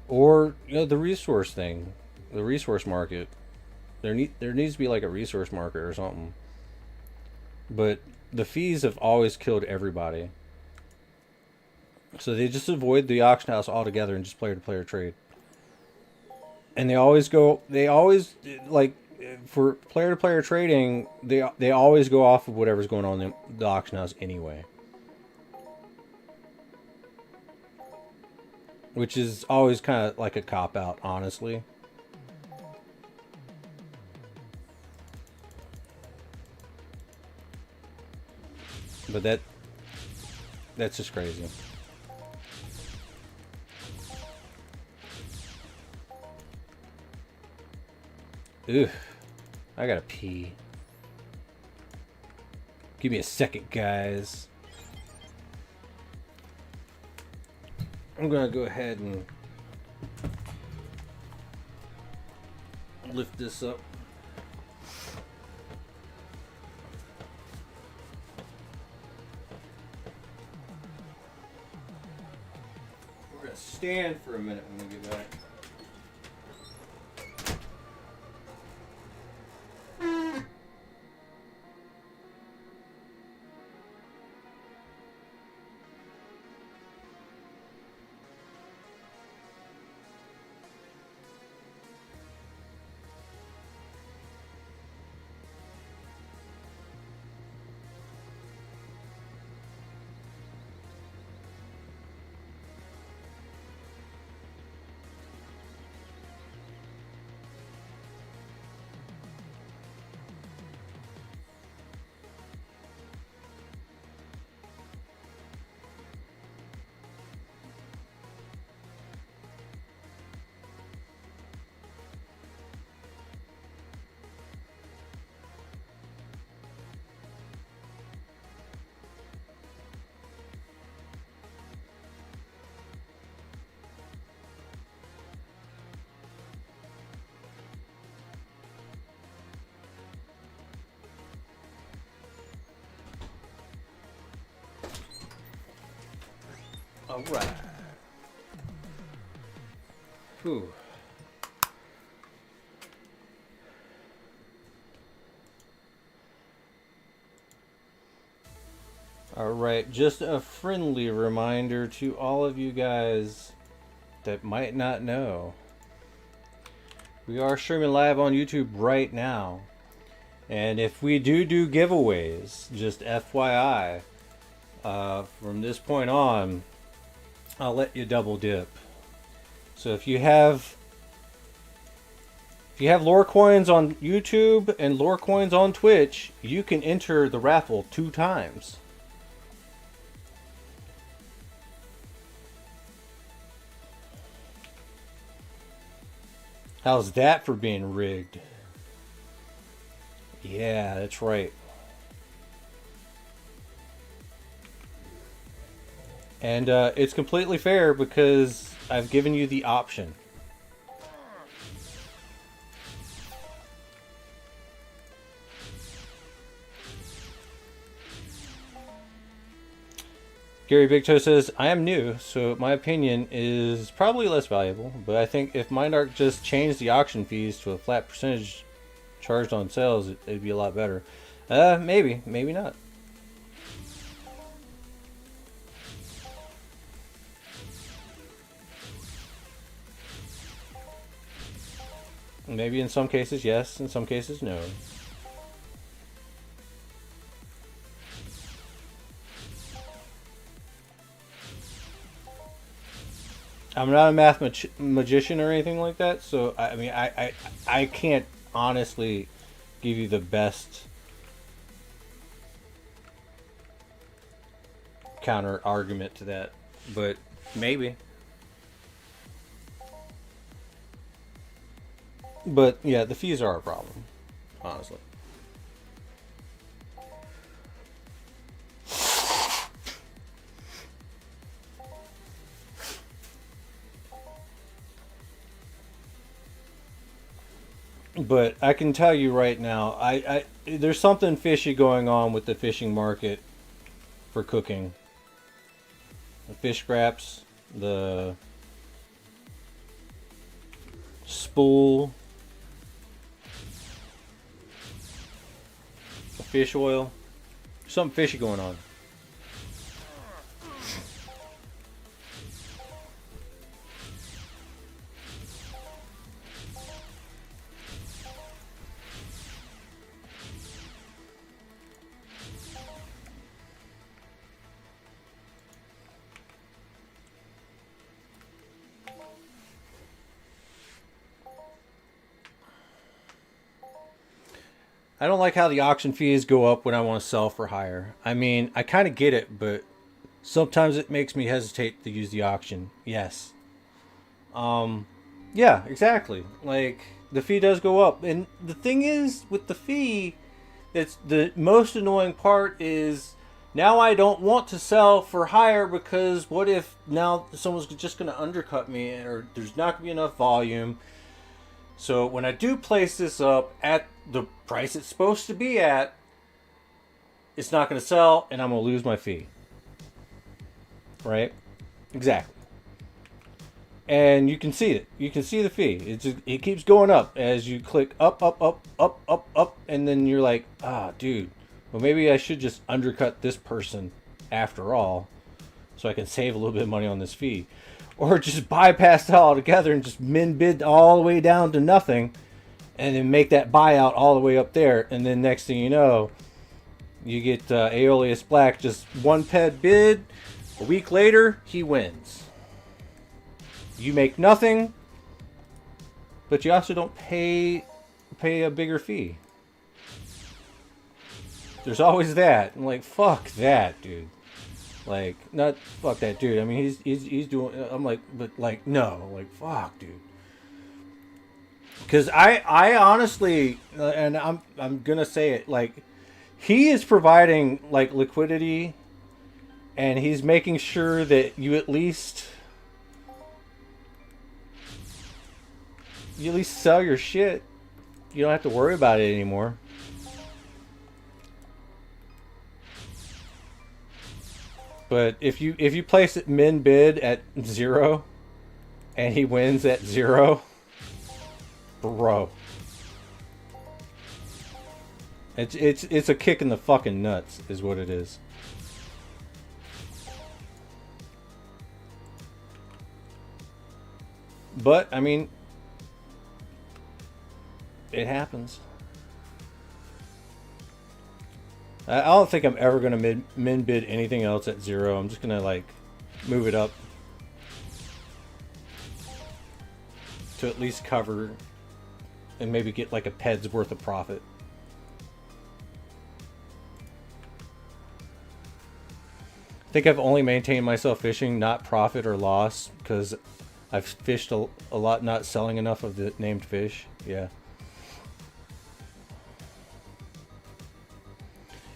or the resource thing, the resource market. There needs to be like a resource market or something. But the fees have always killed everybody, so they just avoid the auction house altogether and just player-to-player trade. And they always like, for player-to-player trading, they always go off of whatever's going on in the auction house anyway, which is always kind of like a cop-out, honestly. But that's just crazy. Ugh. I gotta pee. Give me a second, guys. I'm gonna go ahead and lift this up. We're gonna stand for a minute when we get back. All right. Whew. Alright, just a friendly reminder to all of you guys that might not know. We are streaming live on YouTube right now. And if we do giveaways, just FYI, from this point on, I'll let you double dip. So if you have lore coins on YouTube and lore coins on Twitch, you can enter the raffle 2 times. How's that for being rigged? Yeah, that's right. And it's completely fair because I've given you the option. Gary Big Toe says, I am new, so my opinion is probably less valuable, but I think if MindArc just changed the auction fees to a flat percentage charged on sales, it'd be a lot better. Maybe not. Maybe in some cases yes, in some cases no. I'm not a math magician or anything like that, so I mean, I can't honestly give you the best counter argument to that, but maybe. But yeah, the fees are a problem, honestly. But I can tell you right now, there's something fishy going on with the fishing market for cooking. The fish scraps, the spool, the fish oil. Something fishy going on. I don't like how the auction fees go up when I want to sell for higher. I mean, I kind of get it, but sometimes it makes me hesitate to use the auction. Yes. Yeah, exactly. Like, the fee does go up. And the thing is, with the fee, it's the most annoying part is now I don't want to sell for higher because what if now someone's just going to undercut me or there's not going to be enough volume. So when I do place this up at the price it's supposed to be at, it's not going to sell and I'm going to lose my fee. Right? Exactly. And you can see it. You can see the fee. It keeps going up as you click up, and then you're like, dude, well, maybe I should just undercut this person after all so I can save a little bit of money on this fee. Or just bypass it all altogether and just min bid all the way down to nothing and then make that buyout all the way up there. And then next thing you know, you get Aeolus Black just one ped bid. A week later, he wins. You make nothing, but you also don't pay a bigger fee. There's always that. I'm like, fuck that, dude. Like, not fuck that dude. I mean, he's doing. I'm like, but like, no, like, fuck, dude. Because I honestly, and I'm gonna say it, like, he is providing like liquidity, and he's making sure that you at least sell your shit. You don't have to worry about it anymore. But if you place it min bid at 0 and he wins at 0, bro, it's a kick in the fucking nuts is what it is. But I mean, it happens. I don't think I'm ever gonna min bid anything else at 0. I'm just gonna like move it up to at least cover and maybe get like a ped's worth of profit. I think I've only maintained myself fishing, not profit or loss, because I've fished a lot, not selling enough of the named fish. Yeah.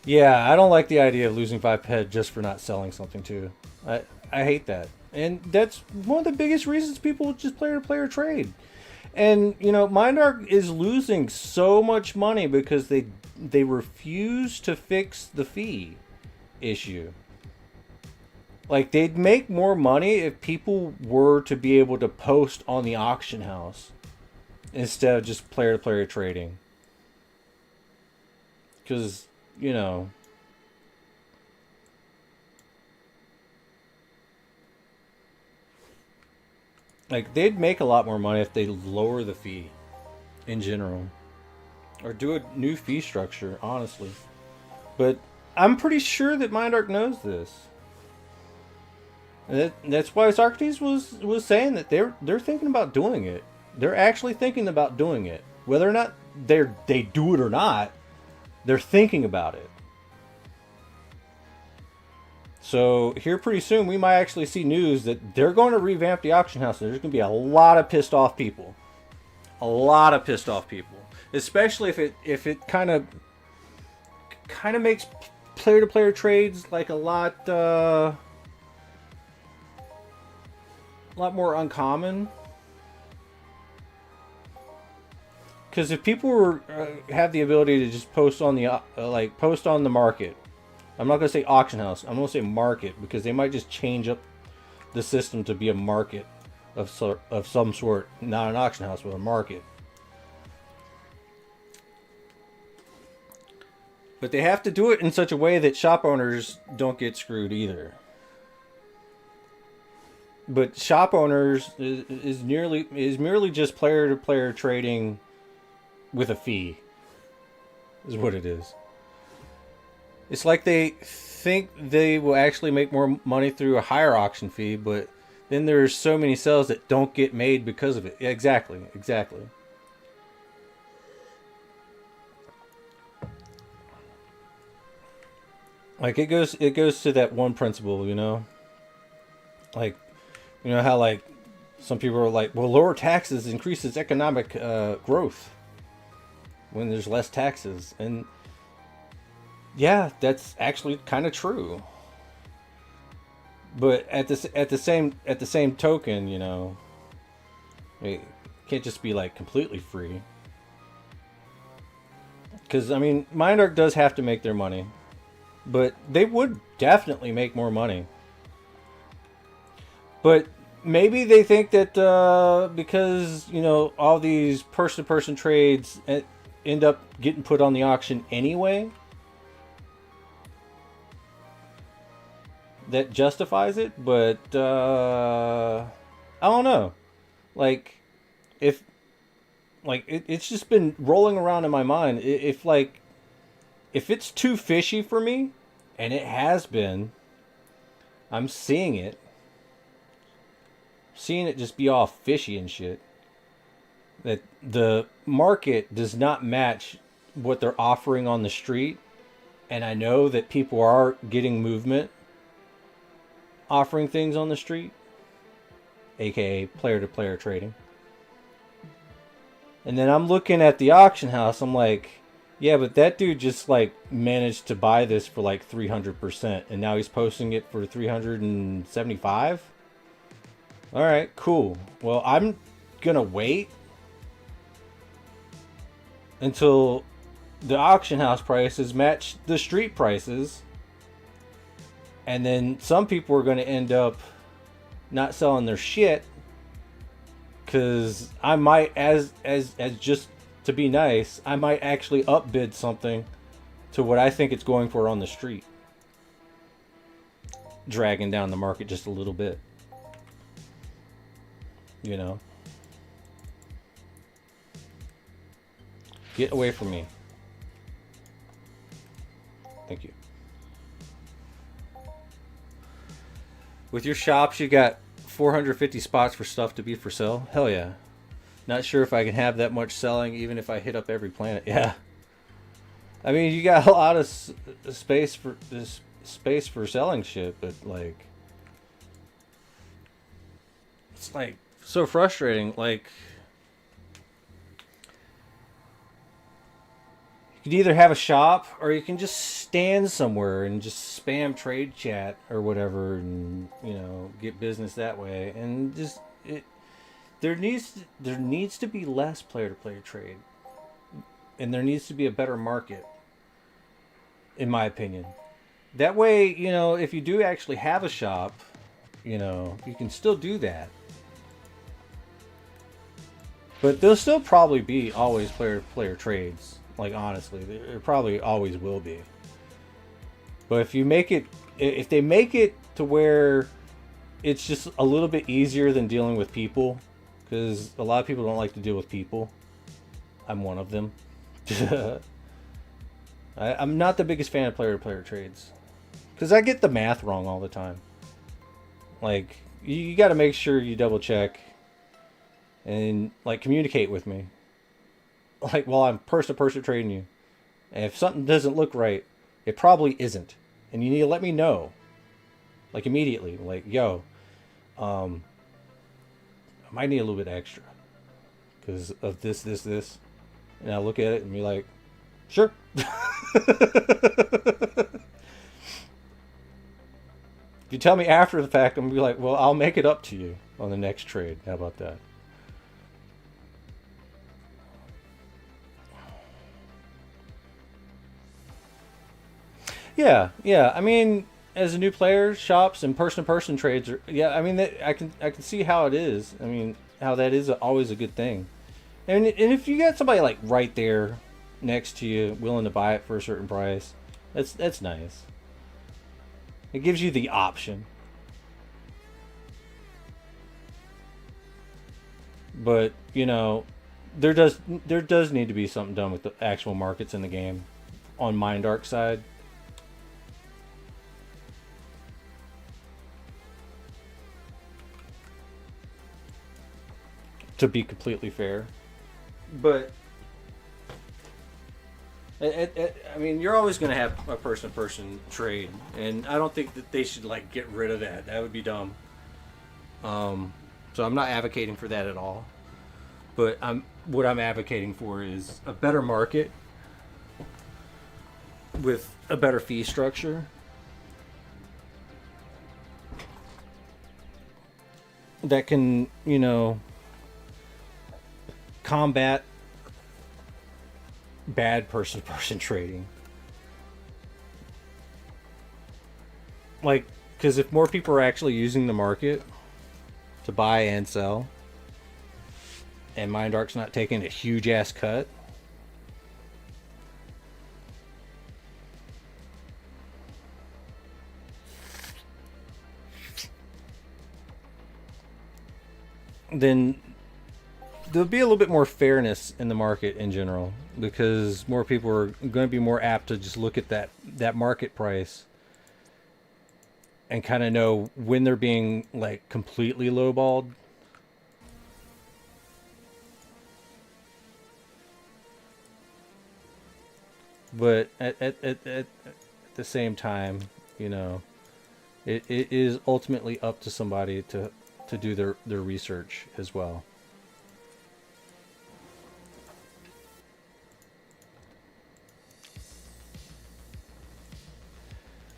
Yeah, I don't like the idea of losing 5 ped just for not selling something too. I hate that. And that's one of the biggest reasons people just player-to-player trade. And, you know, MindArc is losing so much money because they refuse to fix the fee issue. Like, they'd make more money if people were to be able to post on the auction house instead of just player-to-player trading. Because, you know, like, they'd make a lot more money if they lower the fee in general. Or do a new fee structure, honestly. But I'm pretty sure that MindArc knows this. That's why Socrates was saying that they're thinking about doing it. They're actually thinking about doing it. Whether or not they do it or not, they're thinking about it. So here pretty soon we might actually see news that they're going to revamp the auction house. There's going to be a lot of pissed off people. A lot of pissed off people. Especially if it kind of makes player-to-player trades like a lot more uncommon. Because if people were have the ability to just post on the post on the market, I'm not gonna say auction house, I'm gonna say market, because they might just change up the system to be a market of some sort, not an auction house, but a market. But they have to do it in such a way that shop owners don't get screwed either. But shop owners is merely just player-to-player trading with a fee, is what it is. It's like they think they will actually make more money through a higher auction fee, but then there's so many sales that don't get made because of it. Exactly. Like it goes to that one principle, you know? Like, you know how like some people are like, well, lower taxes increases economic growth when there's less taxes. And yeah, that's actually kind of true. But at the same token, you know, it can't just be like completely free. Because I mean, MindArc does have to make their money, but they would definitely make more money. But maybe they think that because, you know, all these person-to-person trades end up getting put on the auction anyway, that justifies it. But I don't know. Like, if like it's just been rolling around in my mind. If it's too fishy for me, and it has been, I'm seeing it just be all fishy and shit. That the market does not match what they're offering on the street. And I know that people are getting movement offering things on the street, aka player-to-player trading. And then I'm looking at the auction house, I'm like, yeah, but that dude just like managed to buy this for like 300%, and now he's posting it for 375. All right, cool. Well, I'm gonna wait until the auction house prices match the street prices, and then some people are gonna end up not selling their shit because I might, as just to be nice, I might actually upbid something to what I think it's going for on the street, dragging down the market just a little bit. You know, Get away from me. Thank you. With your shops, you got 450 spots for stuff to be for sale. Hell yeah. Not sure if I can have that much selling, even if I hit up every planet. Yeah. I mean, you got a lot of space for selling shit, but like, it's like so frustrating. Like, you can either have a shop or you can just stand somewhere and just spam trade chat or whatever, and you know, get business that way. And just there needs to be less player-to-player trade, and there needs to be a better market, in my opinion. That way, you know, if you do actually have a shop, you know, you can still do that. But there'll still probably be always player-to-player trades. Like, honestly, there probably always will be. But if they make it to where it's just a little bit easier than dealing with people, because a lot of people don't like to deal with people. I'm one of them. I'm not the biggest fan of player-to-player trades, because I get the math wrong all the time. Like, you got to make sure you double check and like communicate with me. Like, while I'm person-to-person trading you, and if something doesn't look right, it probably isn't, and you need to let me know, like, immediately. Like, yo, I might need a little bit extra because of this, and I look at it and be like, sure. If you tell me after the fact, I'm gonna be like, well, I'll make it up to you on the next trade. How about that? Yeah. I mean, as a new player, shops and person-to-person trades are. Yeah, I mean, I can see how it is. I mean, how that is always a good thing. And if you got somebody like right there next to you, willing to buy it for a certain price, that's nice. It gives you the option. But you know, there does need to be something done with the actual markets in the game on MindArk side. To be completely fair. But I mean, you're always going to have a person-to-person trade, and I don't think that they should like get rid of that. That would be dumb. So I'm not advocating for that at all. But what I'm advocating for is a better market with a better fee structure that can, you know, combat bad person-to-person trading. Like, because if more people are actually using the market to buy and sell, and MindArk's not taking a huge ass cut, then there'll be a little bit more fairness in the market in general, because more people are going to be more apt to just look at that market price and kind of know when they're being like completely lowballed. But at the same time, you know, it is ultimately up to somebody to do their research as well.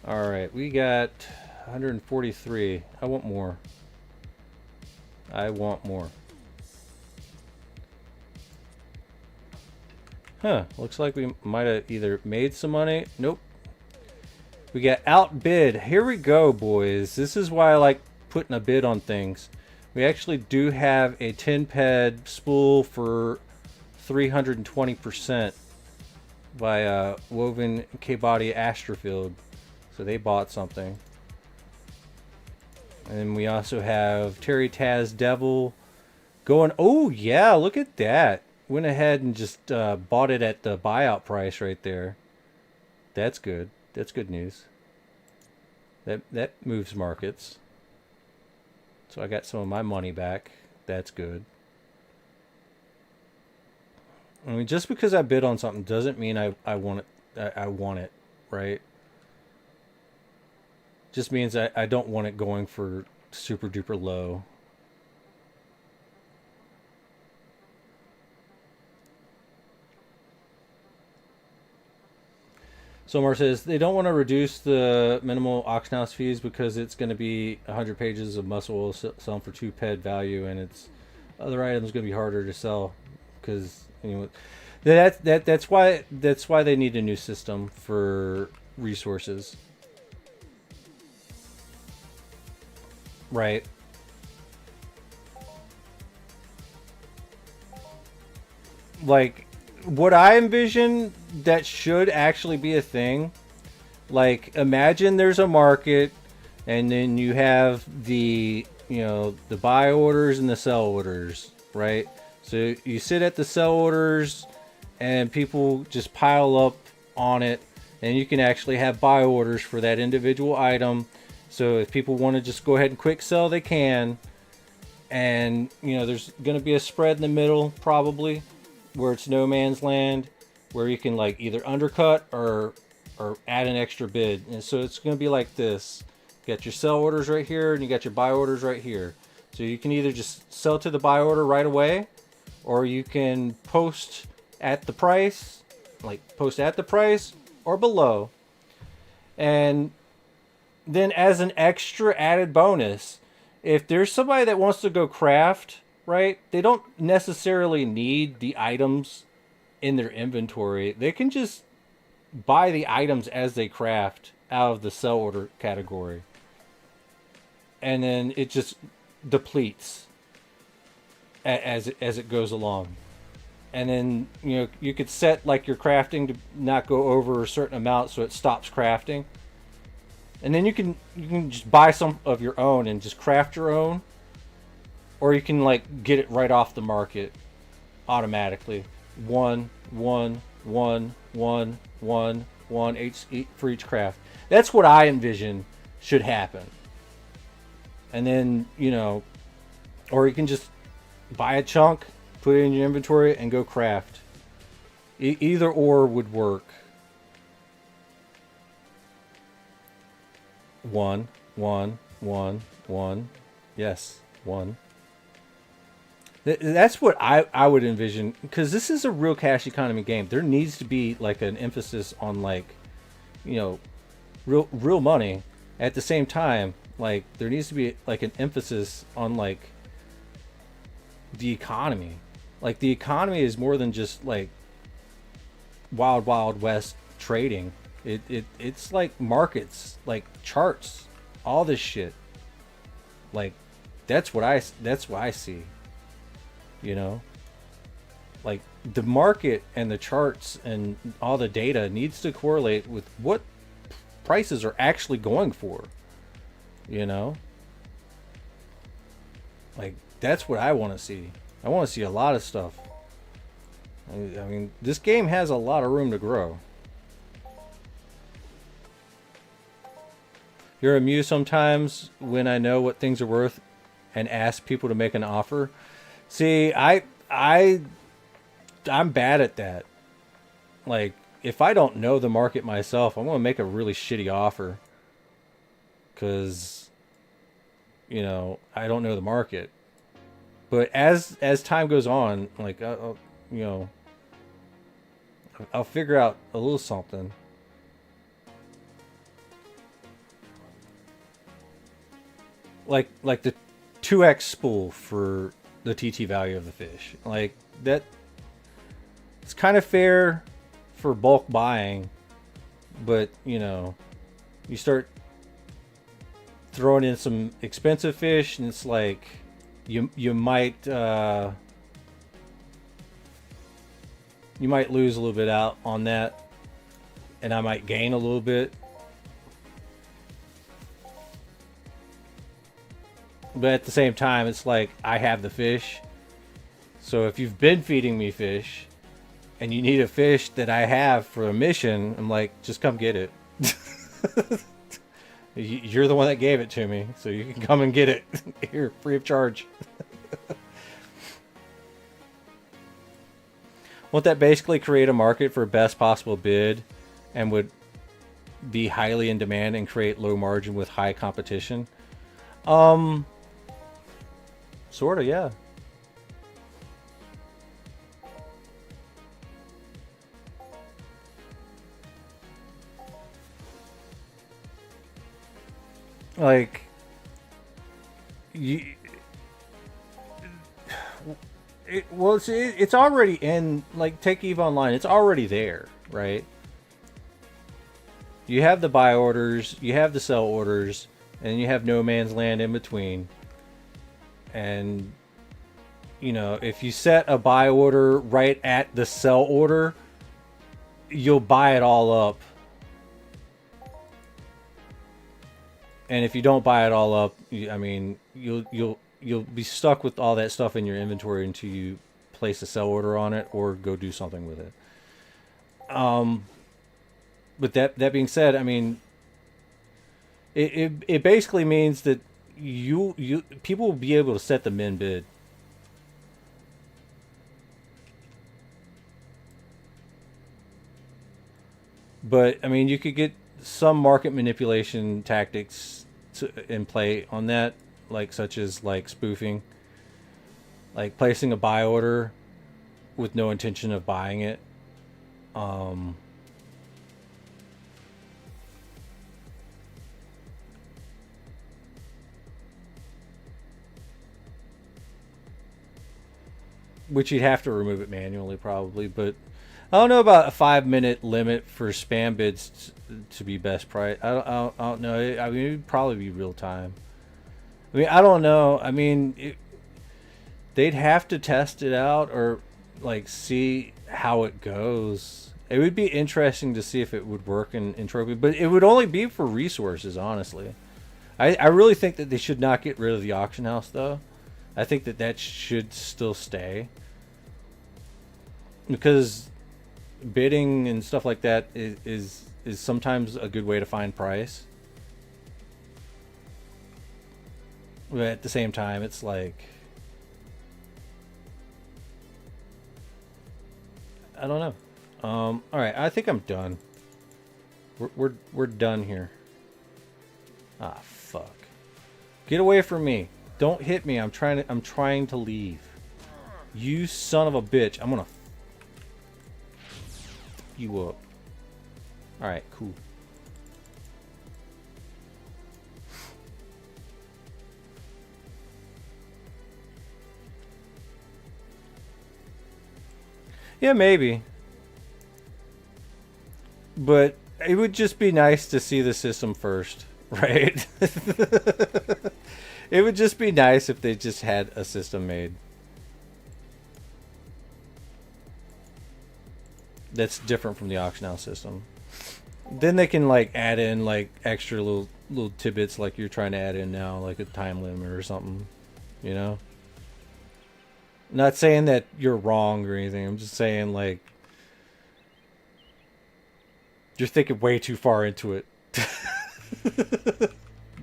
Alright, we got 143. I want more. Huh, looks like we might have either made some money. Nope. We got outbid. Here we go, boys. This is why I like putting a bid on things. We actually do have a 10-ped spool for 320% by Woven K-Body Astrofield. So they bought something. And then we also have Terry Taz Devil going. Oh, yeah, look at that. went ahead and just bought it at the buyout price right there. That's good. That's good news. That moves markets. So I got some of my money back. That's good. I mean, just because I bid on something doesn't mean I want it. I want it, right? Just means I don't want it going for super duper low. So Mar says they don't want to reduce the minimal auction house fees because it's going to be 100 pages of muscle oil selling for 2 ped value, and it's other items going to be harder to sell because that's why they need a new system for resources, right? Like what I envision that should actually be a thing. Like imagine there's a market, and then you have the the buy orders and the sell orders, right? So you sit at the sell orders, and people just pile up on it, and you can actually have buy orders for that individual item. So if people want to just go ahead and quick sell, they can. And there's going to be a spread in the middle probably, where it's no man's land, where you can like either undercut or add an extra bid. And so it's going to be like this. You got your sell orders right here, and you got your buy orders right here. So you can either just sell to the buy order right away, or you can post at the price, or below. And then as an extra added bonus, if there's somebody that wants to go craft, right? They don't necessarily need the items in their inventory. They can just buy the items as they craft out of the sell order category. And then it just depletes as it goes along. And then you could set like your crafting to not go over a certain amount so it stops crafting. And then you can just buy some of your own and just craft your own. Or you can like get it right off the market automatically. One each for each craft. That's what I envision should happen. And then, or you can just buy a chunk, put it in your inventory, and go craft. Either or would work. One. Yes, one. That's what I would envision, because this is a real cash economy game. There needs to be like an emphasis on like, real money. At the same time, like there needs to be like an emphasis on like the economy. Like the economy is more than just like wild west trading. It's like markets, like charts, all this shit. Like that's what I see. Like the market and the charts and all the data needs to correlate with what prices are actually going for. Like that's what I want to see. I want to see a lot of stuff. I mean, this game has a lot of room to grow. You're amused sometimes when I know what things are worth and ask people to make an offer. See, I'm bad at that. Like, if I don't know the market myself, I'm going to make a really shitty offer. Because, I don't know the market. But as time goes on, like, I'll figure out a little something. Like the 2x spool for the TT value of the fish. Like that, it's kind of fair for bulk buying, but you start throwing in some expensive fish, and it's like you might lose a little bit out on that, and I might gain a little bit. But at the same time, it's like I have the fish, So if you've been feeding me fish and you need a fish that I have for a mission, I'm like, just come get it. You're the one that gave it to me, so you can come and get it here, free of charge. Won't that basically create a market for best possible bid and would be highly in demand and create low margin with high competition? Sort of, yeah. Like, it's already in, like, take EVE Online, it's already there, right? You have the buy orders, you have the sell orders, and you have no man's land in between. And, you know, if you set a buy order right at the sell order, you'll buy it all up. And if you don't buy it all up, I mean, you'll be stuck with all that stuff in your inventory until you place a sell order on it or go do something with it. But that being said, I mean, it basically means that people will be able to set the min bid. But I mean, you could get some market manipulation tactics in play on that, like such as like spoofing, like placing a buy order with no intention of buying it. Which you'd have to remove it manually probably, but I don't know about a 5-minute limit for spam bids to be best price. I don't know. I mean, it'd probably be real time. I mean, I don't know. I mean, they'd have to test it out or like see how it goes. It would be interesting to see if it would work in Entropia, but it would only be for resources, honestly. I really think that they should not get rid of the auction house, though. I think that should still stay. Because bidding and stuff like that is sometimes a good way to find price. But at the same time, it's like, I don't know. All right, I think I'm done. We're done here. Ah, fuck. Get away from me. Don't hit me. I'm trying to leave. You son of a bitch. I'm gonna you up. All right, cool. Yeah, maybe. But it would just be nice to see the system first, right? It would just be nice if they just had a system made that's different from the auction house system. Then they can like add in like extra little tidbits like you're trying to add in now, like a time limit or something, you know? Not saying that you're wrong or anything. I'm just saying like you're thinking way too far into it.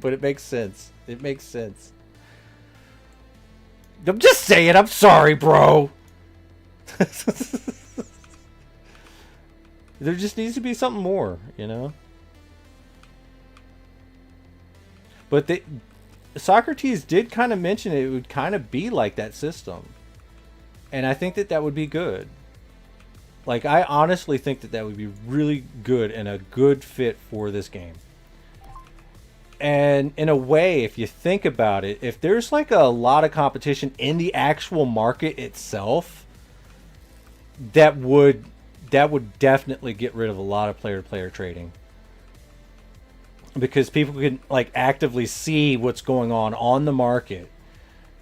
But it makes sense. It makes sense. I'm just saying, I'm sorry, bro. There just needs to be something more, you know? But Socrates did kind of mention it would kind of be like that system. And I think that would be good. Like, I honestly think that would be really good and a good fit for this game. And in a way, if you think about it, if there's like a lot of competition in the actual market itself, that would definitely get rid of a lot of player-to-player trading. Because people can like actively see what's going on the market.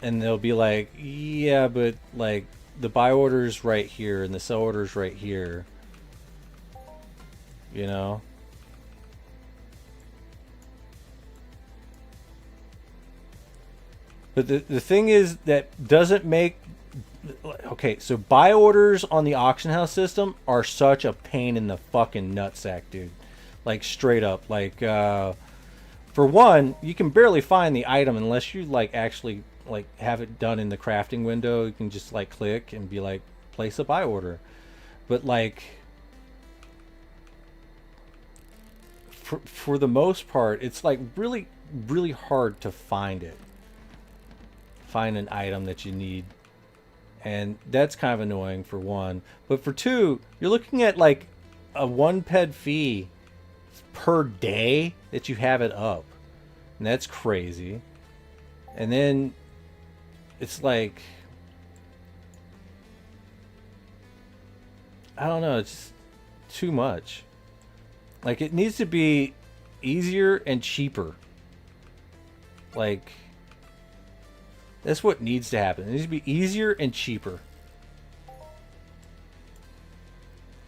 And they'll be like, yeah, but like the buy order's right here and the sell order's right here. You know? But the thing is that doesn't make... Okay, so buy orders on the auction house system are such a pain in the fucking nutsack, dude. Like straight up. Like for one, you can barely find the item unless you like actually like have it done in the crafting window. You can just like click and be like place a buy order. But like for the most part, it's like really hard to find it. Find an item that you need. And that's kind of annoying for one. But for two, you're looking at like a 1 ped fee per day that you have it up. And that's crazy. And then it's like, I don't know, it's just too much. Like it needs to be easier and cheaper. Like that's what needs to happen. It needs to be easier and cheaper.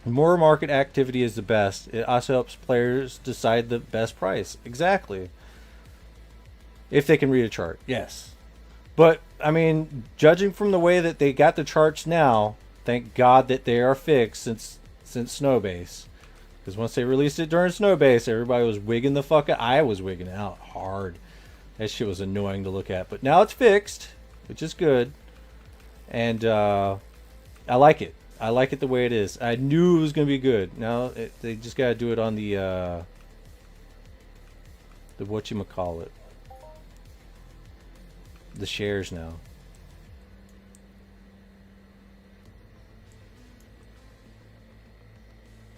More market activity is the best. It also helps players decide the best price. Exactly. If they can read a chart, yes. But, I mean, judging from the way that they got the charts now, thank God that they are fixed since Snowbase. Because once they released it during Snowbase, everybody was wigging the fuck out. I was wigging out hard. That shit was annoying to look at. But now it's fixed, which is good. And I like it. I like it the way it is. I knew it was going to be good. Now they just got to do it on the whatchamacallit. The shares now.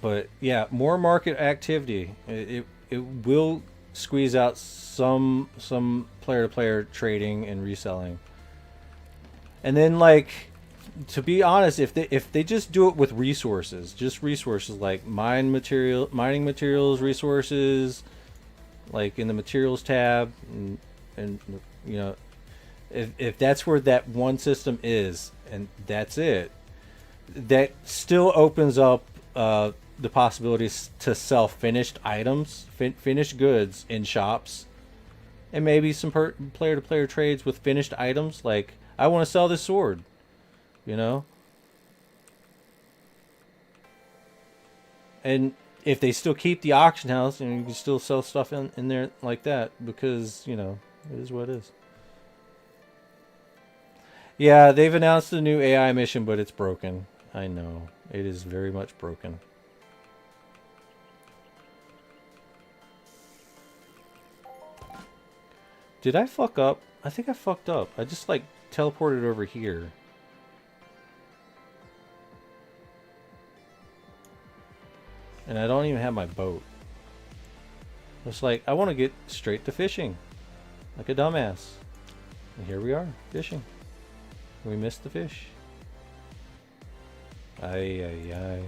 But yeah, more market activity. It will squeeze out some player-to-player trading and reselling. And then, like, to be honest, if they just do it with resources, just resources like mining materials, resources, like in the materials tab, and you know, if that's where that one system is, and that's it, that still opens up the possibilities to sell finished items, finished goods in shops, and maybe some player-to-player trades with finished items. Like, I want to sell this sword, you know? And if they still keep the auction house, and you can still sell stuff in there like that, because, you know, it is what it is. Yeah, they've announced a new AI mission, but it's broken. I know. It is very much broken. Did I fuck up? I think I fucked up. I just, like, teleported over here. And I don't even have my boat. It's like, I want to get straight to fishing. Like a dumbass. And here we are, fishing. We missed the fish. Ay, ay, ay.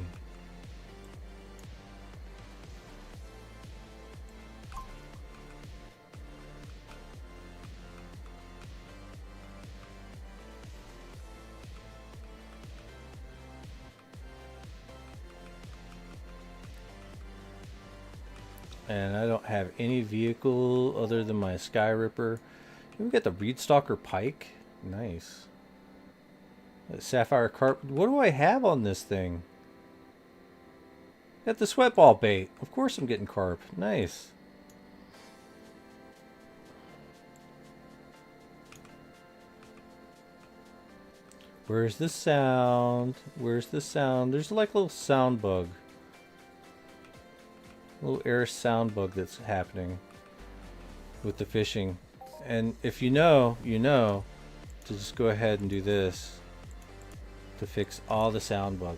And I don't have any vehicle other than my Sky Ripper. We got the Reedstalker Pike. Nice. Sapphire Carp. What do I have on this thing? Got the Sweatball Bait. Of course I'm getting carp. Nice. Where's the sound? Where's the sound? There's like a little sound bug. A little air sound bug that's happening with the fishing. And if you know, you know to just go ahead and do this to fix all the sound bug.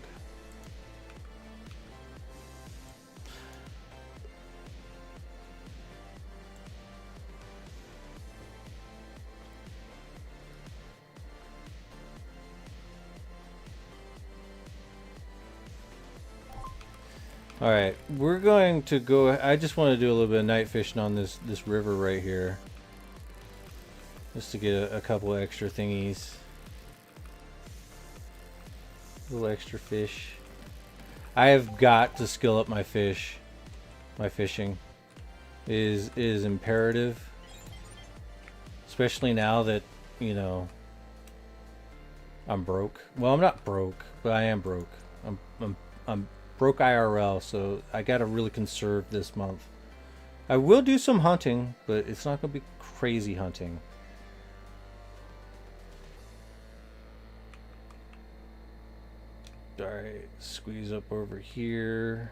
All right, we're going to go. I just want to do a little bit of night fishing on this river right here, just to get a couple extra thingies, a little extra fish. I have got to skill up my fish. My fishing is imperative, especially now that, you know, I'm broke. Well, I'm not broke, but I am broke. I'm broke IRL, so I gotta really conserve this month. I will do some hunting, but it's not gonna be crazy hunting. Alright, squeeze up over here.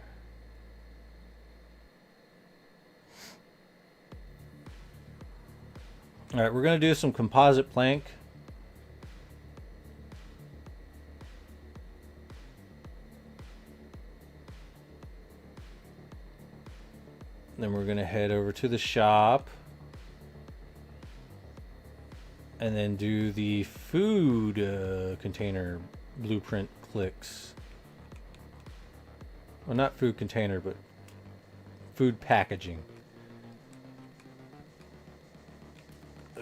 Alright, we're gonna do some composite plank. Then we're gonna head over to the shop and then do the food container blueprint clicks. Well, not food container, but food packaging.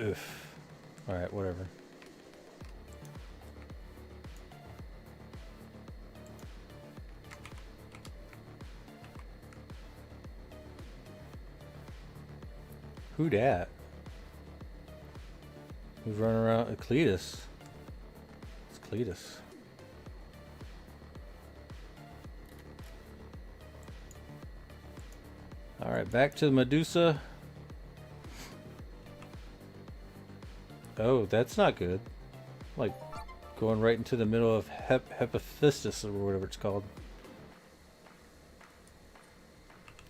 Oof. Alright, whatever. Who dat? Who's running around? Cletus. It's Cletus. Alright, back to the Medusa. Oh, that's not good. Like, going right into the middle of Hephaestus, or whatever it's called.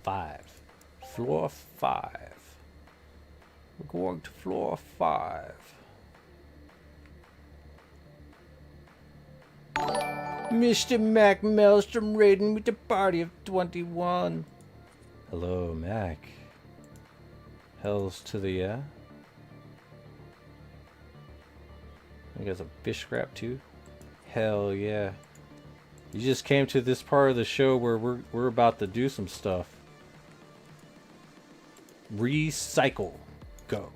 5. Floor 5. We're going to floor 5. Mr. Mac Maelstrom raiding with the party of 21. Hello, Mac. Hells to the yeah. You got some fish scrap too? Hell yeah. You just came to this part of the show where we're about to do some stuff. Recycle. Go.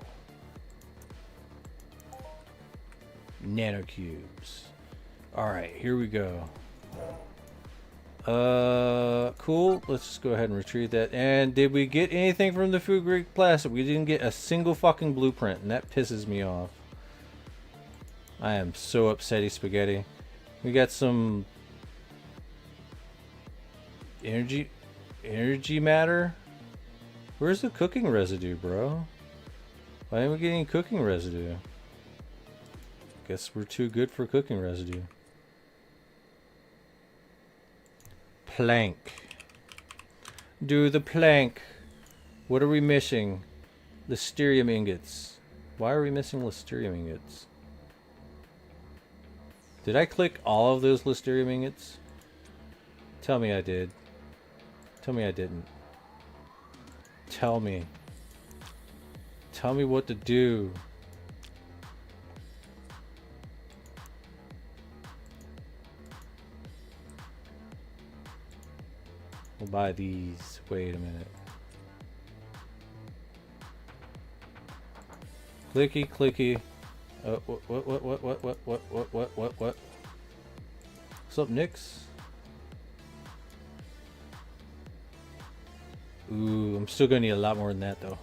Nanocubes. Alright, here we go. Cool. Let's just go ahead and retrieve that. And did we get anything from the food grade plastic? We didn't get a single fucking blueprint, and that pisses me off. I am so upsetty spaghetti. We got some energy matter. Where's the cooking residue, bro? Why aren't we getting cooking residue? Guess we're too good for cooking residue. Plank. Do the plank. What are we missing? Listerium ingots. Why are we missing listerium ingots? Did I click all of those listerium ingots? Tell me I did. Tell me I didn't. Tell me. Tell me what to do. We'll buy these. Wait a minute. Clicky, clicky. What? What's up, Nix? Ooh, I'm still gonna need a lot more than that, though.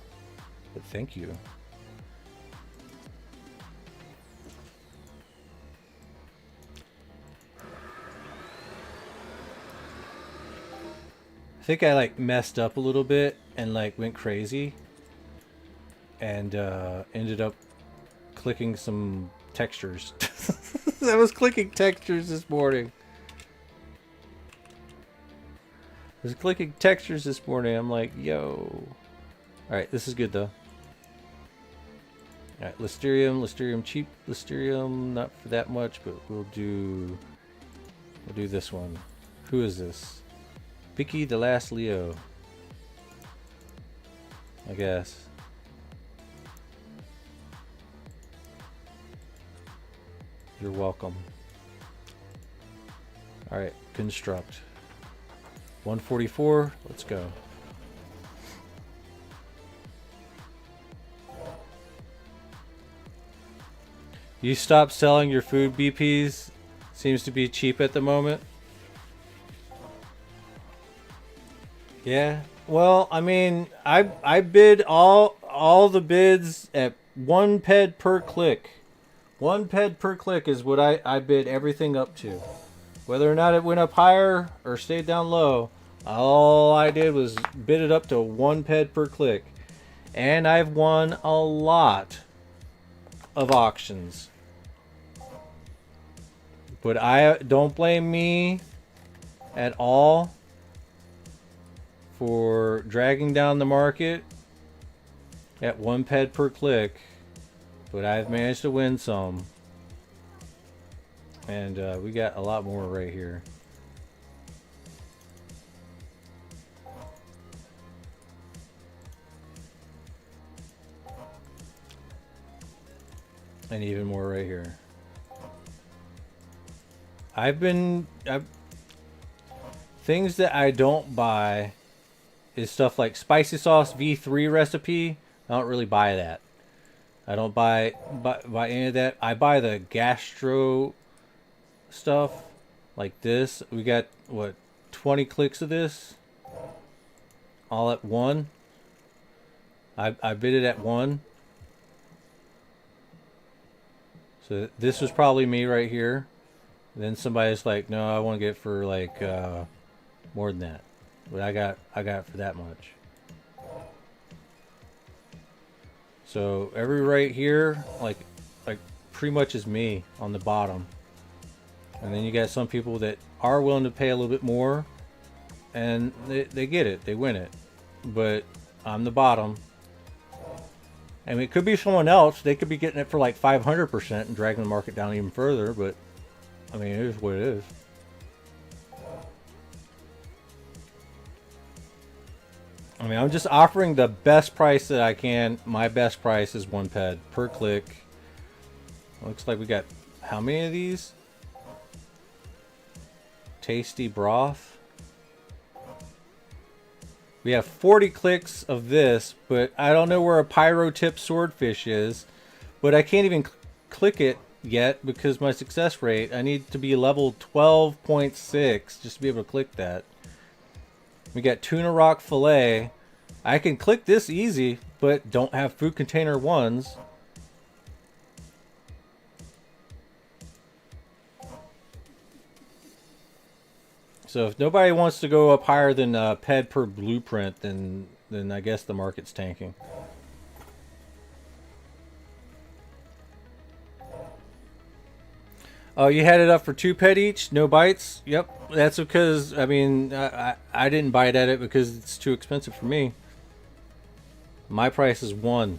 But thank you. I think I like messed up a little bit and like went crazy and ended up clicking some textures. I was clicking textures this morning. I was clicking textures this morning. I'm like, yo. Alright, this is good though. Alright, Listerium, cheap Listerium, not for that much, but we'll do this one. Who is this? Vicky the Last Leo. I guess. You're welcome. Alright, construct. 144, let's go. You stopped selling your food BPs? Seems to be cheap at the moment. Yeah. Well, I mean, I bid all the bids at 1 ped per click. 1 ped per click is what I bid everything up to. Whether or not it went up higher or stayed down low, all I did was bid it up to 1 ped per click. And I've won a lot of auctions. But I don't blame me at all for dragging down the market at 1 ped per click. But I've managed to win some. And we got a lot more right here. And even more right here. Things that I don't buy is stuff like spicy sauce V3 recipe. I don't really buy that. I don't buy any of that. I buy the gastro stuff like this. We got what, 20 clicks of this all at 1. I bid it at 1. So this was probably me right here. Then somebody's like, no, I want to get it for like more than that. But I got it for that much. So every right here, like pretty much is me on the bottom. And then you got some people that are willing to pay a little bit more, and they get it, they win it. But I'm the bottom. I mean, it could be someone else. They could be getting it for like 500% and dragging the market down even further. But I mean, it is what it is. I mean, I'm just offering the best price that I can. My best price is 1 ped per click. Looks like we got how many of these? Tasty broth. We have 40 clicks of this, but I don't know where a pyro tip swordfish is. But I can't even click it yet because my success rate, I need to be level 12.6 just to be able to click that. We got tuna rock fillet. I can click this easy, but don't have food container ones. So if nobody wants to go up higher than ped per blueprint, then I guess the market's tanking. Oh, you had it up for 2 ped each, no bites? Yep, that's because, I mean, I didn't bite at it because it's too expensive for me. My price is 1.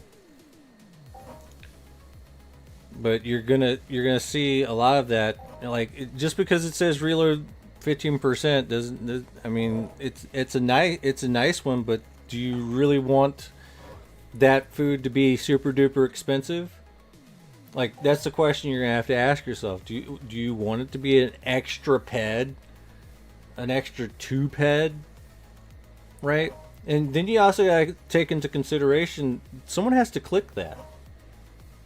But you're gonna see a lot of that, like just because it says reload 15% doesn't. I mean, it's a nice one, but do you really want that food to be super duper expensive? Like, that's the question you're gonna have to ask yourself. Do you want it to be an extra ped, an extra 2 ped, right? And then you also gotta take into consideration someone has to click that.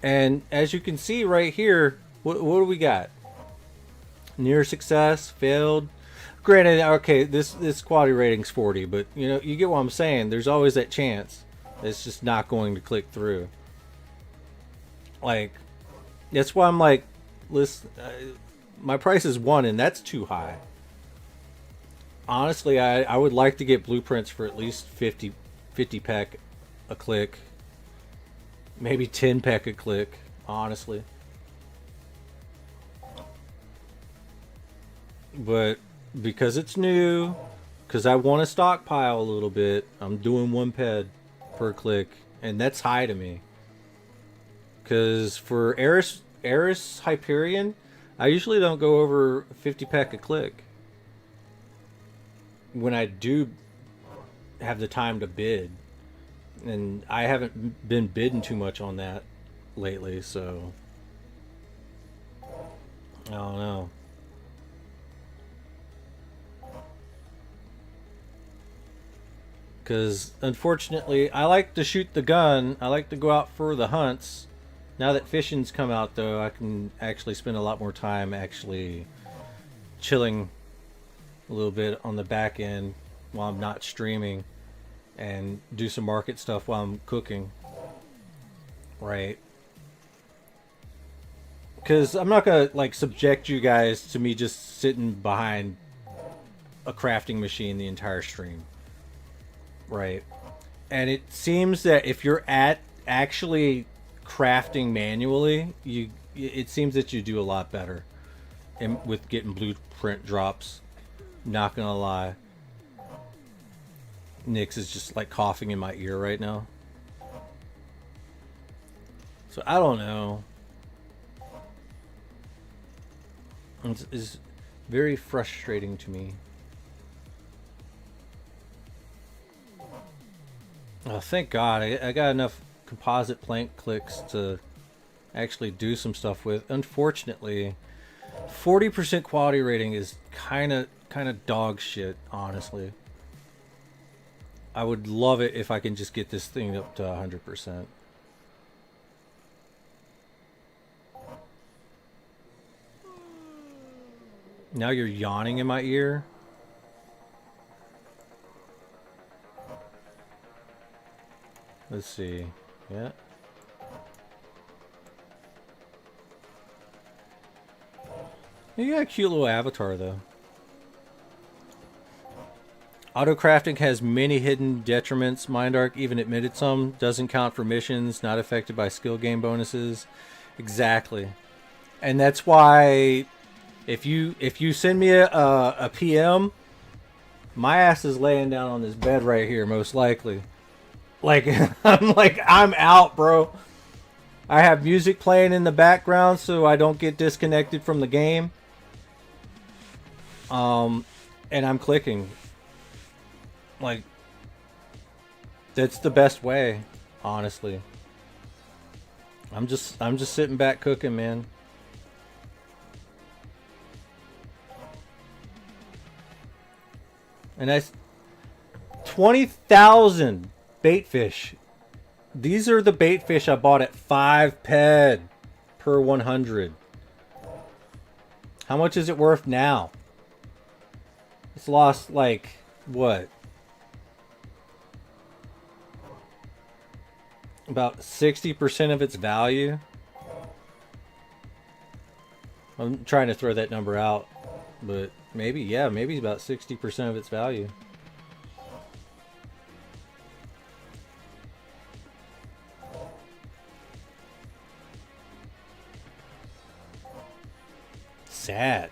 And as you can see right here, what do we got? Near success, failed. Granted, okay, this quality rating's 40, but you know, you get what I'm saying. There's always that chance it's just not going to click through. Like, that's why I'm like, listen, my price is 1, and that's too high. Honestly, I would like to get blueprints for at least 50 peck a click. Maybe 10 peck a click, honestly. But because it's new, because I want to stockpile a little bit, I'm doing 1 ped per click, and that's high to me. Because for Eris Hyperion, I usually don't go over 50 peck a click when I do have the time to bid. And I haven't been bidding too much on that lately, so I don't know. Because unfortunately, I like to shoot the gun. I like to go out for the hunts. Now that fishing's come out, though, I can actually spend a lot more time actually chilling a little bit on the back end while I'm not streaming, and do some market stuff while I'm cooking. Right. Because I'm not gonna like subject you guys to me just sitting behind a crafting machine the entire stream, right? And it seems that if you're at actually crafting manually, it seems that you do a lot better with getting blueprint drops. Not gonna lie. Nyx is just like coughing in my ear right now. So I don't know. It's very frustrating to me. Oh, thank God. I got enough composite plank clicks to actually do some stuff with. Unfortunately, 40% quality rating is kind of dog shit, honestly. I would love it if I can just get this thing up to 100%. Now you're yawning in my ear. Let's see. Yeah. You got a cute little avatar, though. Autocrafting has many hidden detriments. Mindark even admitted some. Doesn't count for missions. Not affected by skill gain bonuses. Exactly. And that's why if you send me a PM, my ass is laying down on this bed right here, most likely. Like I'm out, bro. I have music playing in the background so I don't get disconnected from the game. And I'm clicking. Like, that's the best way, honestly. I'm just sitting back cooking, man. And that's 20,000 bait fish. These are the bait fish I bought at 5 ped per 100. How much is it worth now? It's lost like what? About 60% of its value. I'm trying to throw that number out, but maybe, yeah, maybe about 60% of its value. Sad.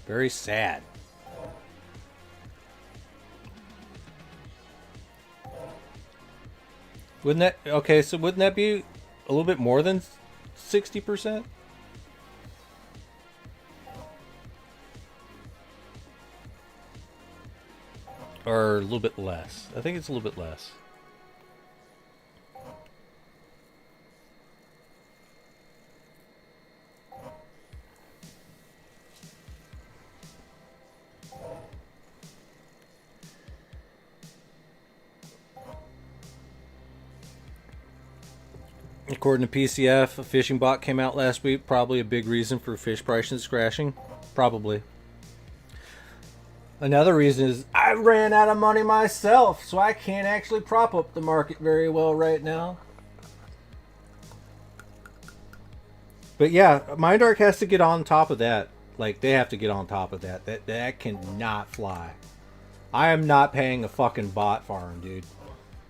Very sad. Wouldn't that, okay, so wouldn't that be a little bit more than 60%? Or a little bit less? I think it's a little bit less. According to PCF, a fishing bot came out last week. Probably a big reason for fish prices crashing. Probably. Another reason is I ran out of money myself, so I can't actually prop up the market very well right now. But yeah, Mindark has to get on top of that. Like, they have to get on top of that. That cannot fly. I am not paying a fucking bot farm, dude.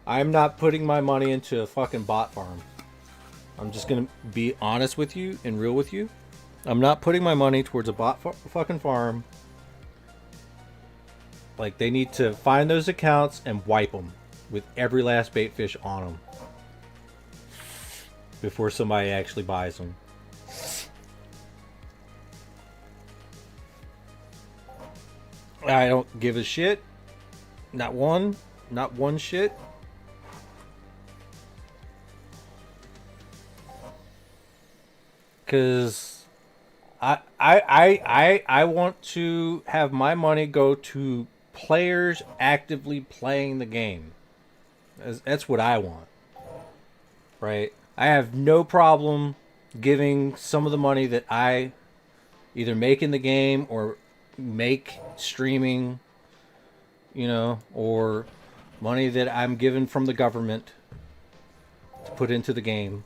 I am not putting my money into a fucking bot farm. I'm just gonna be honest with you and real with you. I'm not putting my money towards a bot fucking farm. Like, they need to find those accounts and wipe them with every last bait fish on them before somebody actually buys them. I don't give a shit. Not one shit. Because I want to have my money go to players actively playing the game. That's what I want. Right? I have no problem giving some of the money that I either make in the game or make streaming, you know, or money that I'm given from the government to put into the game.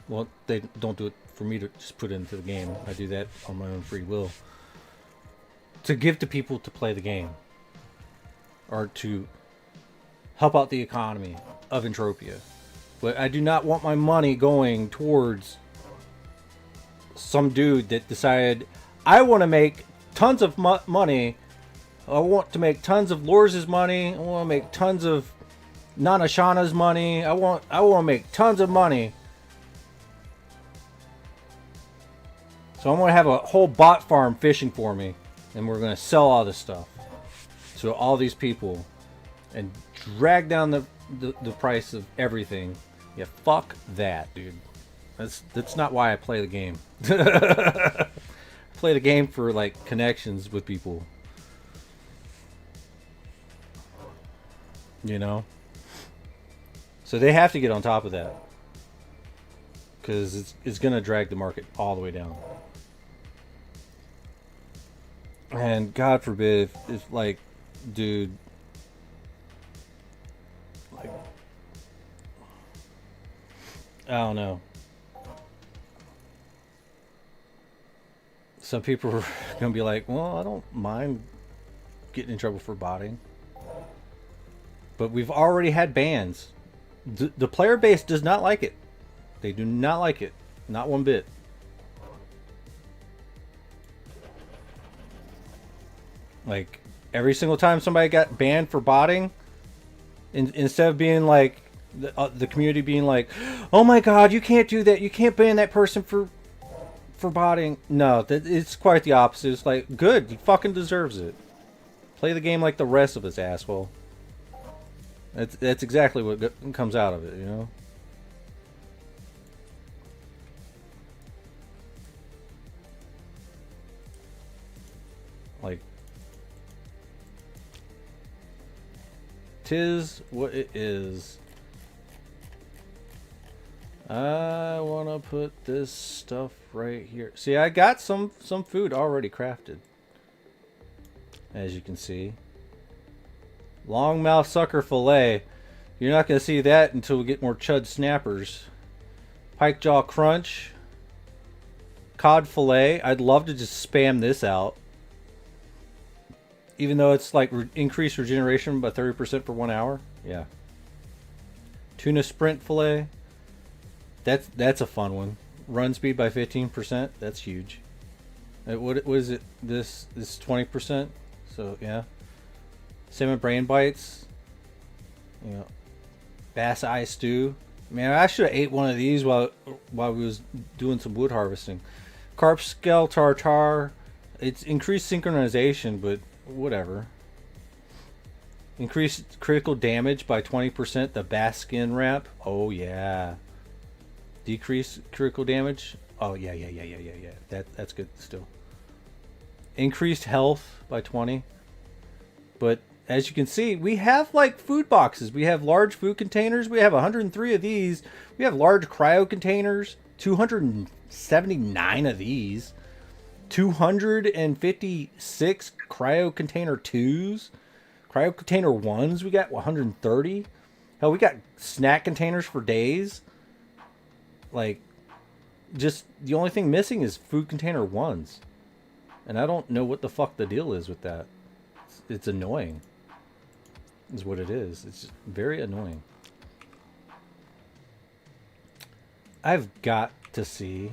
Well, they don't do it for me to just put into the game. I do that on my own free will. To give to people to play the game. Or to help out the economy of Entropia. But I do not want my money going towards some dude that decided, I want to make tons of money. I want to make tons of Lors' money. I want to make tons of Nanashana's money. I want to make tons of money. So I'm going to have a whole bot farm fishing for me. And we're going to sell all this stuff to all these people. And drag down the price of everything. Yeah, fuck that, dude. That's not why I play the game. I play the game for, like, connections with people. You know? So they have to get on top of that. Because it's going to drag the market all the way down. And God forbid if like, dude, like, I don't know. Some people are going to be like, well, I don't mind getting in trouble for botting. But we've already had bans. The player base does not like it. They do not like it. Not one bit. Like, every single time somebody got banned for botting, instead of being like, the community being like, oh my god, you can't do that. You can't ban that person for botting. No, it's quite the opposite. It's like, good, he fucking deserves it. Play the game like the rest of us, asshole. That's exactly what comes out of it, you know? Like, tis what it is. I want to put this stuff right here. See, I got some food already crafted. As you can see. Longmouth sucker fillet. You're not going to see that until we get more chud snappers. Pikejaw crunch. Cod fillet. I'd love to just spam this out. Even though it's like increased regeneration by 30% for 1 hour. Yeah. Tuna sprint fillet. That's a fun one. Run speed by 15%. That's huge. What is it? This is 20%. So yeah. Salmon brain bites. You know, bass eye stew. Man, I should have ate one of these while we was doing some wood harvesting. Carp scale tartar. It's increased synchronization, but whatever. Increased critical damage by 20%. The bass skin wrap. Oh yeah. Decrease critical damage. Oh yeah. That's good still. Increased health by 20. But as you can see, we have like food boxes. We have large food containers. We have 103 of these. We have large cryo containers. 279 of these. 256 cryo container 2s. Cryo container 1s. We got 130. Hell, we got snack containers for days. Like, just the only thing missing is food container 1s. And I don't know what the fuck the deal is with that. It's annoying. Is what it is. It's just very annoying. I've got to see.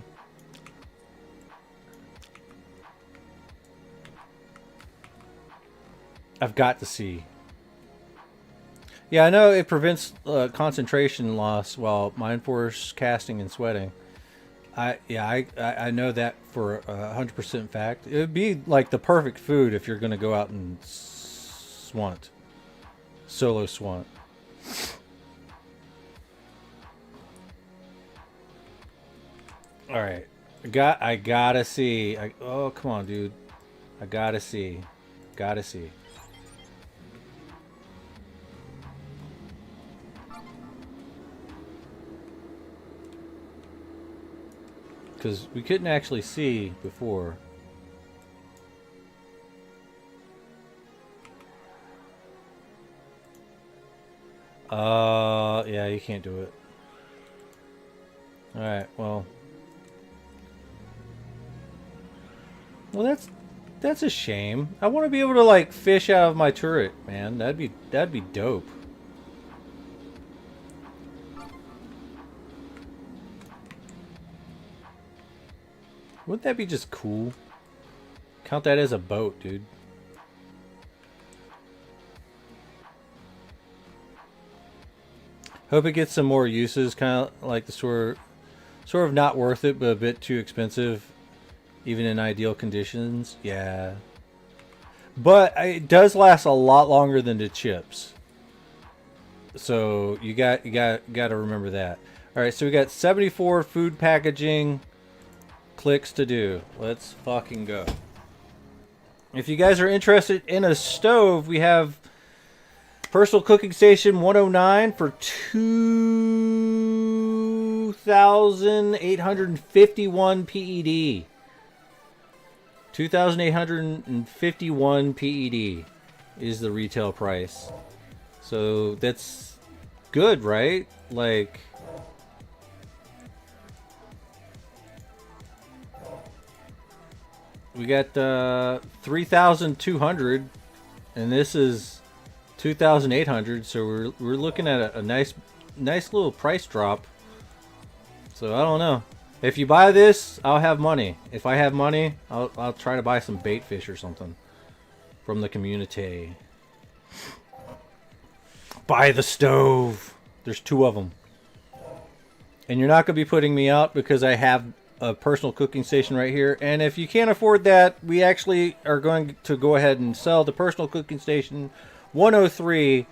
Yeah, I know it prevents concentration loss while mind force casting and sweating. I know that for 100% fact. It would be like the perfect food if you're going to go out and swant. Solo swant. All right. I gotta see. Oh, come on, dude. I gotta see. Gotta see. Because we couldn't actually see before. Yeah, you can't do it. Alright, well. Well, that's a shame. I want to be able to like fish out of my turret, man. That'd be dope. Wouldn't that be just cool? Count that as a boat, dude. Hope it gets some more uses, kind of like the sort of not worth it, but a bit too expensive, even in ideal conditions. Yeah, but it does last a lot longer than the chips. So you got to remember that. All right, so we got 74 food packaging clicks to do. Let's fucking go. If you guys are interested in a stove, we have Personal Cooking Station 109 for 2,851 PED. 2,851 PED is the retail price. So that's good, right? Like, we got 3,200, and this is 2,800, so we're looking at a nice little price drop. So I don't know. If you buy this, I'll have money. If I have money, I'll try to buy some bait fish or something from the community. Buy the stove. There's 2 of them. And you're not going to be putting me out because I have a personal cooking station right here. And if you can't afford that, we actually are going to go ahead and sell the personal cooking station 103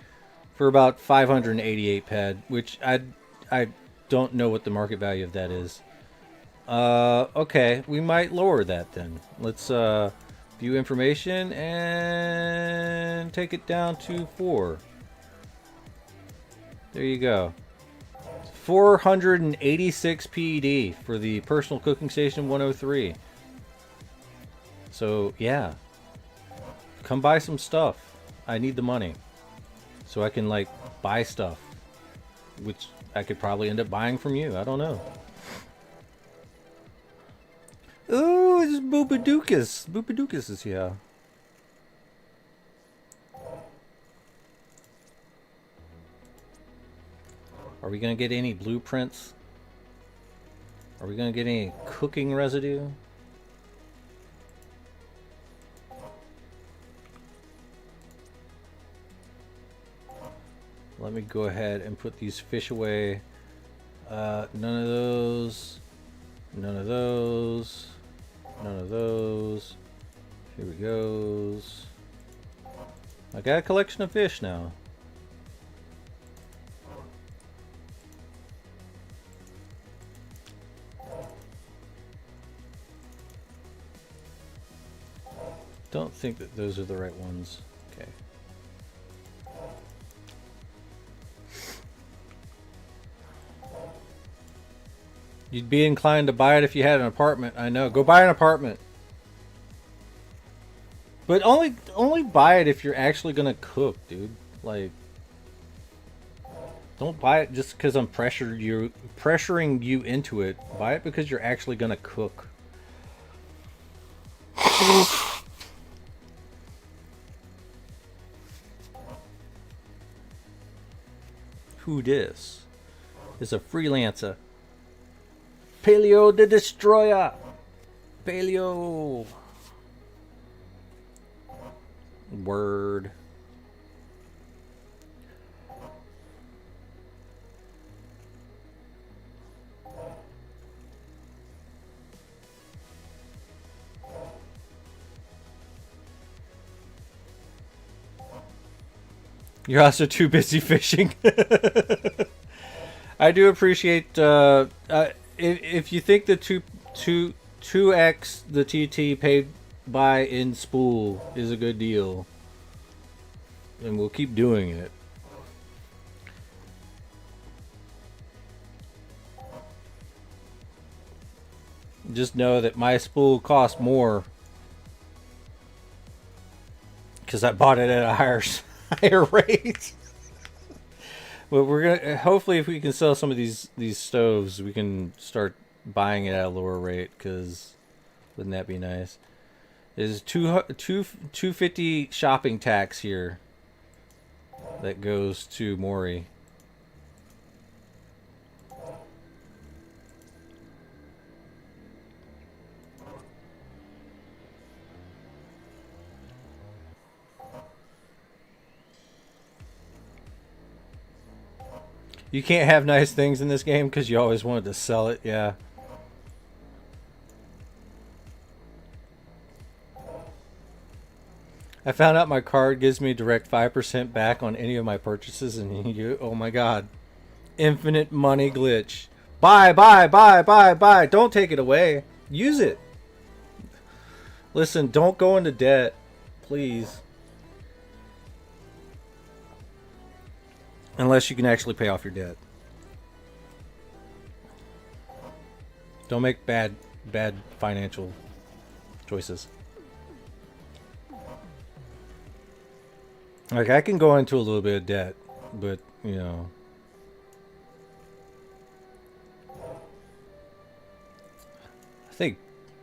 for about 588 ped, which I don't know what the market value of that is. Okay, we might lower that then. Let's view information and take it down to 4. There you go. 486 PED for the personal cooking station 103. So yeah, come buy some stuff. I need the money so I can like buy stuff, which I could probably end up buying from you. I don't know. Ooh, it's Boobadookus. Boobadookus is here. Are we gonna get any blueprints? Are we gonna get any cooking residue? Let me go ahead and put these fish away. None of those. None of those. None of those. Here we goes. I got a collection of fish now. Don't think that those are the right ones. Okay. You'd be inclined to buy it if you had an apartment. I know. Go buy an apartment. But only buy it if you're actually gonna cook, dude. Like, don't buy it just because I'm pressuring you into it. Buy it because you're actually gonna cook. Who this? Is a freelancer. Paleo the Destroyer. Paleo. Word. You're also too busy fishing. I do appreciate if you think the 2x the TT paid by in spool is a good deal, then we'll keep doing it. Just know that my spool costs more because I bought it at a higher rate. But we're gonna hopefully, if we can sell some of these stoves, we can start buying it at a lower rate. Because wouldn't that be nice? Is 250 shopping tax here that goes to Mori. You can't have nice things in this game because you always wanted to sell it, yeah. I found out my card gives me direct 5% back on any of my purchases, and you, oh my god. Infinite money glitch. Buy, buy, buy, buy, buy. Don't take it away. Use it. Listen, don't go into debt. Please. Unless you can actually pay off your debt. Don't make bad financial choices. Like, I can go into a little bit of debt, but, you know. I think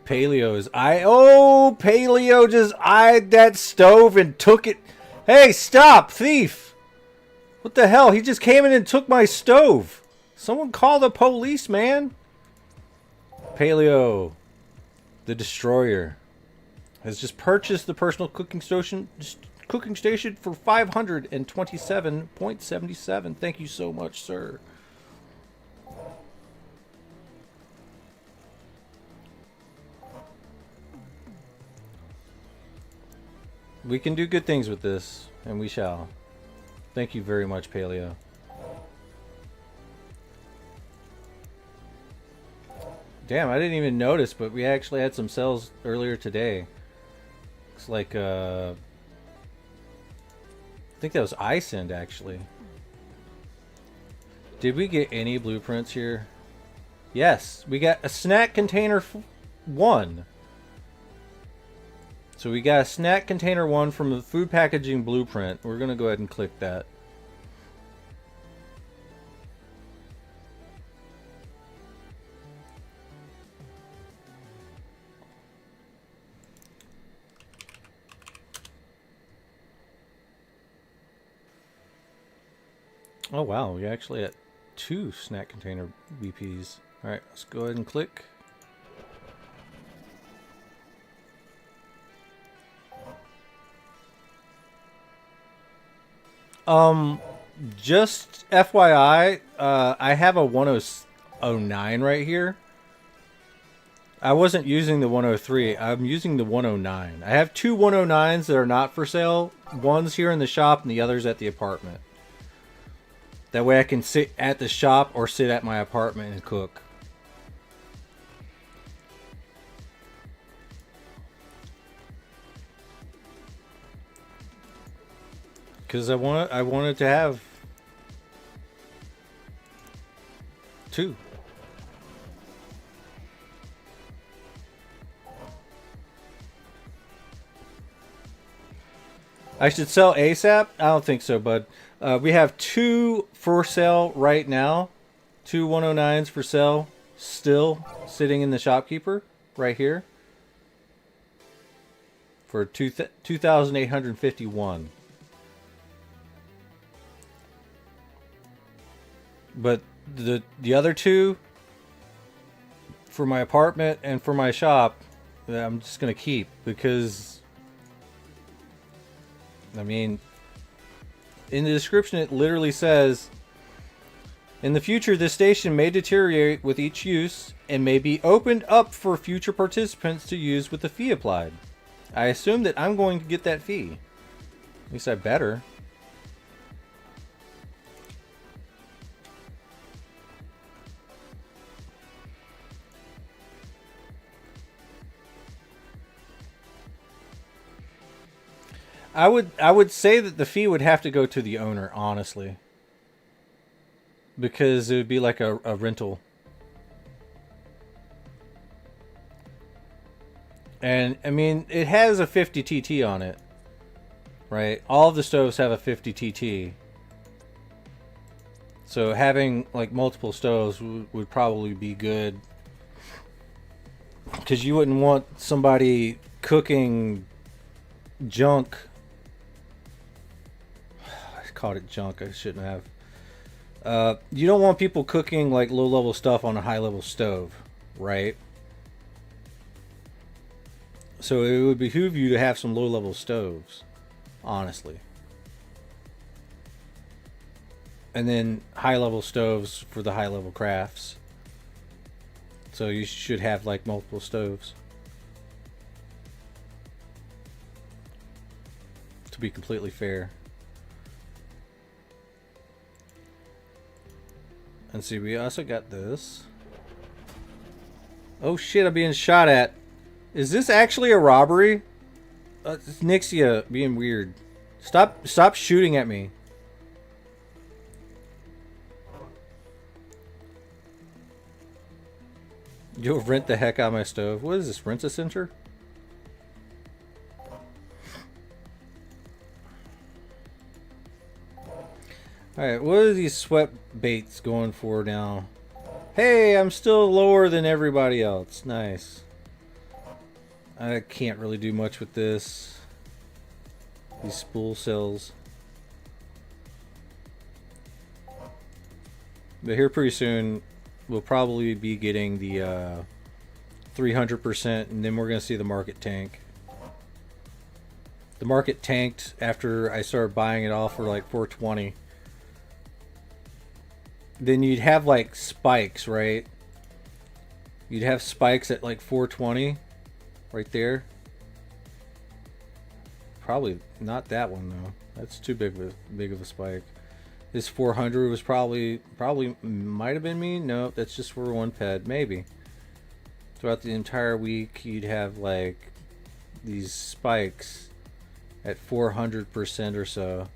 Paleo is... Paleo just eyed that stove and took it. Hey, stop, thief! What the hell? He just came in and took my stove. Someone call the police, man. Paleo, the destroyer, has just purchased the personal cooking station for 527.77. Thank you so much, sir. We can do good things with this, and we shall. Thank you very much, Paleo. Damn, I didn't even notice, but we actually had some sales earlier today. Looks like, I think that was iSend, actually. Did we get any blueprints here? Yes, we got a snack container 1. So we got a snack container 1 from the food packaging blueprint. We're going to go ahead and click that. Oh wow, we actually had 2 snack container BPs. Alright, let's go ahead and click. Just FYI, I have a 109 right here. I wasn't using the 103, I'm using the 109. I have 2 109s that are not for sale. One's here in the shop and the other's at the apartment. That way I can sit at the shop or sit at my apartment and cook. Because I wanted to have 2. I should sell ASAP? I don't think so, bud. We have 2 for sale right now. 2 109s for sale. Still sitting in the shopkeeper right here. For 2,851. But the other 2 for my apartment and for my shop, I'm just going to keep because, I mean, in the description it literally says, in the future this station may deteriorate with each use and may be opened up for future participants to use with the fee applied. I assume that I'm going to get that fee. At least I better. I would say that the fee would have to go to the owner, honestly. Because it would be like a rental. And, I mean, it has a 50 TT on it. Right? All of the stoves have a 50 TT. So having, like, multiple stoves would probably be good. Because you wouldn't want somebody cooking junk. I called it junk. I shouldn't have. You don't want people cooking like low-level stuff on a high-level stove, right? So it would behoove you to have some low-level stoves, honestly. And then high-level stoves for the high-level crafts. So you should have like multiple stoves. To be completely fair. And see, we also got this. Oh shit, I'm being shot at. Is this actually a robbery? It's Nixia being weird. Stop shooting at me. You'll rent the heck out of my stove. What is this, Rent-A-Center? Alright, what are these sweat baits going for now? Hey, I'm still lower than everybody else. Nice. I can't really do much with this. These spool cells. But here pretty soon, we'll probably be getting the 300%, and then we're going to see the market tank. The market tanked after I started buying it all for like 420. Then you'd have like spikes, right? You'd have spikes at like 420 right there. Probably not that one though. That's too big of a spike. This 400 was probably might have been me. No, that's just for one ped, maybe. Throughout the entire week, you'd have like these spikes at 400% or so.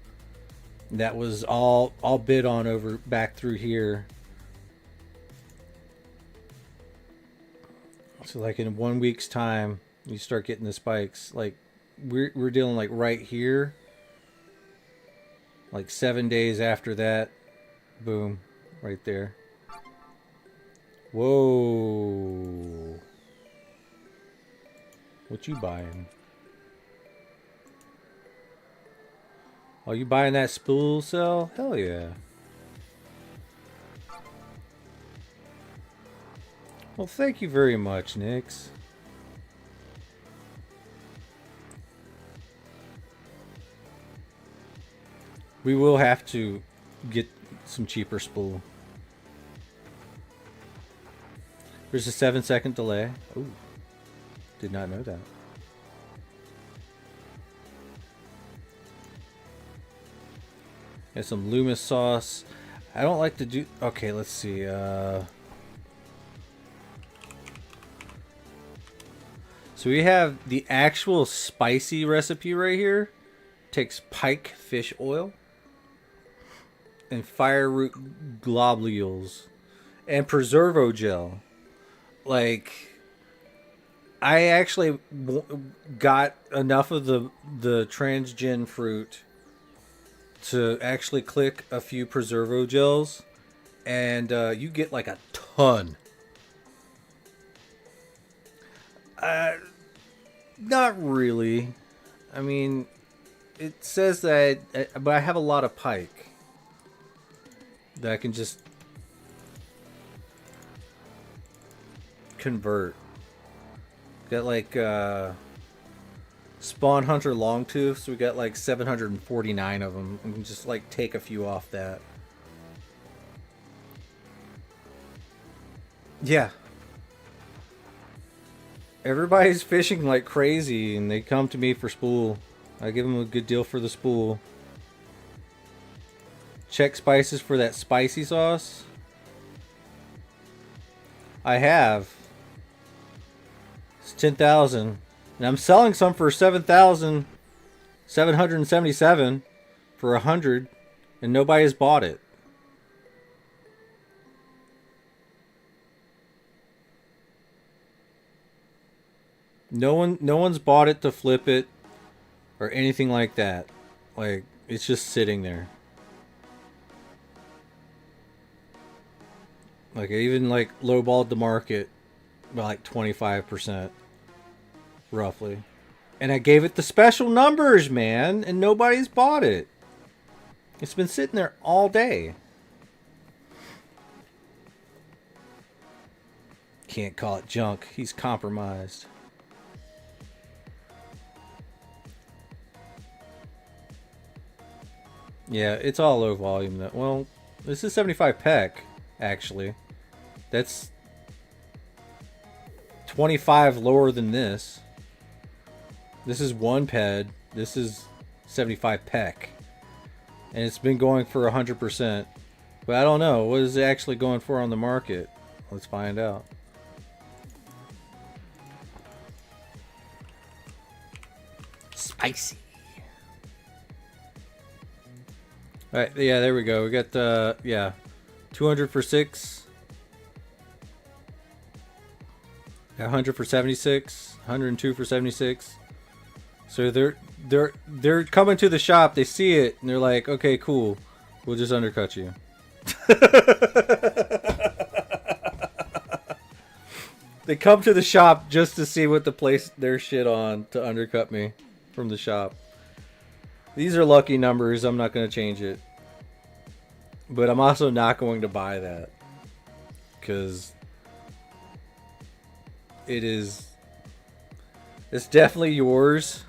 That was all bid on over back through here. So like in 1 week's time, you start getting the spikes. Like we're dealing like right here. Like 7 days after that, boom, right there. Whoa. What you buying? Oh, you buying that spool cell? Hell yeah. Well, thank you very much, Nix. We will have to get some cheaper spool. There's a 7-second delay. Ooh, did not know that. And some Loomis sauce. I don't like to do... Okay, let's see. So we have the actual spicy recipe right here. Takes pike fish oil and fire root globules and preservo gel. Like, I actually got enough of the transgen fruit to actually click a few preservo gels, and you get like a ton. Not really. I mean, it says that, but I have a lot of pike that I can just convert. Got like Spawn Hunter Longtooth, so we got like 749 of them. We can just like take a few off that. Yeah. Everybody's fishing like crazy, and they come to me for spool. I give them a good deal for the spool. Check spices for that spicy sauce. I have. It's 10,000. And I'm selling some for 7,777 for 100, and nobody's bought it. No one's bought it to flip it or anything like that. Like, it's just sitting there. Like, I even like lowballed the market by like 25%, roughly. And I gave it the special numbers, man, and nobody's bought it. It's been sitting there all day. Can't call it junk. He's compromised. Yeah, it's all low volume though. Well, this is 75 pec, actually. That's 25 lower than this. This is 1 ped. This is 75 pec. And it's been going for 100%. But I don't know. What is it actually going for on the market? Let's find out. Spicy. Alright, yeah, there we go. We got, yeah, 200 for 6. 100 for 76. 102 for 76. So they're coming to the shop, they see it, and they're like, okay, cool. We'll just undercut you. They come to the shop just to see what to place their shit on to undercut me from the shop. These are lucky numbers. I'm not going to change it. But I'm also not going to buy that. Because it's definitely yours.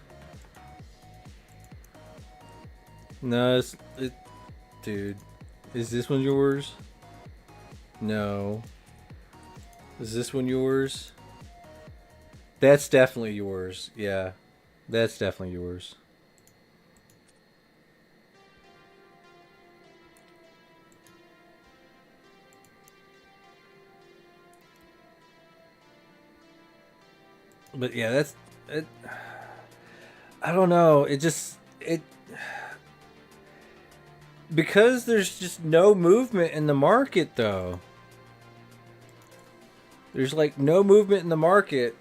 No, dude. Is this one yours? No. Is this one yours? That's definitely yours. Yeah. That's definitely yours. But yeah, that's it. I don't know. Because there's just no movement in the market, though. There's like no movement in the market.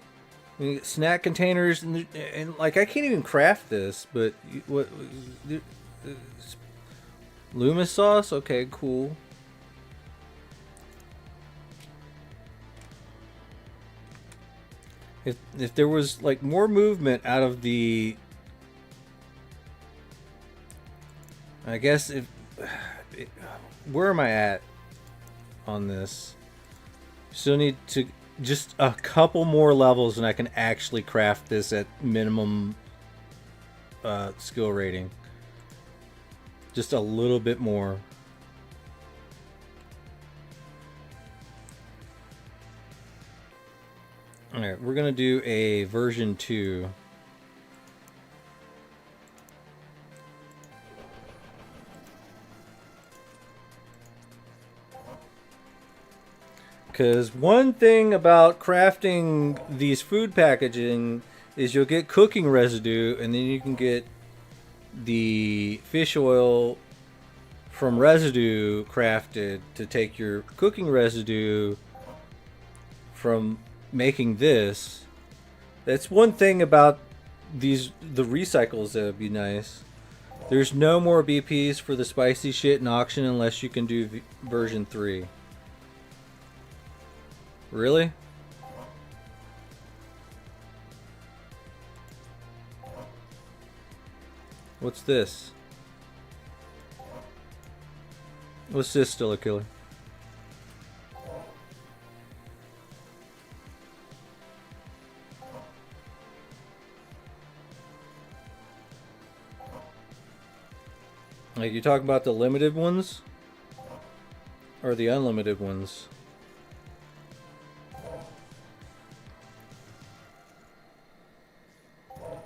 You get snack containers and like I can't even craft this, but what? Loomis sauce? Okay, cool. If there was like more movement out of the, I guess where am I at on this? Still need to just a couple more levels and I can actually craft this at minimum skill rating. Just a little bit more. Alright, we're gonna do a version 2. Because one thing about crafting these food packaging is you'll get cooking residue, and then you can get the fish oil from residue crafted to take your cooking residue from making this. That's one thing about the recycles that would be nice. There's no more BPs for the spicy shit in auction unless you can do version 3. Really? What's this? What's this still a killer? Like, you talking about the limited ones? Or the unlimited ones?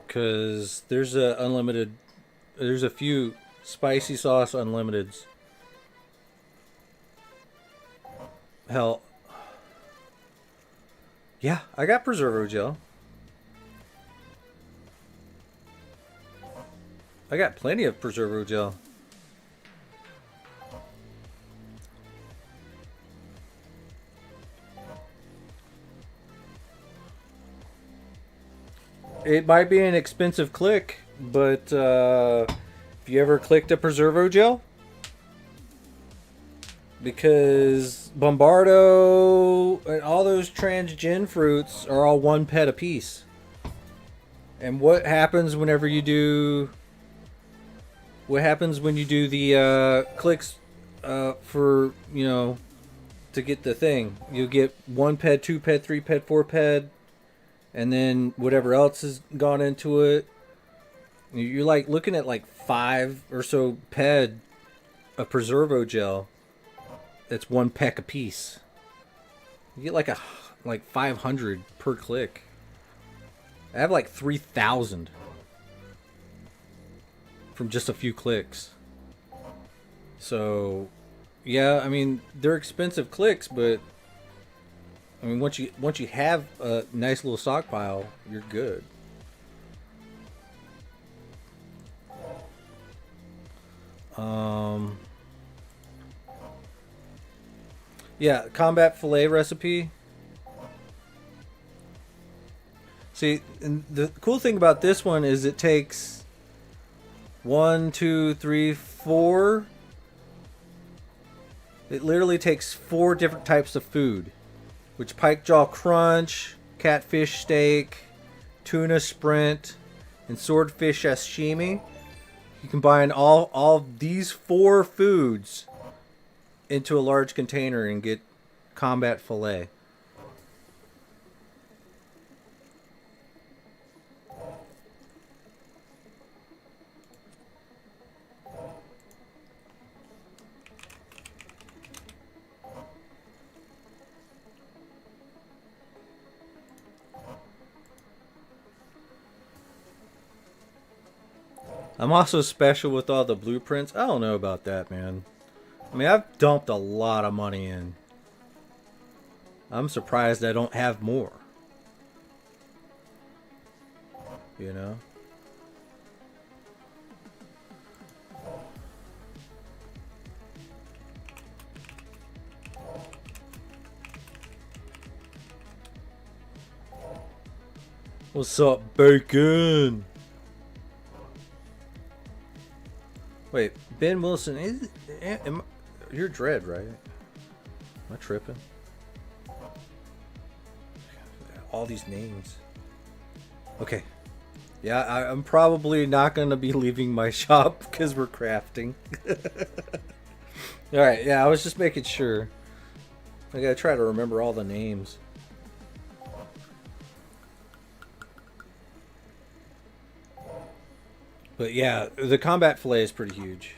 Because there's a few spicy sauce unlimiteds. Hell. Yeah, I got preservo gel. I got plenty of preservo gel. It might be an expensive click, but if you ever clicked a preservo gel, because Bombardo and all those transgen fruits are all 1 pet a piece, And what happens whenever you do? What happens when you do the clicks for to get the thing? You get 1 ped, 2 ped, 3 ped, 4 ped, and then whatever else has gone into it. You're like looking at like 5 or so ped of preservo gel. That's 1 peck a piece. You get like 500 per click. I have like 3,000 from just a few clicks. So, yeah, I mean they're expensive clicks, but I mean once you have a nice little stockpile, you're good. Yeah, combat fillet recipe. See, and the cool thing about this one is it takes 1, 2, 3, 4. It literally takes 4 different types of food, which pike jaw crunch, catfish steak, tuna sprint, and swordfish sashimi. You combine all these 4 foods into a large container and get combat fillet. I'm also special with all the blueprints. I don't know about that, man. I mean, I've dumped a lot of money in. I'm surprised I don't have more. You know? What's up, bacon? Wait, Ben Wilson, you're Dread, right? Am I tripping? All these names. Okay. Yeah, I'm probably not going to be leaving my shop because we're crafting. Alright, yeah, I was just making sure. I gotta try to remember all the names. But yeah, the combat fillet is pretty huge.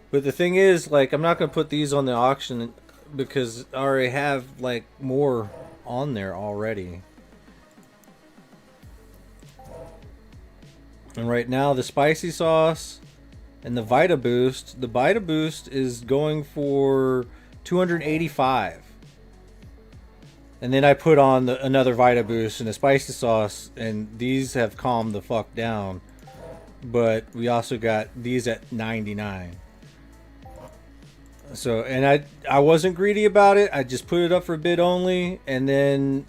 But the thing is, like, I'm not going to put these on the auction because I already have, like, more on there already. And right now, the spicy sauce and the Vita Boost, is going for $285. And then I put on another Vita Boost and a spicy sauce, and these have calmed the fuck down. But we also got these at $99. So, and I wasn't greedy about it. I just put it up for bid only, and then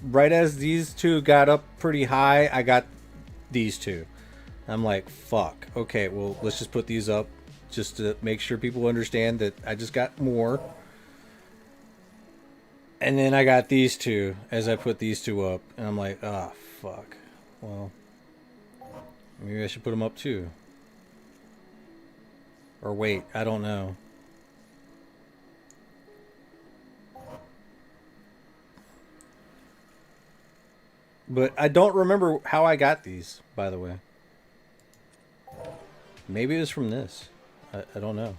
right as these two got up pretty high, I got these two. I'm like, fuck. Okay, well, let's just put these up just to make sure people understand that I just got more. And then I got these two as I put these two up. And I'm like, ah, oh, fuck. Well, maybe I should put them up too. Or wait, I don't know. But I don't remember how I got these, by the way. Maybe it was from this. I don't know.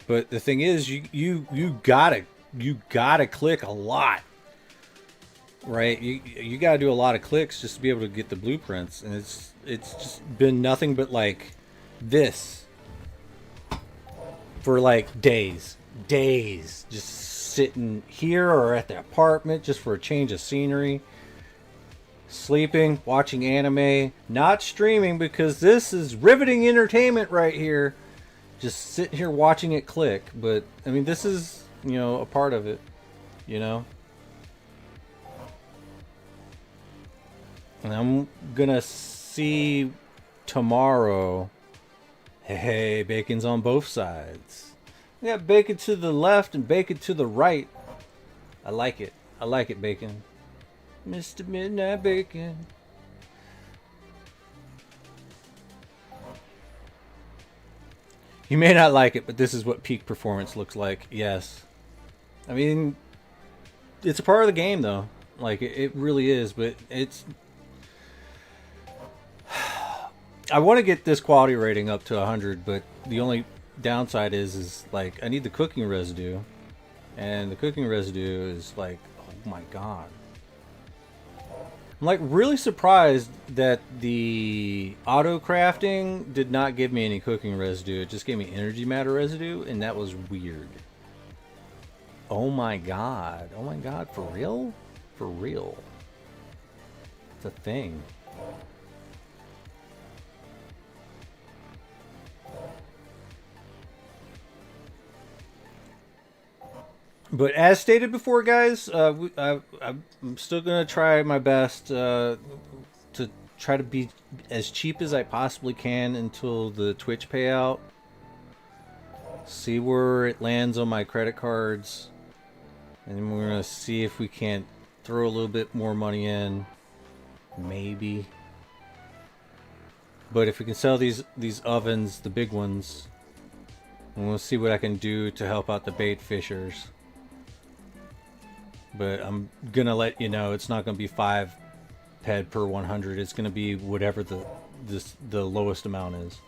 But the thing is, you gotta click a lot, right? You gotta do a lot of clicks just to be able to get the blueprints, and it's just been nothing but like this for like days, just sitting here or at the apartment just for a change of scenery, sleeping, watching anime, not streaming because this is riveting entertainment right here. Just sitting here watching it click, but I mean, this is, a part of it, And I'm gonna see tomorrow Hey, bacon's on both sides. We got bacon to the left and bacon to the right. I like it. I like it, bacon. Mr. Midnight Bacon. You may not like it, but this is what peak performance looks like. Yes. I mean, it's a part of the game, though. Like, it really is, but it's... I want to get this quality rating up to 100, but the only downside is like, I need the cooking residue. And the cooking residue is like, oh my god. I'm like really surprised that the auto crafting did not give me any cooking residue. It just gave me energy matter residue, and that was weird. Oh my god. Oh my god, for real? For real. It's a thing. But as stated before, guys, I'm still going to try my best to try to be as cheap as I possibly can until the Twitch payout. See where it lands on my credit cards. And then we're going to see if we can't throw a little bit more money in. Maybe. But if we can sell these ovens, the big ones, and we'll see what I can do to help out the bait fishers. But I'm gonna let you know it's not gonna be 5 ped per 100. It's gonna be whatever the lowest amount is.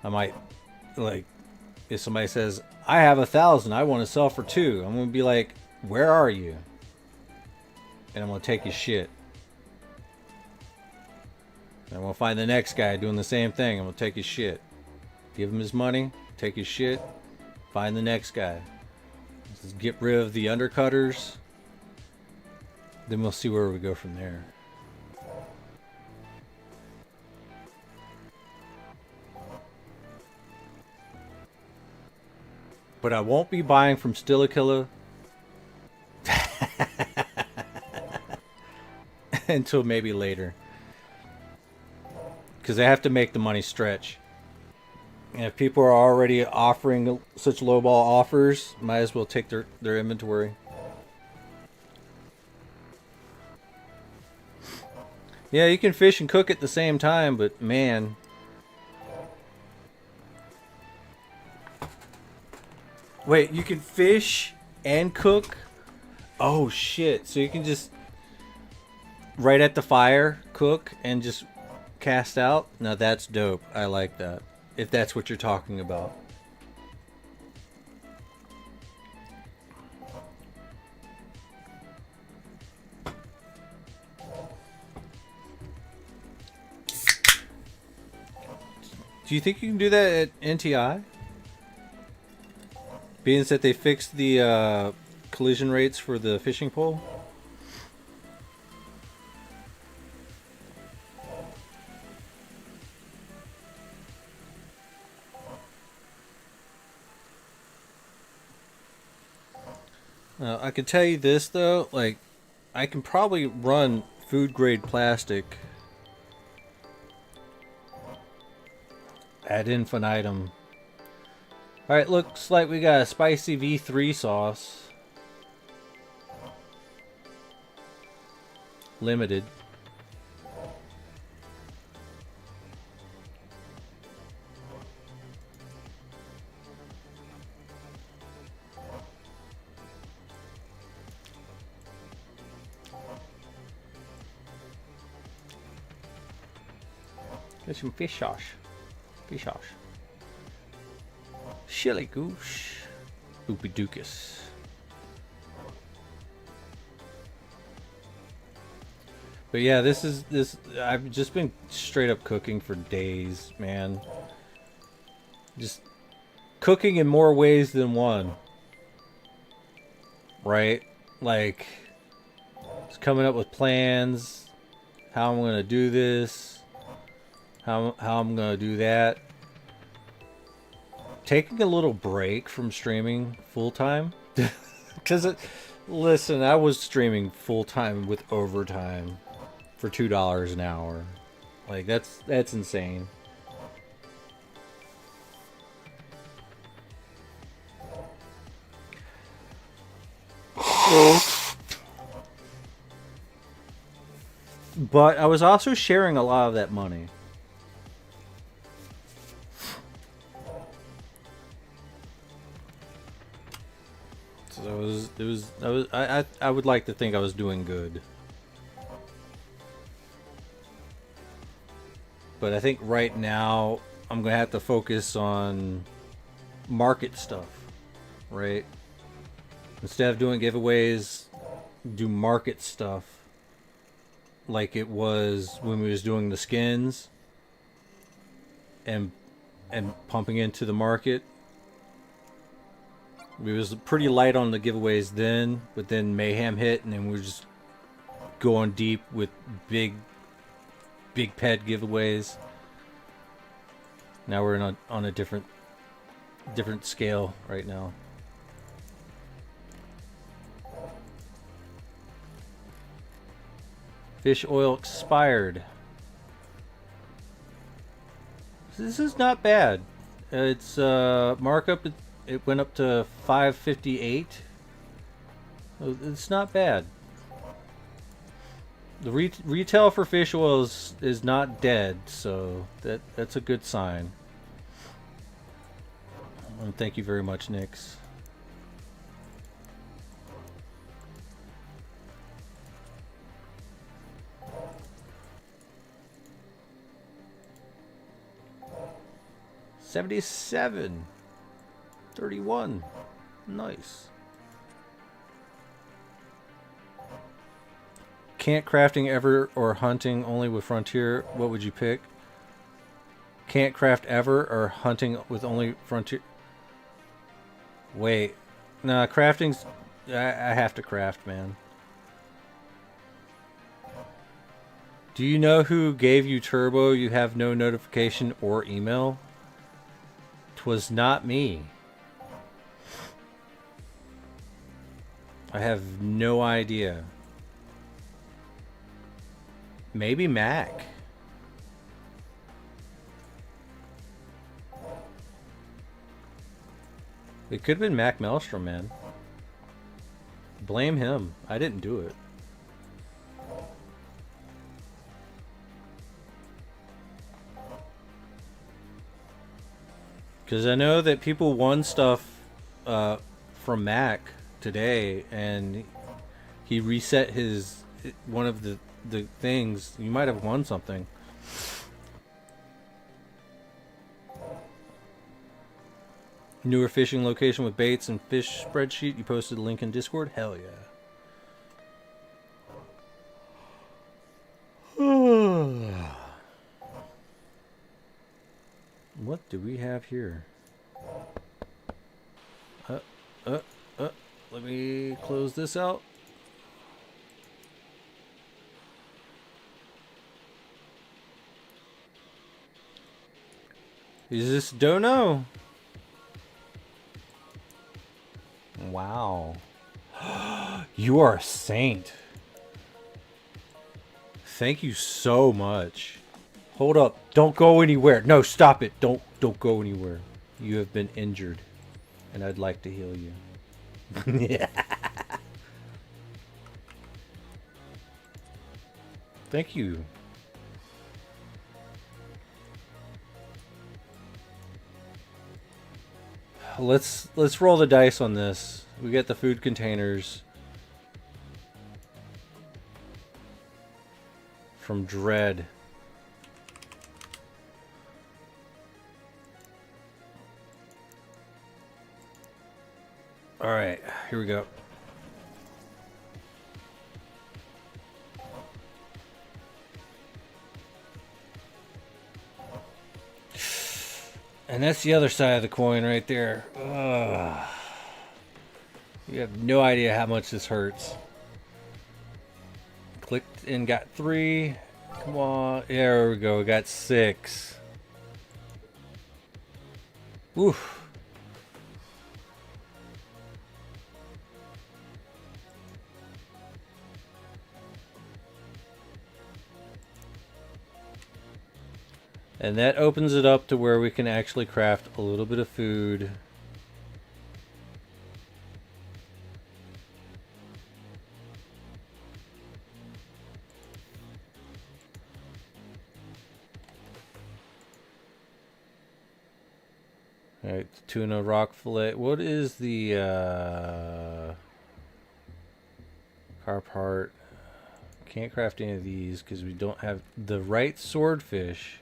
I might, like, if somebody says I have 1,000, I want to sell for 2. I'm gonna be like, where are you? And I'm gonna take his shit. And I'm gonna find the next guy doing the same thing. I'm gonna take his shit, give him his money, take his shit, find the next guy. Just get rid of the undercutters. Then we'll see where we go from there. But I won't be buying from Stillikilla until maybe later. Because I have to make the money stretch. And if people are already offering such lowball offers, might as well take their inventory. Yeah, you can fish and cook at the same time, but man. Wait, you can fish and cook? Oh shit, so you can just right at the fire cook and just cast out? Now that's dope. I like that. If that's what you're talking about. Do you think you can do that at NTI? Being that they fixed the collision rates for the fishing pole? I can tell you this though, like, I can probably run food grade plastic ad infinitum. Alright, looks like we got a spicy V3 sauce. Limited. Get some fish sauce. Fish sauce. Chili goose. Boopy dookus. But yeah, this I've just been straight up cooking for days, man. Just cooking in more ways than one. Right? Like, just coming up with plans, how I'm gonna do this. How I'm gonna do that. Taking a little break from streaming full time, because listen, I was streaming full time with overtime for $2 an hour. Like that's insane. But I was also sharing a lot of that money. So I would like to think I was doing good. But I think right now I'm gonna have to focus on market stuff, right? Instead of doing giveaways, do market stuff like it was when we was doing the skins and pumping into the market. We was pretty light on the giveaways then, but then Mayhem hit, and then we were just going deep with big pet giveaways. Now we're on a different scale right now. Fish oil expired. This is not bad. It's markup. It went up to 558. It's not bad. The retail for fish oil is not dead, so that's a good sign. And thank you very much, Nix. $77. 31. Nice. Can't crafting ever or hunting only with Frontier? What would you pick? Can't craft ever or hunting with only Frontier? Wait. Nah, crafting's... I have to craft, man. Do you know who gave you Turbo? You have no notification or email? 'Twas not me. I have no idea. Maybe Mac. It could have been Mac Maelstrom, man. Blame him. I didn't do it. Because I know that people won stuff from Mac today, and he reset his one of the things. You might have won something. Newer fishing location with baits and fish spreadsheet. You posted a link in Discord? Hell yeah. What do we have here? Let me close this out. Is this Dono? Wow. You are a saint. Thank you so much. Hold up. Don't go anywhere. No, stop it. Don't go anywhere. You have been injured, and I'd like to heal you. Yeah. Thank you. Let's roll the dice on this. We get the food containers from Dread. All right, here we go. And that's the other side of the coin right there. Ugh. You have no idea how much this hurts. Clicked and got 3. Come on. There we go. We got 6. Oof. And that opens it up to where we can actually craft a little bit of food. Alright, tuna rock fillet. What is the carp heart? Can't craft any of these because we don't have the right swordfish.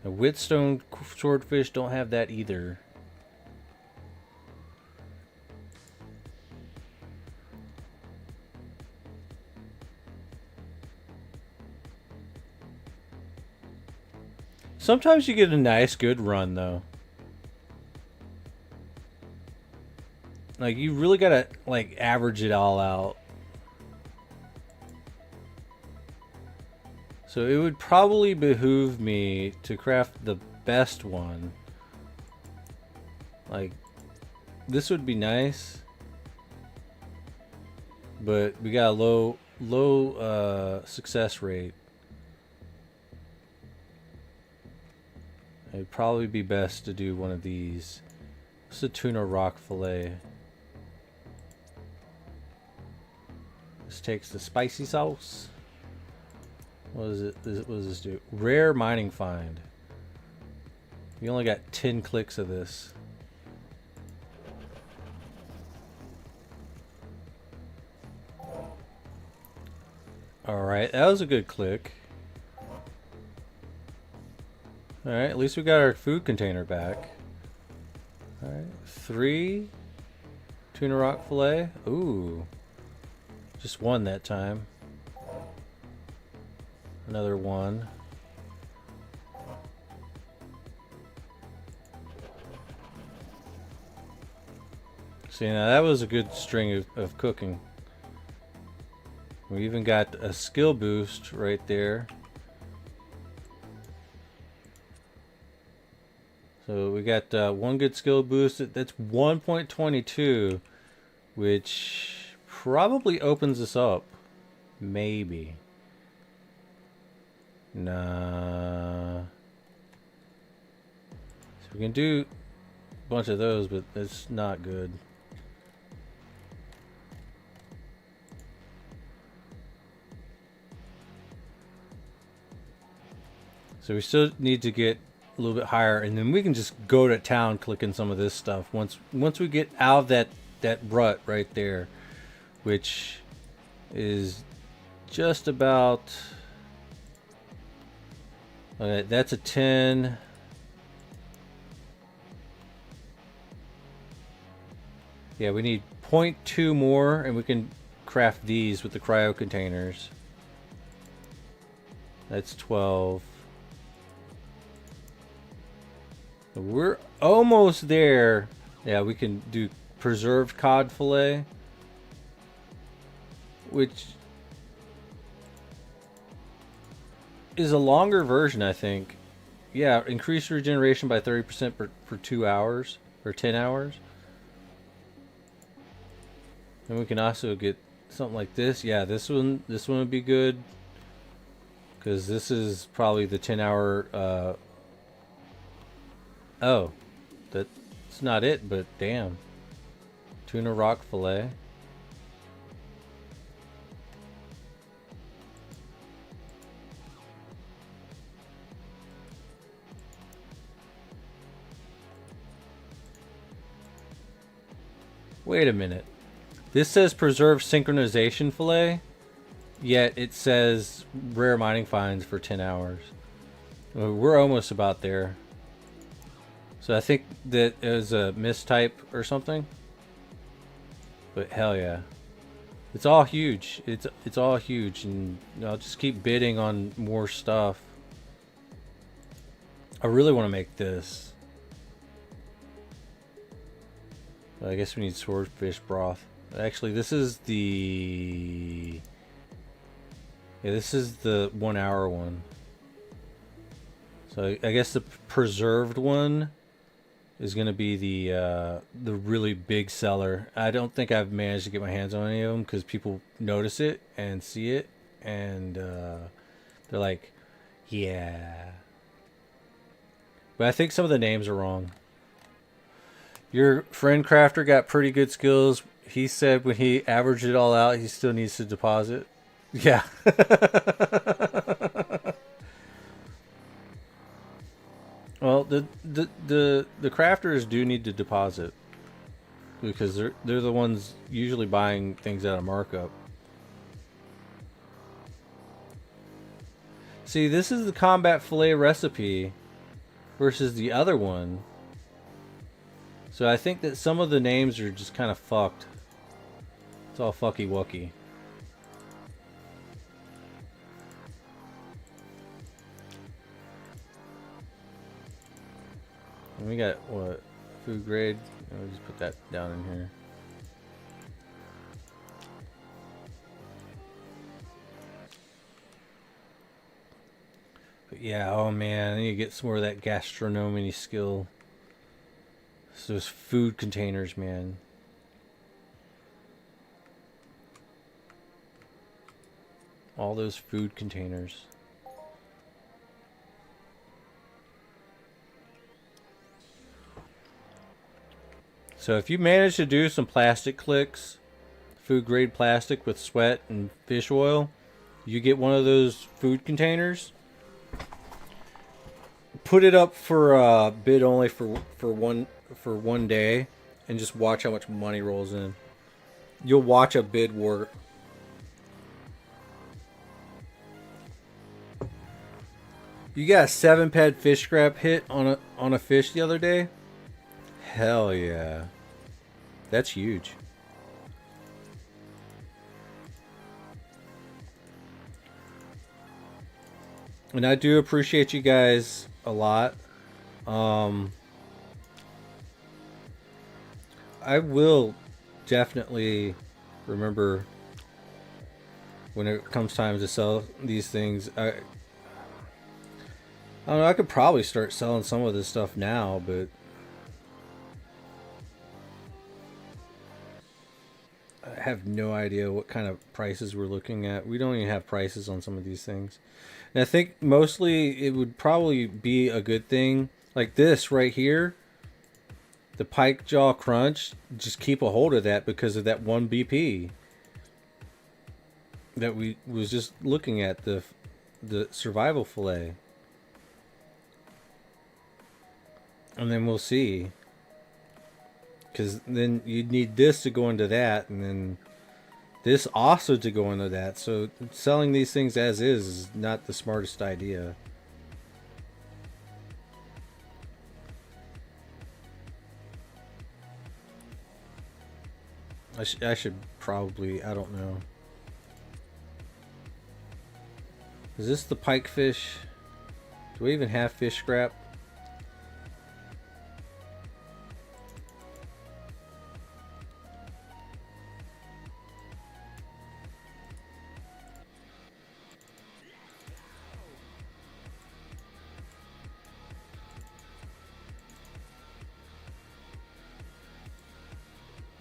The Whetstone swordfish don't have that either. Sometimes you get a nice, good run, though. Like, you really gotta, like, average it all out. So it would probably behoove me to craft the best one. Like, this would be nice. But we got a low success rate. It'd probably be best to do one of these. It's a tuna rock fillet. This takes the spicy sauce. What is it? What does this do? Rare mining find. We only got 10 clicks of this. Alright, that was a good click. Alright, at least we got our food container back. Alright, 3 tuna rock fillet. Ooh. Just one that time. Another one. See, now that was a good string of cooking. We even got a skill boost right there. So we got one good skill boost. That's 1.22, which probably opens us up. Maybe. Nah. So we can do a bunch of those, but it's not good. So we still need to get a little bit higher, and then we can just go to town clicking some of this stuff once we get out of that rut right there, which is just about okay, that's a 10. Yeah, we need 0.2 more, and we can craft these with the cryo containers. That's 12. We're almost there. Yeah, we can do preserved cod fillet, which is a longer version, I think. Yeah, increase regeneration by 30% for 2 hours or 10 hours. And we can also get something like this. Yeah, this one would be good because this is probably the 10-hour. Oh, that's not it, but damn. Tuna rock fillet. Wait a minute. This says preserved synchronization fillet, yet it says rare mining finds for 10 hours. We're almost about there. So I think that it was a mistype or something. But hell yeah. It's all huge. It's all huge, and I'll just keep bidding on more stuff. I really want to make this. But I guess we need swordfish broth. Actually, this is the... Yeah, this is the 1 hour one. So I guess the preserved one is going to be the really big seller. I don't think I've managed to get my hands on any of them because people notice it and see it, and they're like, yeah. But I think some of the names are wrong. Your friend Crafter got pretty good skills. He said when he averaged it all out, he still needs to deposit. Yeah. Well, the the crafters do need to deposit because they're the ones usually buying things at a markup. See, this is the combat fillet recipe versus the other one. So I think that some of the names are just kind of fucked. It's all fucky wucky. And we got what? Food grade? I'll just put that down in here. But yeah, oh man, I need to get some more of that gastronomy skill. So those food containers, man. All those food containers. So if you manage to do some plastic clicks, food grade plastic with sweat and fish oil, you get one of those food containers. Put it up for bid only for one day, and just watch how much money rolls in. You'll watch a bid war. You got a 7-pad fish scrap hit on a fish the other day? Hell yeah. That's huge. And I do appreciate you guys a lot. I will definitely remember when it comes time to sell these things. I don't know, I could probably start selling some of this stuff now, but I have no idea what kind of prices we're looking at. We don't even have prices on some of these things. And I think mostly it would probably be a good thing. Like this right here, the pike jaw crunch, just keep a hold of that because of that 1 BP that we was just looking at, the survival fillet. And then we'll see. Because then you'd need this to go into that, and then this also to go into that. So selling these things as is not the smartest idea. I should probably, I don't know. Is this the pike fish? Do we even have fish scrap?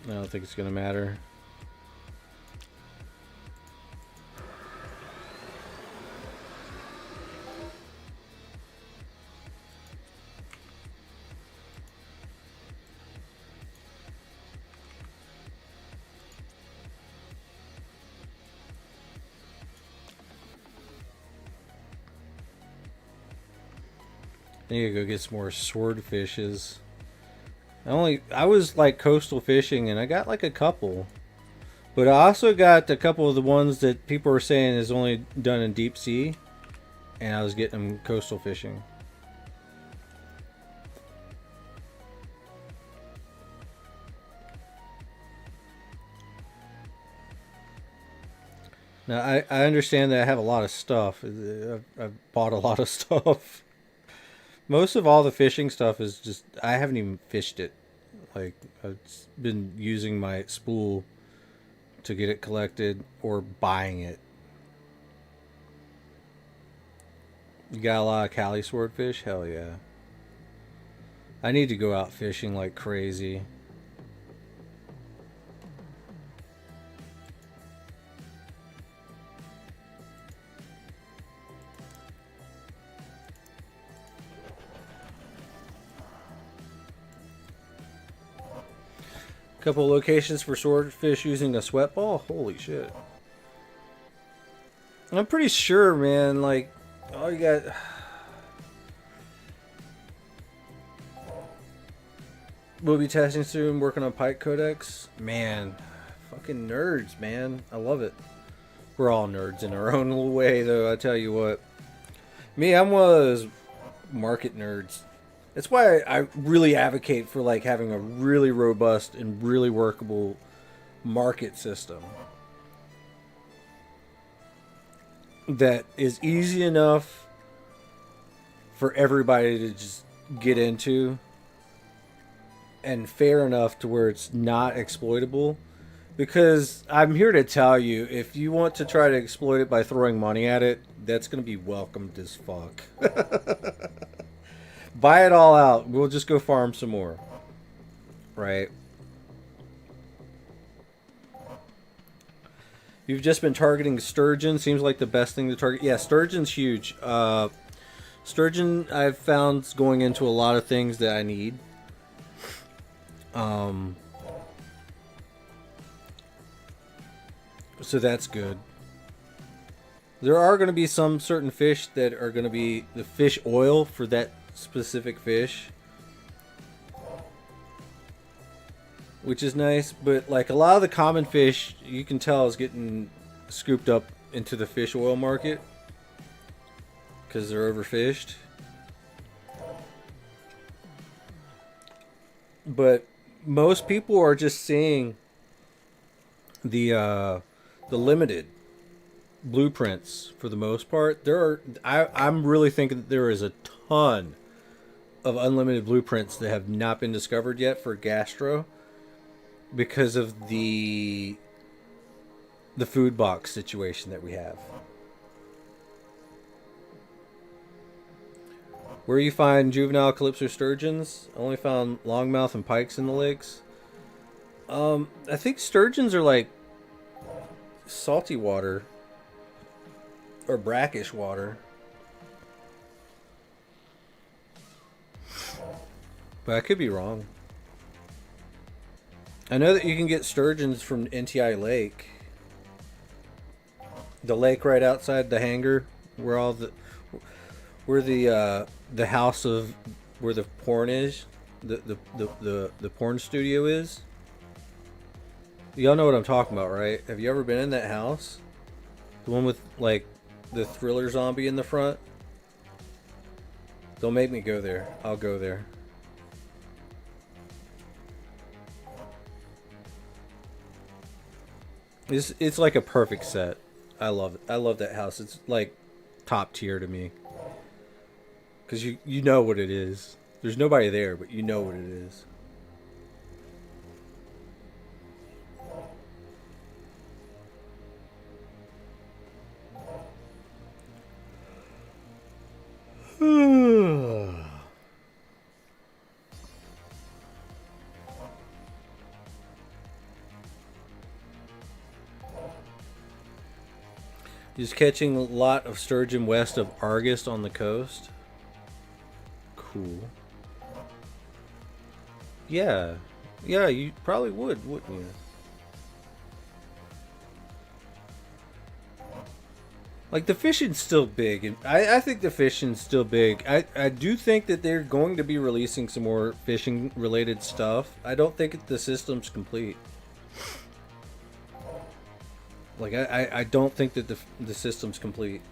I don't think it's gonna matter. I need to go get some more swordfishes. I was like coastal fishing and I got like a couple. But I also got a couple of the ones that people were saying is only done in deep sea. And I was getting them coastal fishing. Now I understand that I have a lot of stuff. I've bought a lot of stuff. Most of all the fishing stuff is just, I haven't even fished it. Like, I've been using my spool to get it collected or buying it. You got a lot of Cali swordfish? Hell yeah. I need to go out fishing like crazy. Couple locations for swordfish using a sweat ball? Holy shit. I'm pretty sure, man, like, all you got... We'll be testing soon, working on Pike Codex. Man, fucking nerds, man. I love it. We're all nerds in our own little way, though, I tell you what. Me, I'm one of those market nerds. That's why I really advocate for like having a really robust and really workable market system that is easy enough for everybody to just get into and fair enough to where it's not exploitable. Because I'm here to tell you, if you want to try to exploit it by throwing money at it, that's going to be welcomed as fuck. Buy it all out. We'll just go farm some more. Right? You've just been targeting sturgeon. Seems like the best thing to target. Yeah, sturgeon's huge. Sturgeon, I've found, is going into a lot of things that I need. So that's good. There are going to be some certain fish that are going to be the fish oil for that specific fish, which is nice. But like a lot of the common fish, you can tell is getting scooped up into the fish oil market because they're overfished. But most people are just seeing the limited blueprints for the most part. I'm really thinking that there is a ton of unlimited blueprints that have not been discovered yet for gastro because of the food box situation that we have. Where you find juvenile calypso sturgeons? I only found longmouth and pikes in the lakes. I think sturgeons are like salty water or brackish water, but I could be wrong. I know that you can get sturgeons from NTI Lake, the lake right outside the hangar where the house of where the porn is, the porn studio is. Y'all know what I'm talking about, right? Have you ever been in that house? The one with, like, the thriller zombie in the front? Don't make me go there. I'll go there. It's like a perfect set. I love it. I love that house. It's, like, top tier to me. Because you know what it is. There's nobody there, but you know what it is. Just catching a lot of sturgeon west of Argus on the coast. Cool. Yeah. Yeah, you probably would, wouldn't you? Like, the fishing's still big, and I think the fishing's still big. I do think that they're going to be releasing some more fishing-related stuff. I don't think the system's complete. Like, I don't think that the system's complete.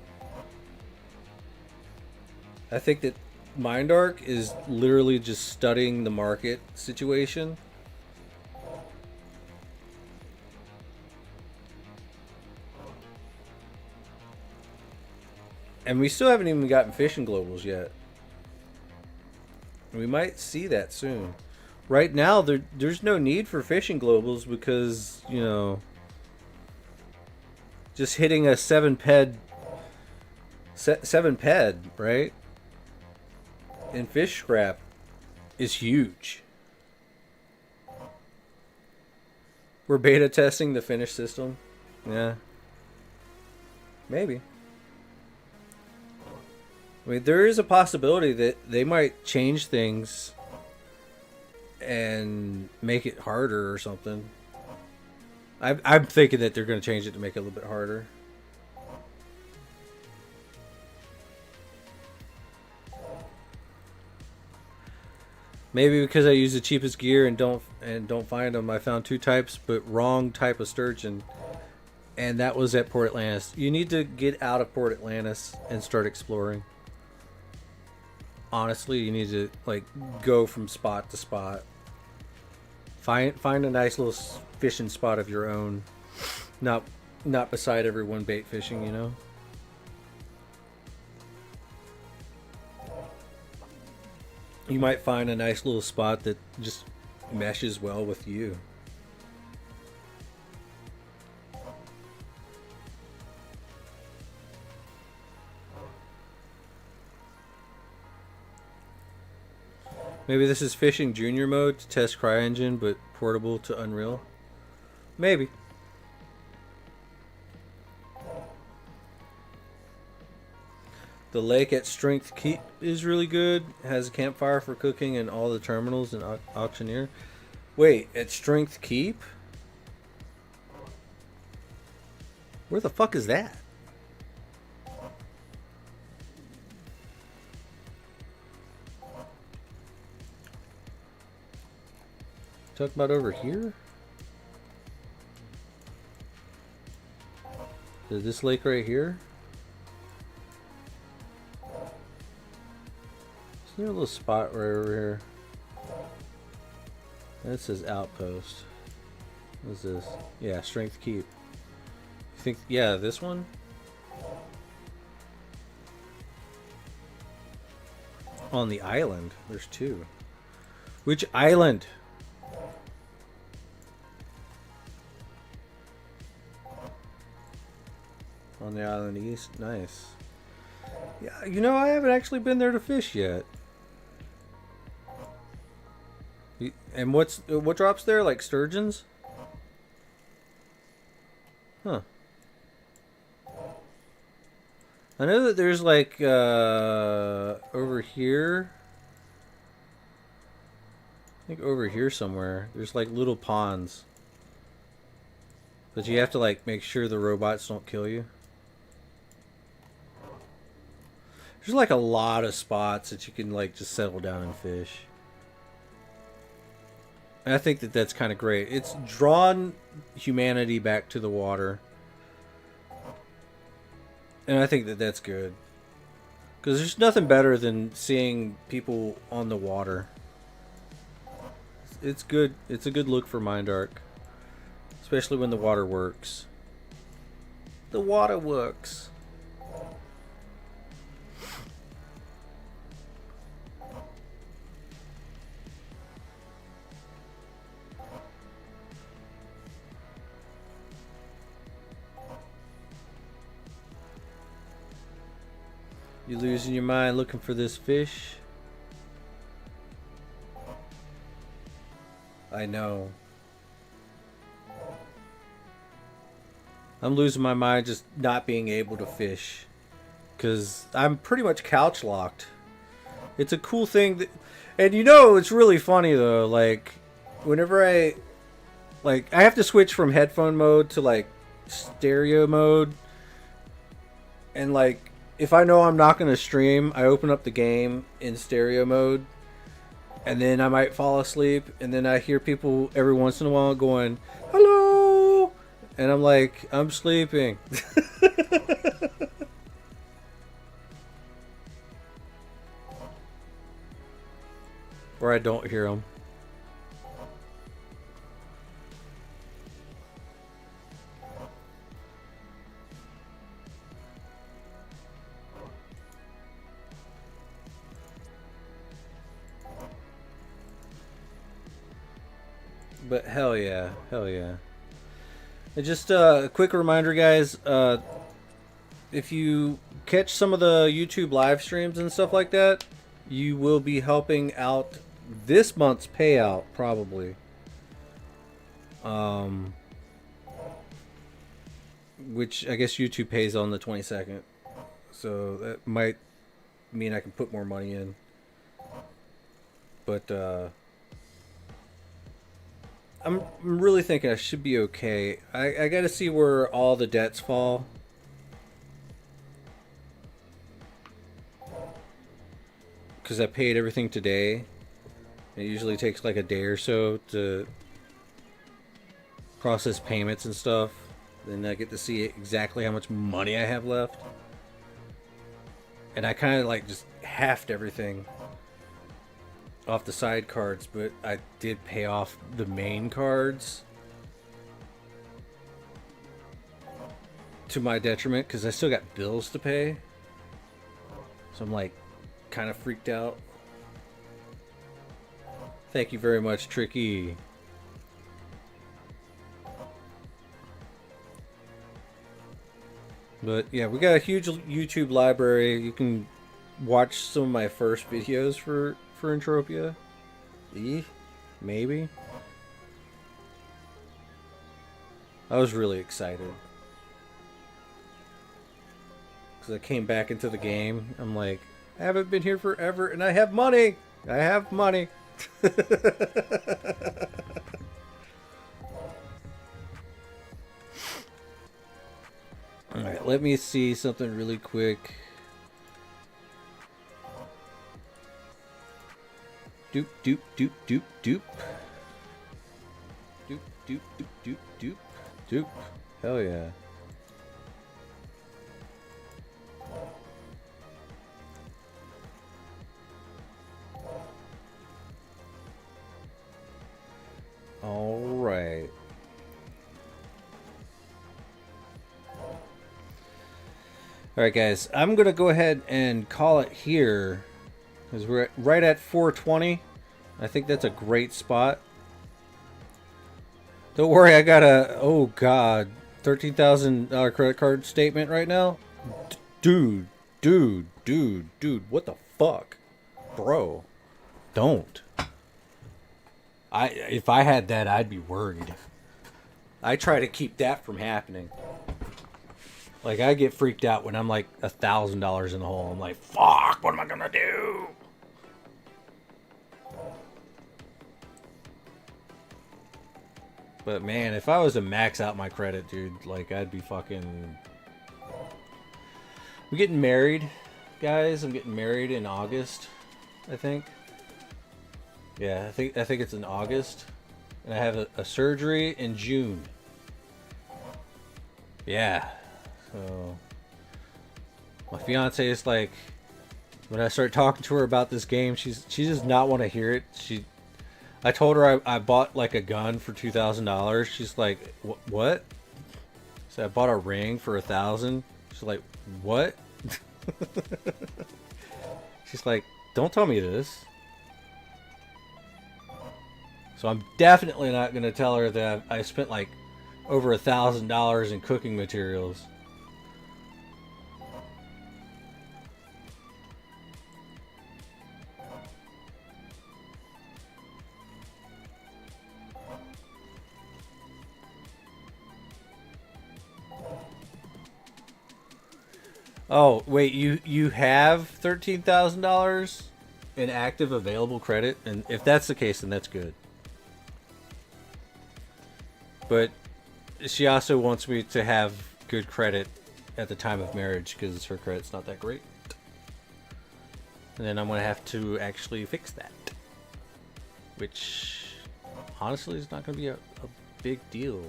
I think that MindArk is literally just studying the market situation. And we still haven't even gotten fishing globals yet. We might see that soon. Right now, there's no need for fishing globals because, you know, just hitting a 7-ped, right? And fish scrap is huge. We're beta testing the finished system. Yeah. Maybe. I mean, there is a possibility that they might change things and make it harder or something. I'm thinking that they're going to change it to make it a little bit harder. Maybe because I use the cheapest gear and don't find them. I found 2 types, but wrong type of sturgeon, and that was at Port Atlantis. You need to get out of Port Atlantis and start exploring. Honestly, you need to like go from spot to spot. Find a nice little fishing spot of your own, not beside everyone bait fishing, you know. You might find a nice little spot that just meshes well with you. Maybe this is fishing junior mode to test CryEngine, but portable to Unreal. Maybe. The lake at Strength Keep is really good. It has a campfire for cooking and all the terminals and auctioneer. Wait, at Strength Keep? Where the fuck is that? Talk about over here? Is this lake right here? Is there a little spot right over here? That says outpost. What is this? Yeah, Strength Keep. You think, yeah, this one? On the island. There's 2. Which island? On the island east. Nice. Yeah, you know, I haven't actually been there to fish yet. And what drops there? Like sturgeons? Huh. I know that there's like over here. I think over here somewhere. There's like little ponds. But you have to like make sure the robots don't kill you. There's like a lot of spots that you can like just settle down and fish. And I think that that's kind of great. It's drawn humanity back to the water. And I think that that's good. Because there's nothing better than seeing people on the water. It's good. It's a good look for Mind Arc. Especially when the water works. The water works. You losing your mind looking for this fish? I know. I'm losing my mind just not being able to fish. Because I'm pretty much couch locked. It's a cool thing that... And you know, it's really funny though. Like, whenever I have to switch from headphone mode to like stereo mode. And like, if I know I'm not going to stream, I open up the game in stereo mode. And then I might fall asleep. And then I hear people every once in a while going, hello! And I'm like, I'm sleeping. Or I don't hear them. But hell yeah, hell yeah. And just a quick reminder, guys, if you catch some of the YouTube live streams and stuff like that, you will be helping out this month's payout, probably. Which I guess YouTube pays on the 22nd. So that might mean I can put more money in. But, I'm really thinking I should be okay. I gotta see where all the debts fall. Because I paid everything today. It usually takes like a day or so to process payments and stuff. Then I get to see exactly how much money I have left. And I kind of like just halved everything off the side cards, but I did pay off the main cards to my detriment because I still got bills to pay. So I'm like kind of freaked out. Thank you very much, Tricky. But yeah, we got a huge YouTube library. You can watch some of my first videos for Entropia. Maybe. I was really excited. Because I came back into the game. I'm like, I haven't been here forever and I have money! I have money! Alright, let me see something really quick. Doop, doop, doop, doop, doop. Doop, doop, doop, doop, doop. Doop. Hell yeah. Alright. Alright guys, I'm going to go ahead and call it here. Because we're right at 420. I think that's a great spot. Don't worry, I got a, oh god, $13,000 credit card statement right now. Dude, what the fuck? Bro, don't. If I had that, I'd be worried. I try to keep that from happening. Like, I get freaked out when I'm like $1,000 in the hole. I'm like, fuck, what am I gonna do? But man, if I was to max out my credit, dude, like, I'd be fucking... I'm getting married, guys. I'm getting married in August, I think. Yeah, I think it's in August. And I have a surgery in June. Yeah. So my fiance is like, when I start talking to her about this game, she does not want to hear it. I told her I bought like a gun for $2,000. She's like, what? So I bought a ring for $1,000. She's like, what? She's like, don't tell me this. So I'm definitely not going to tell her that I spent like over $1,000 in cooking materials. Oh, wait, you have $13,000 in active available credit? And if that's the case, then that's good. But she also wants me to have good credit at the time of marriage because her credit's not that great. And then I'm going to have to actually fix that. Which, honestly, is not going to be a big deal,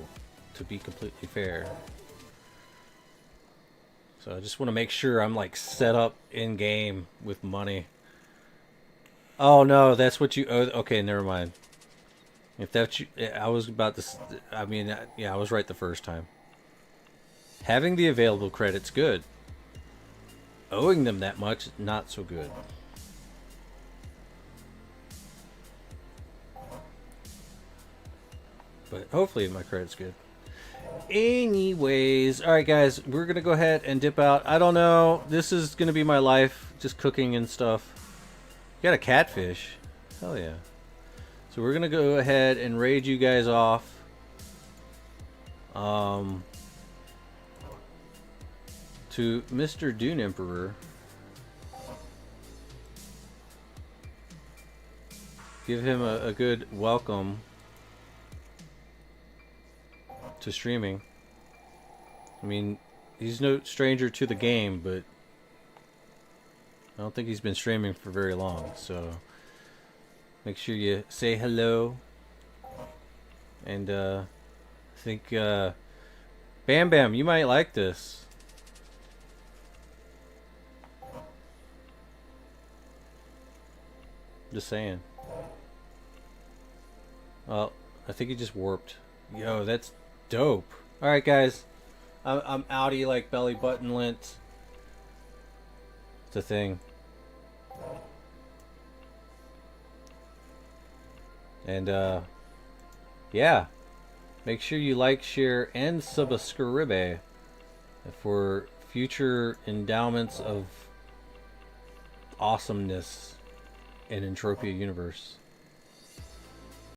to be completely fair. So I just want to make sure I'm like set up in game with money. Oh no, that's what you owe. Okay, never mind. If that's you, I was about to. I mean, yeah, I was right the first time. Having the available credit's good. Owing them that much, not so good. But hopefully my credit's good. Anyways, alright guys, we're gonna go ahead and dip out. I don't know, this is gonna be my life, just cooking and stuff. Got a catfish. Hell yeah. So we're gonna go ahead and raid you guys off. To Mr. Dune Emperor. Give him a good welcome to streaming. I mean, he's no stranger to the game, but I don't think he's been streaming for very long, so Make sure you say hello. And I think Bam Bam, you might like this. Just saying. Well, I think he just warped. Yo, that's dope. Alright, guys. I'm outie like belly button lint. It's a thing. And, yeah. Make sure you like, share, and subscribe for future endowments of awesomeness in Entropia Universe.